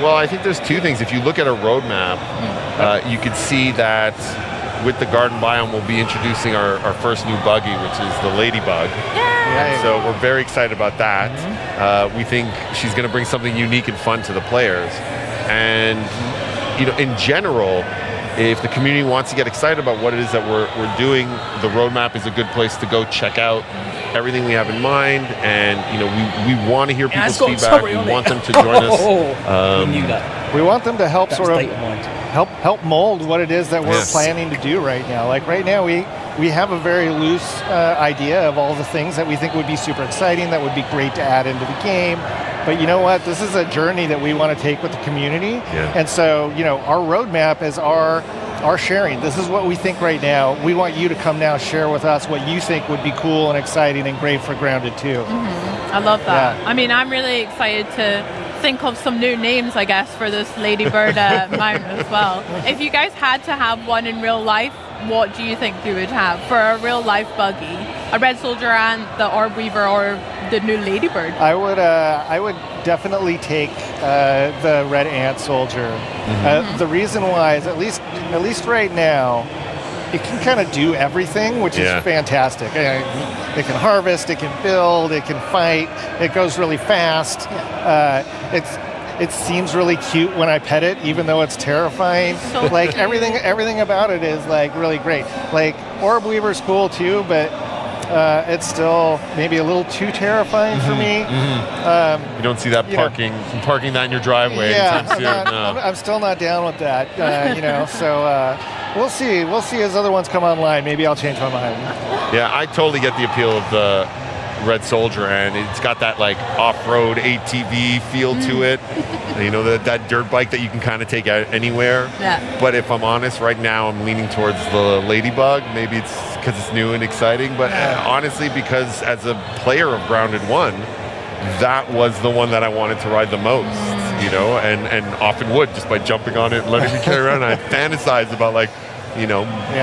Well, I think there's two things. If you look at a roadmap, you could see that with the garden biome, we'll be introducing our first new buggy, which is the Ladybug. Yeah. So we're very excited about that. We think she's going to bring something unique and fun to the players. And, in general, if the community wants to get excited about what it is that we're doing, the roadmap is a good place to go check out everything we have in mind. And, we want to hear people's feedback. We want them to join us. We knew that. We want them to help help mold what it is that we're planning to do right now. Like right now, we have a very loose idea of all the things that we think would be super exciting, that would be great to add into the game. But you know what? This is a journey that we want to take with the community. Yeah. And so, our roadmap is our sharing. This is what we think right now. We want you to come now share with us what you think would be cool and exciting and great for Grounded 2. I love that. Yeah. I mean, I'm really excited to think of some new names, I guess, for this Ladybird mount as well. If you guys had to have one in real life, what do you think you would have for a real life buggy? a Red Soldier and the Orb Weaver or the new Ladybird? I would definitely take the Red Ant Soldier. The reason why is at least right now, it can kind of do everything, which is fantastic. It can harvest, it can build, it can fight, it goes really fast. It seems really cute when I pet it, even though it's terrifying. So like cute. everything about it is like really great. Like Orb Weaver's cool too, but it's still maybe a little too terrifying for me. You don't see that parking that in your driveway anytime soon. I'm still not down with that. So we'll see. We'll see as other ones come online. Maybe I'll change my mind. Yeah, I totally get the appeal of the Red Soldier, and it's got that like off-road ATV feel to it. That dirt bike that you can kind of take out anywhere. Yeah. But if I'm honest, right now I'm leaning towards the Ladybug. Maybe it's because it's new and exciting, but honestly, because as a player of Grounded 1, that was the one that I wanted to ride the most, and often would, just by jumping on it and letting me carry around. I fantasize about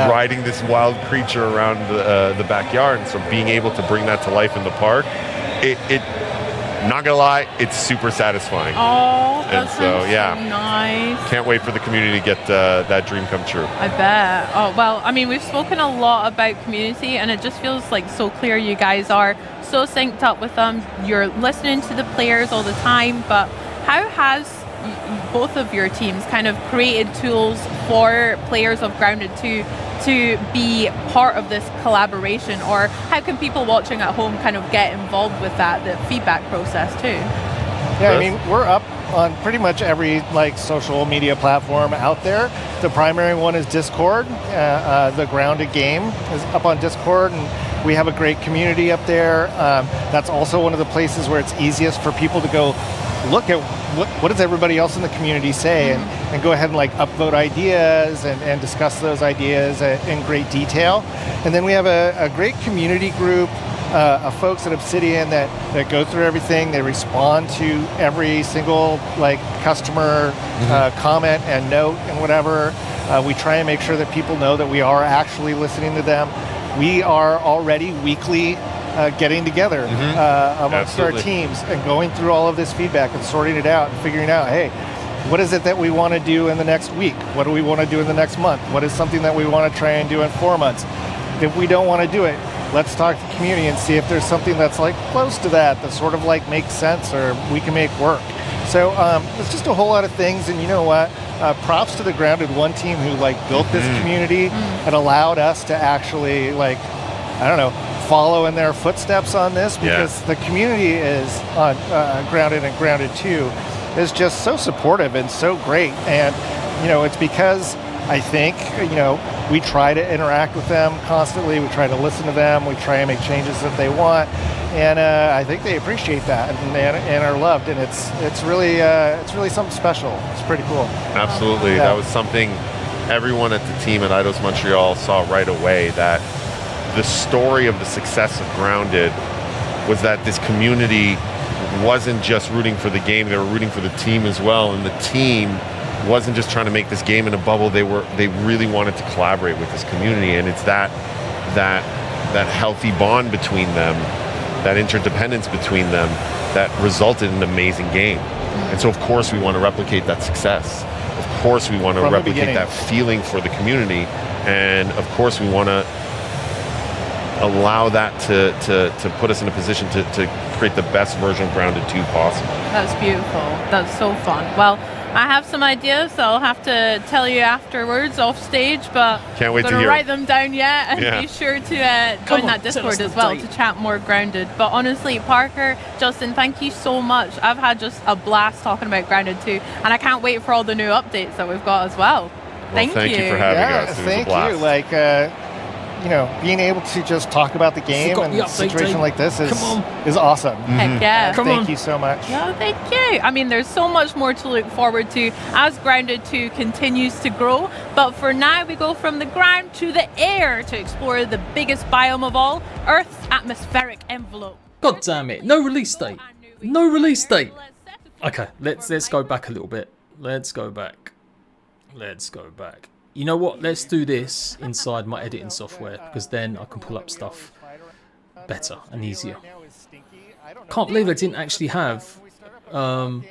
riding this wild creature around the backyard. And so being able to bring that to life in the park, it not gonna lie, it's super satisfying. Oh, and so nice. Can't wait for the community to get that dream come true. I bet. Oh, well, I mean, we've spoken a lot about community, and it just feels like so clear you guys are so synced up with them. You're listening to the players all the time, but how has both of your teams kind of created tools for players of Grounded 2 to be part of this collaboration, or how can people watching at home kind of get involved with that, the feedback process too? Yeah, I mean, we're up on pretty much every social media platform out there. The primary one is Discord. The Grounded game is up on Discord, and we have a great community up there. That's also one of the places where it's easiest for people to go look at what does everybody else in the community say, and go ahead and upvote ideas and discuss those ideas in great detail. And then we have a great community group of folks at Obsidian that go through everything. They respond to every single customer comment and note and whatever. We try and make sure that people know that we are actually listening to them. We are already weekly getting together amongst our teams and going through all of this feedback and sorting it out and figuring out, hey, what is it that we want to do in the next week? What do we want to do in the next month? What is something that we want to try and do in 4 months? If we don't want to do it, let's talk to the community and see if there's something that's close to that sort of makes sense or we can make work. So it's just a whole lot of things, and you know what? Props to the Grounded 1 team who built this community and allowed us to actually follow in their footsteps on this, because the community is on Grounded and Grounded 2 is just so supportive and so great. And it's because I think we try to interact with them constantly. We try to listen to them. We try and make changes that they want, and I think they appreciate that and are loved. And it's really something special. It's pretty cool. Absolutely, that was something everyone at the team at Eidos Montreal saw right away, that the story of the success of Grounded was that this community wasn't just rooting for the game, they were rooting for the team as well. And the team wasn't just trying to make this game in a bubble, they really wanted to collaborate with this community. And it's that healthy bond between them, that interdependence between them, that resulted in an amazing game. And so of course we want to replicate that success. Of course we want to replicate that feeling for the community. And of course we want to allow that to put us in a position to create the best version of Grounded 2 possible. That's beautiful. That's so fun. Well, I have some ideas that I'll have to tell you afterwards off stage, but can't wait I'm to hear. Write them down yet, and be sure to join that Discord as well to chat more Grounded. But honestly, Parker, Justin, thank you so much. I've had just a blast talking about Grounded 2, and I can't wait for all the new updates that we've got as well. Thank you. Thank you for having us. It was thank a blast. you. Being able to just talk about the game and a situation like this is awesome. Heck yeah. Thank you so much. No, thank you. I mean, there's so much more to look forward to as Grounded 2 continues to grow. But for now, we go from the ground to the air to explore the biggest biome of all, Earth's atmospheric envelope. God damn it. No release date. No release date. Okay, let's go back a little bit. Let's go back. You know what? Let's do this inside my editing software, because then I can pull up stuff better and easier. Can't believe they didn't actually have the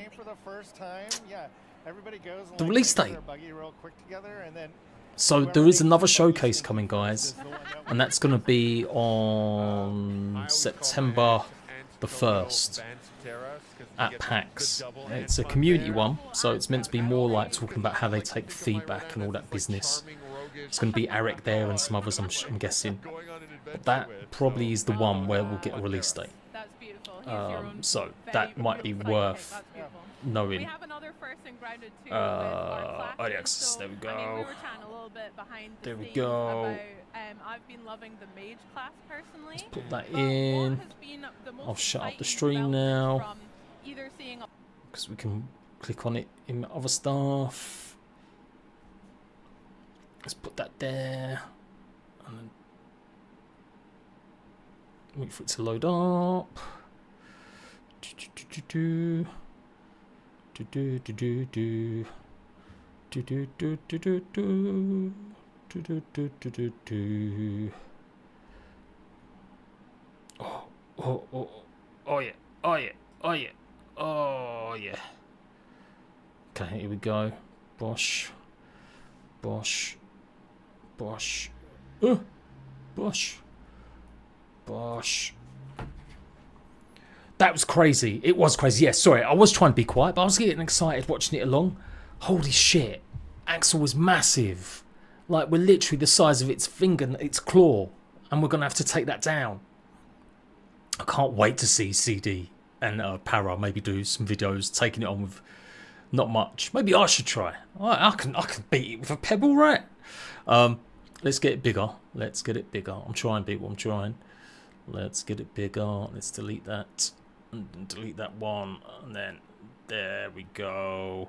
release date. So there is another showcase coming, guys, and that's going to be on September the 1st at PAX. It's a community one, so it's meant to be more like talking about how they take feedback and all that business. It's going to be Eric there and some others, I'm guessing. But that probably is the one where we'll get a release date. So that might be worth knowing. We have another first and grounded too. Early access, there we go. I mean, we were chatting a little bit behind the there we scenes go. About, I've been loving the mage class personally. Let's put that in. I'll shut up the stream now because we can click on it in other stuff. Let's put that there and then wait for it to load up. Oh yeah, oh yeah, oh yeah, oh yeah. Okay, here we go. Bosh, bosh, bosh, bosh, bosh. That was crazy. It was crazy. Yes, sorry. I was trying to be quiet, but I was getting excited watching it along. Holy shit. Axel was massive. Like, we're literally the size of its finger, its claw. And we're going to have to take that down. I can't wait to see CD and Para maybe do some videos taking it on with not much. Maybe I should try. I can beat it with a pebble, right? Let's get it bigger. Let's get it bigger. I'm trying, people. I'm trying. Let's get it bigger. Let's delete that. And delete that one. And then there we go.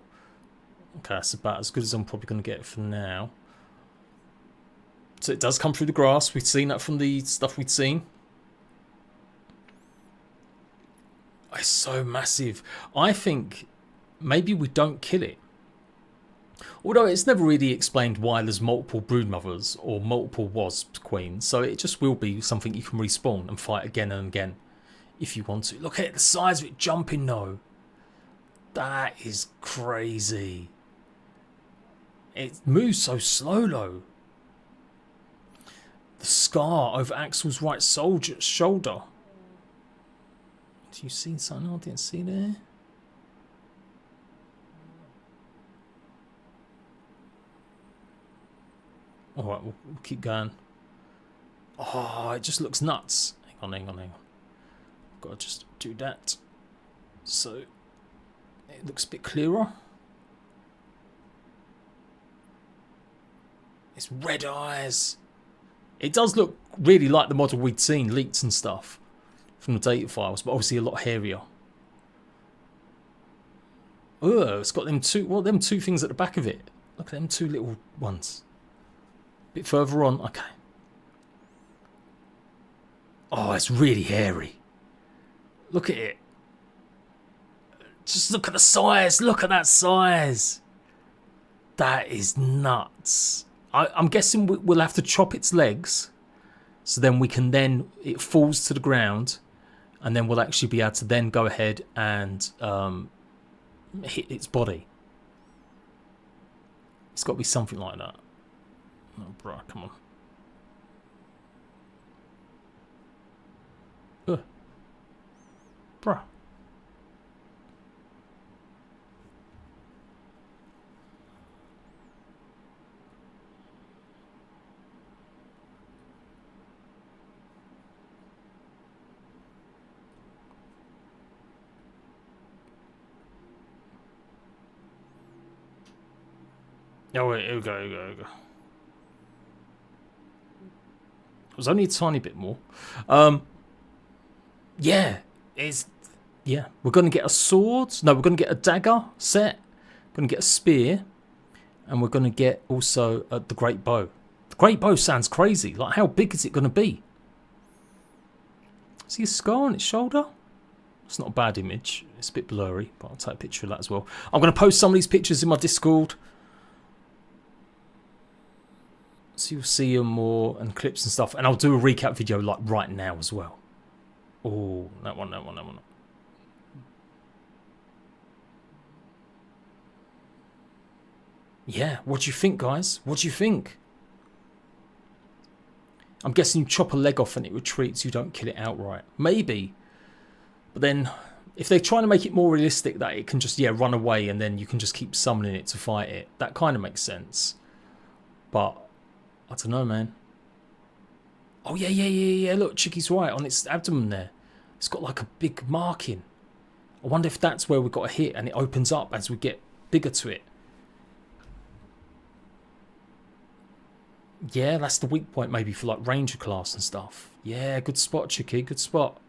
Okay, that's about as good as I'm probably going to get for now. So it does come through the grass. We've seen that from the stuff we'd seen. It's so massive. I think maybe we don't kill it. Although it's never really explained why there's multiple broodmothers or multiple wasp queens. So it just will be something you can respawn and fight again and again if you want to. Look at the size of it jumping though. That is crazy. It moves so slow though. The scar over Axel's right shoulder. Do you see something I didn't see there? Alright, we'll keep going. Oh, it just looks nuts. Hang on. Gotta just do that. So it looks a bit clearer. It's red eyes. It does look really like the model we'd seen leaked and stuff from the data files, but obviously a lot hairier. Oh, it's got them two things at the back of it. Look at them two little ones. Bit further on, okay. Oh, it's really hairy. Look at it. Just look at the size. Look at that size. That is nuts. I'm guessing we'll have to chop its legs, so then it falls to the ground, and then we'll actually be able to then go ahead and hit its body. It's got to be something like that. Oh, bro, come on. Bruh. Oh wait, here we go. It was only a tiny bit more. Yeah, we're gonna get a sword. No, we're gonna get a dagger set. We're gonna get a spear, and we're gonna get also the great bow. The great bow sounds crazy. Like, how big is it gonna be? See a scar on its shoulder? It's not a bad image. It's a bit blurry, but I'll take a picture of that as well. I'm gonna post some of these pictures in my Discord, so you'll see them more and clips and stuff. And I'll do a recap video like right now as well. Oh, that one, that one, that one. Yeah, what do you think, guys? What do you think? I'm guessing you chop a leg off and it retreats, you don't kill it outright. Maybe. But then, if they're trying to make it more realistic that it can just, yeah, run away and then you can just keep summoning it to fight it, that kind of makes sense. But, I don't know, man. Oh, yeah, look, Chicky's right, on its abdomen there. It's got like a big marking. I wonder if that's where we got a hit and it opens up as we get bigger to it. Yeah, that's the weak point maybe for like Ranger class and stuff. Yeah, good spot, Chicky, good spot.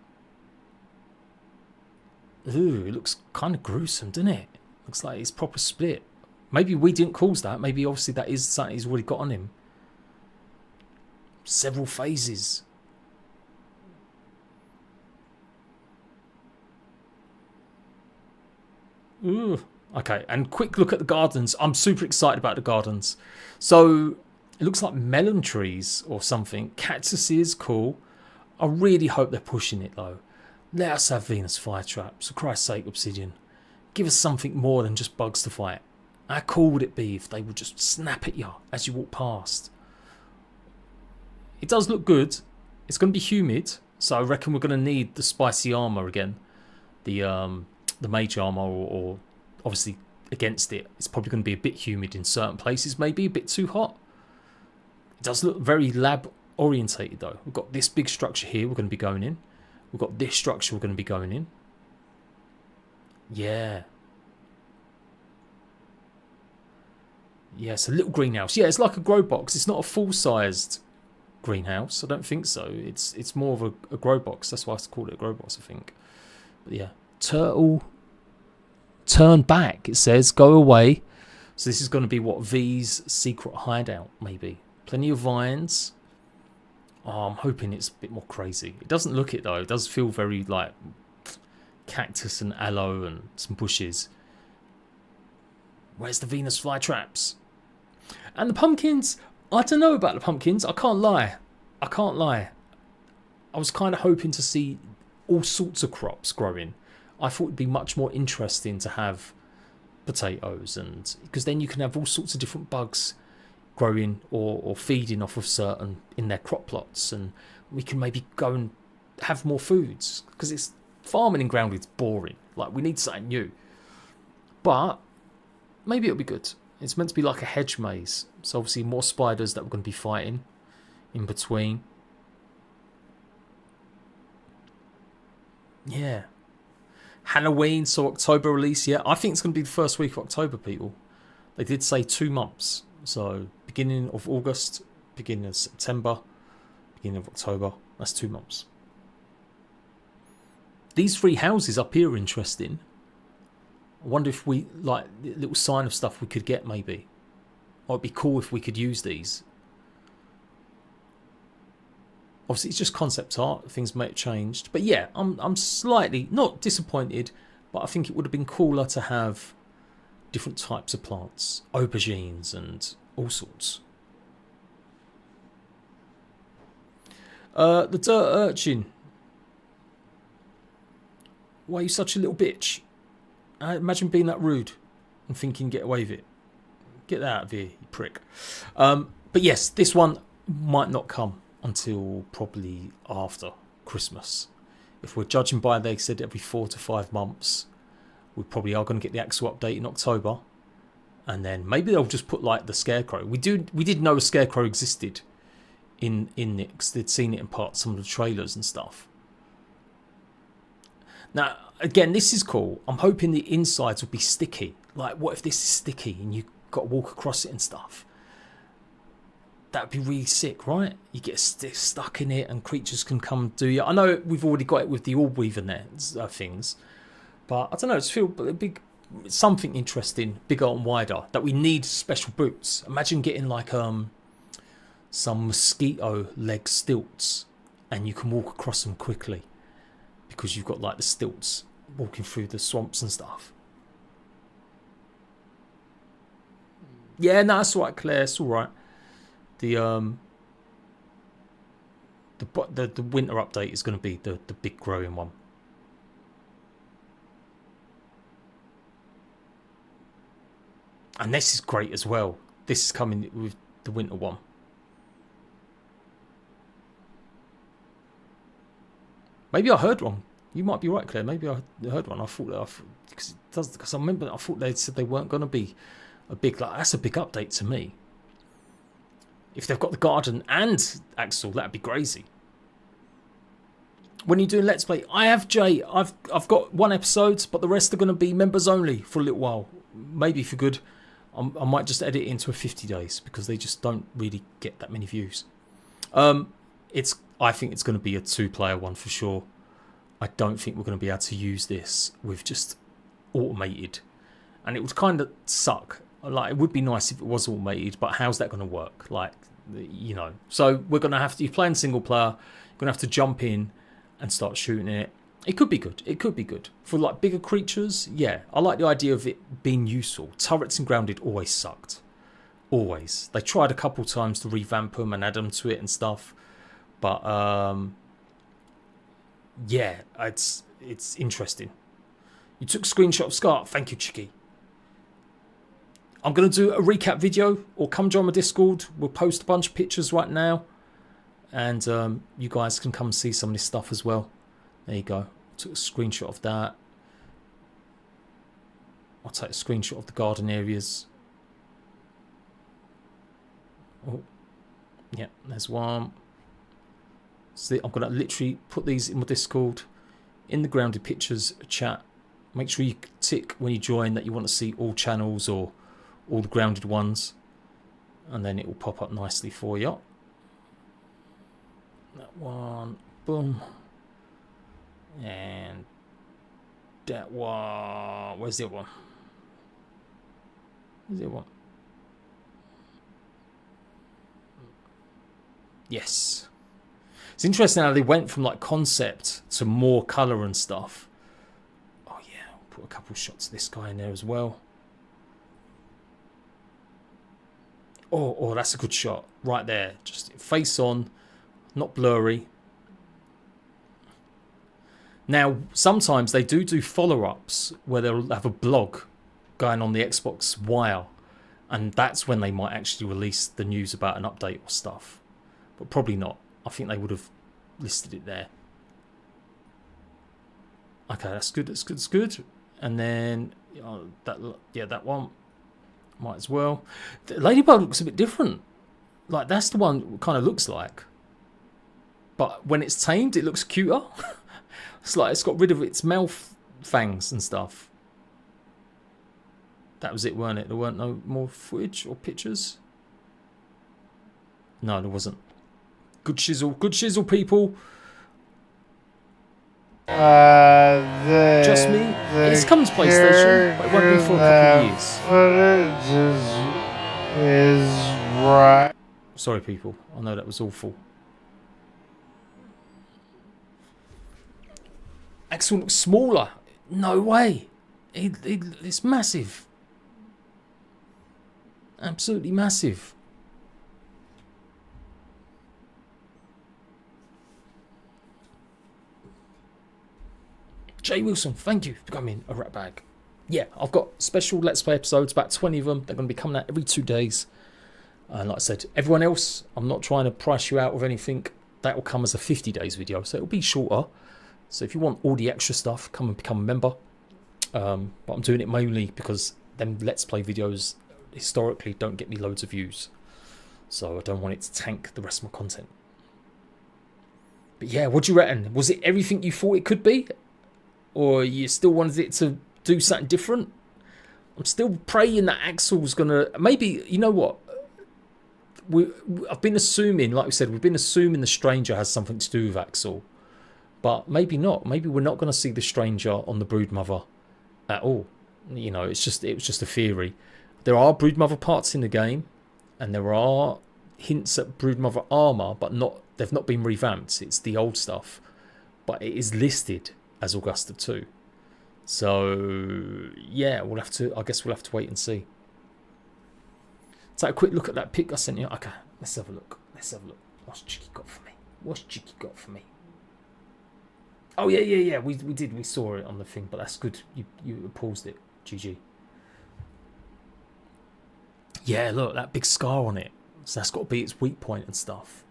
Ooh, it looks kind of gruesome, doesn't it? Looks like it's proper split. Maybe we didn't cause that. Maybe obviously that is something he's already got on him. Several phases. Ooh. Okay, and quick look at the gardens. I'm super excited about the gardens. So, it looks like melon trees or something. Cactuses, cool. I really hope they're pushing it though. Let us have Venus flytraps. For Christ's sake, Obsidian. Give us something more than just bugs to fight. How cool would it be if they would just snap at you as you walk past? It does look good. It's going to be humid, so I reckon we're going to need the spicy armor again. The mage armor or obviously against it. It's probably going to be a bit humid in certain places, maybe a bit too hot. It does look very lab orientated though. We've got this big structure here we're going to be going in. We've got this structure we're going to be going in. Yeah. Yeah, it's a little greenhouse. Yeah, it's like a grow box. It's not a full-sized greenhouse. I don't think so. It's more of a grow box. That's why I call it a grow box, I think. But yeah. Turtle. Turn back, it says. Go away. So this is going to be what? V's secret hideout, maybe. Plenty of vines. Oh, I'm hoping it's a bit more crazy. It doesn't look it though. It does feel very like cactus and aloe and some bushes. Where's the Venus flytraps? And the pumpkins. I don't know about the pumpkins. I can't lie. I can't lie. I was kind of hoping to see all sorts of crops growing. I thought it'd be much more interesting to have potatoes, and because then you can have all sorts of different bugs growing or feeding off of certain in their crop plots, and we can maybe go and have more foods, because it's farming in Grounded's boring. Like, we need something new. But maybe it'll be good. It's meant to be like a hedge maze, so obviously more spiders that we're going to be fighting in between. Yeah. Halloween, so October release. Yeah, I think it's going to be the first week of October, people. They did say 2 months. So beginning of August, beginning of September, beginning of October. That's 2 months. These 3 houses up here are interesting. I wonder if we, like, a little sign of stuff we could get, maybe. Or it'd be cool if we could use these. Obviously, it's just concept art. Things may have changed. But yeah, I'm slightly, not disappointed, but I think it would have been cooler to have different types of plants. Aubergines and all sorts. The dirt urchin. Why are you such a little bitch? Imagine being that rude and thinking get away with it. Get that out of here, you prick. But yes, this one might not come until probably after Christmas. If we're judging by, they said every 4 to 5 months, we probably are going to get the actual update in October. And then maybe they'll just put like the Scarecrow. We did know a Scarecrow existed in Nyx. They'd seen it in some of the trailers and stuff. Now, again, this is cool. I'm hoping the insides will be sticky. Like, what if this is sticky and you've got to walk across it and stuff? That'd be really sick, right? You get stuck in it and creatures can come do you. I know we've already got it with the Orb Weaver nets things, but I don't know, it's feel big, something interesting, bigger and wider, that we need special boots. Imagine getting like some mosquito leg stilts and you can walk across them quickly because you've got like the stilts walking through the swamps and stuff. Yeah, no, that's all right, Claire, it's all right. The the winter update is going to be the big growing one. And this is great as well. This is coming with the winter one. Maybe I heard wrong. You might be right, Claire. Maybe I heard wrong. I thought that because I remember I thought they said they weren't going to be a big, like, that's a big update to me. If they've got the garden and Axel, that'd be crazy. When you're doing Let's Play, I have Jay. I've got 1 episode, but the rest are going to be members only for a little while. Maybe for good. I might just edit it into a 50 days because they just don't really get that many views. I think it's going to be a 2-player one for sure. I don't think we're going to be able to use this with just automated, and it would kind of suck. Like, it would be nice if it was automated, but how's that going to work? Like, you know. So we're going to have to, if you're playing single player, you're going to have to jump in and start shooting it. It could be good. It could be good. For like bigger creatures, yeah. I like the idea of it being useful. Turrets and Grounded always sucked. Always. They tried a couple times to revamp them and add them to it and stuff. But, yeah, it's interesting. You took a screenshot of Scar. Thank you, Chicky. I'm going to do a recap video, or come join my Discord. We'll post a bunch of pictures right now. And you guys can come see some of this stuff as well. There you go. Took a screenshot of that. I'll take a screenshot of the garden areas. Oh, yeah, there's one. See, I'm going to literally put these in my Discord, in the Grounded Pictures chat. Make sure you tick when you join that you want to see all channels or all the Grounded ones. And then it will pop up nicely for you. That one. Boom. And that one. Where's the other one? Where's the other one? Yes. It's interesting how they went from like concept to more colour and stuff. Oh yeah, I'll put a couple shots of this guy in there as well. Oh, that's a good shot right there. Just face on, not blurry. Now, sometimes they do follow-ups where they'll have a blog going on the Xbox Wire, and that's when they might actually release the news about an update or stuff. But probably not. I think they would have listed it there. Okay, that's good. That's good. That's good. And then that one might as well. The Ladybug looks a bit different. Like, that's the one it kind of looks like. But when it's tamed, it looks cuter. It's like it's got rid of its mouth fangs and stuff. That was it, weren't it? There weren't no more footage or pictures. No, there wasn't. Good shizzle, people. Just me. It's coming to PlayStation, but it won't be for a couple of years. Is right. Sorry, people. I know that was awful. Axel looks smaller. No way. It's massive. Absolutely massive. Jay Wilson, thank you for coming a rat bag. Yeah, I've got special Let's Play episodes, about 20 of them. They're going to be coming out every 2 days. And like I said, everyone else, I'm not trying to price you out with anything. That will come as a 50 days video, so it'll be shorter. So if you want all the extra stuff, come and become a member. But I'm doing it mainly because them Let's Play videos historically don't get me loads of views. So I don't want it to tank the rest of my content. But yeah, what do you reckon? Was it everything you thought it could be? Or you still wanted it to do something different? I'm still praying that Axel's going to... Maybe, you know what? I've been assuming, like we said, we've been assuming the Stranger has something to do with Axel. But maybe not. Maybe we're not going to see the Stranger on the Broodmother at all. You know, it was just a theory. There are Broodmother parts in the game, and there are hints at Broodmother armor, but they've not been revamped. It's the old stuff, but it is listed as Augusta 2. So yeah, I guess we'll have to wait and see. Take a quick look at that pic I sent you. Okay, let's have a look. What's Chicky got for me? What's Cheeky got for me? Oh yeah. We saw it on the thing, but that's good. You paused it. GG. Yeah, look, that big scar on it. So that's got to be its weak point and stuff.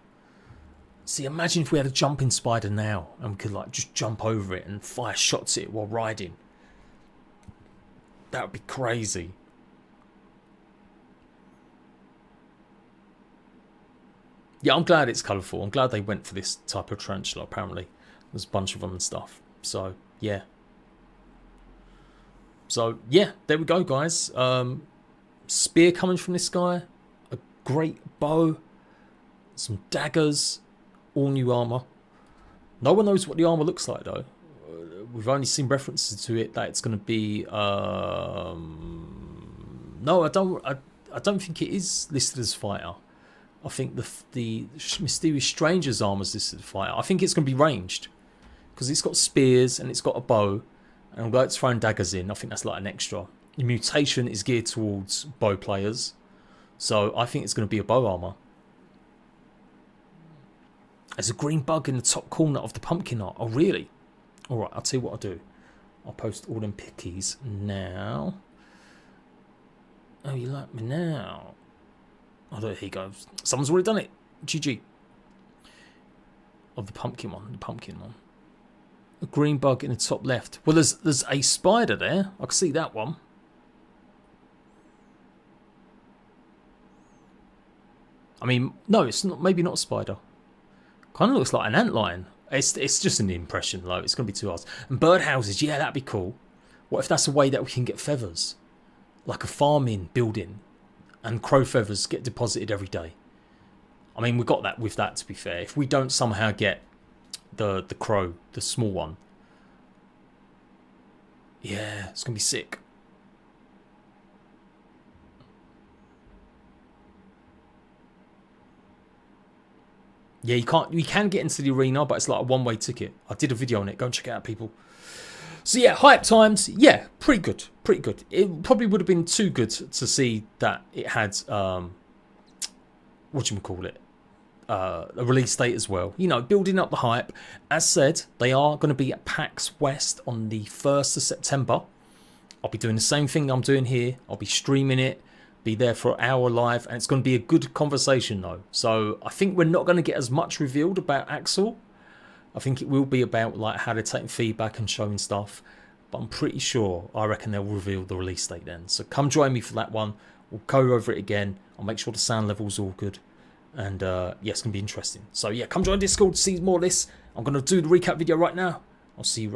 See, imagine if we had a jumping spider now and we could like just jump over it and fire shots at it while riding. That would be crazy. Yeah, I'm glad it's colourful. I'm glad they went for this type of tarantula, apparently. There's a bunch of them and stuff. So, yeah. So, yeah, there we go, guys. Spear coming from this guy. A great bow. Some daggers. All new armour. No one knows what the armour looks like, though. We've only seen references to it that it's going to be... No, I don't think it is listed as fighter. I think the Mysterious Stranger's armour is listed as fighter. I think it's going to be ranged. Because it's got spears and it's got a bow. And although it's throwing daggers in, I think that's like an extra. The mutation is geared towards bow players. So I think it's going to be a bow armour. There's a green bug in the top corner of the pumpkin art. Oh, really? Alright, I'll tell you what I'll do. I'll post all them pickies now. Oh, you like me now? Oh, there he goes. Someone's already done it. GG. Of the pumpkin one. A green bug in the top left. Well, there's a spider there. I can see that one. I mean, no, it's not. Maybe not a spider. Kind of looks like an antlion. It's just an impression, though. It's going to be too hard. And birdhouses, yeah, that'd be cool. What if that's a way that we can get feathers? Like a farming building. And crow feathers get deposited every day. I mean, we got that with that, to be fair. If we don't somehow get the crow, the small one. Yeah, it's going to be sick. Yeah, you can get into the arena, but it's like a one-way ticket. I did a video on it. Go and check it out, people. So yeah, hype times. Yeah, pretty good. It probably would have been too good to see that it had whatchamacallit, a release date as well. You know, building up the hype. As said, they are going to be at PAX West on the 1st of September. I'll be doing the same thing I'm doing here. I'll be streaming it. Be there for an hour live, and it's going to be a good conversation though. So I think we're not going to get as much revealed about Axel. I think it will be about like how they're taking feedback and showing stuff. But I'm pretty sure, I reckon they'll reveal the release date then. So come join me for that one. We'll go over it again. I'll make sure the sound level's all good. And yeah, it's going to be interesting. So yeah, come join Discord to see more of this. I'm going to do the recap video right now. I'll see you.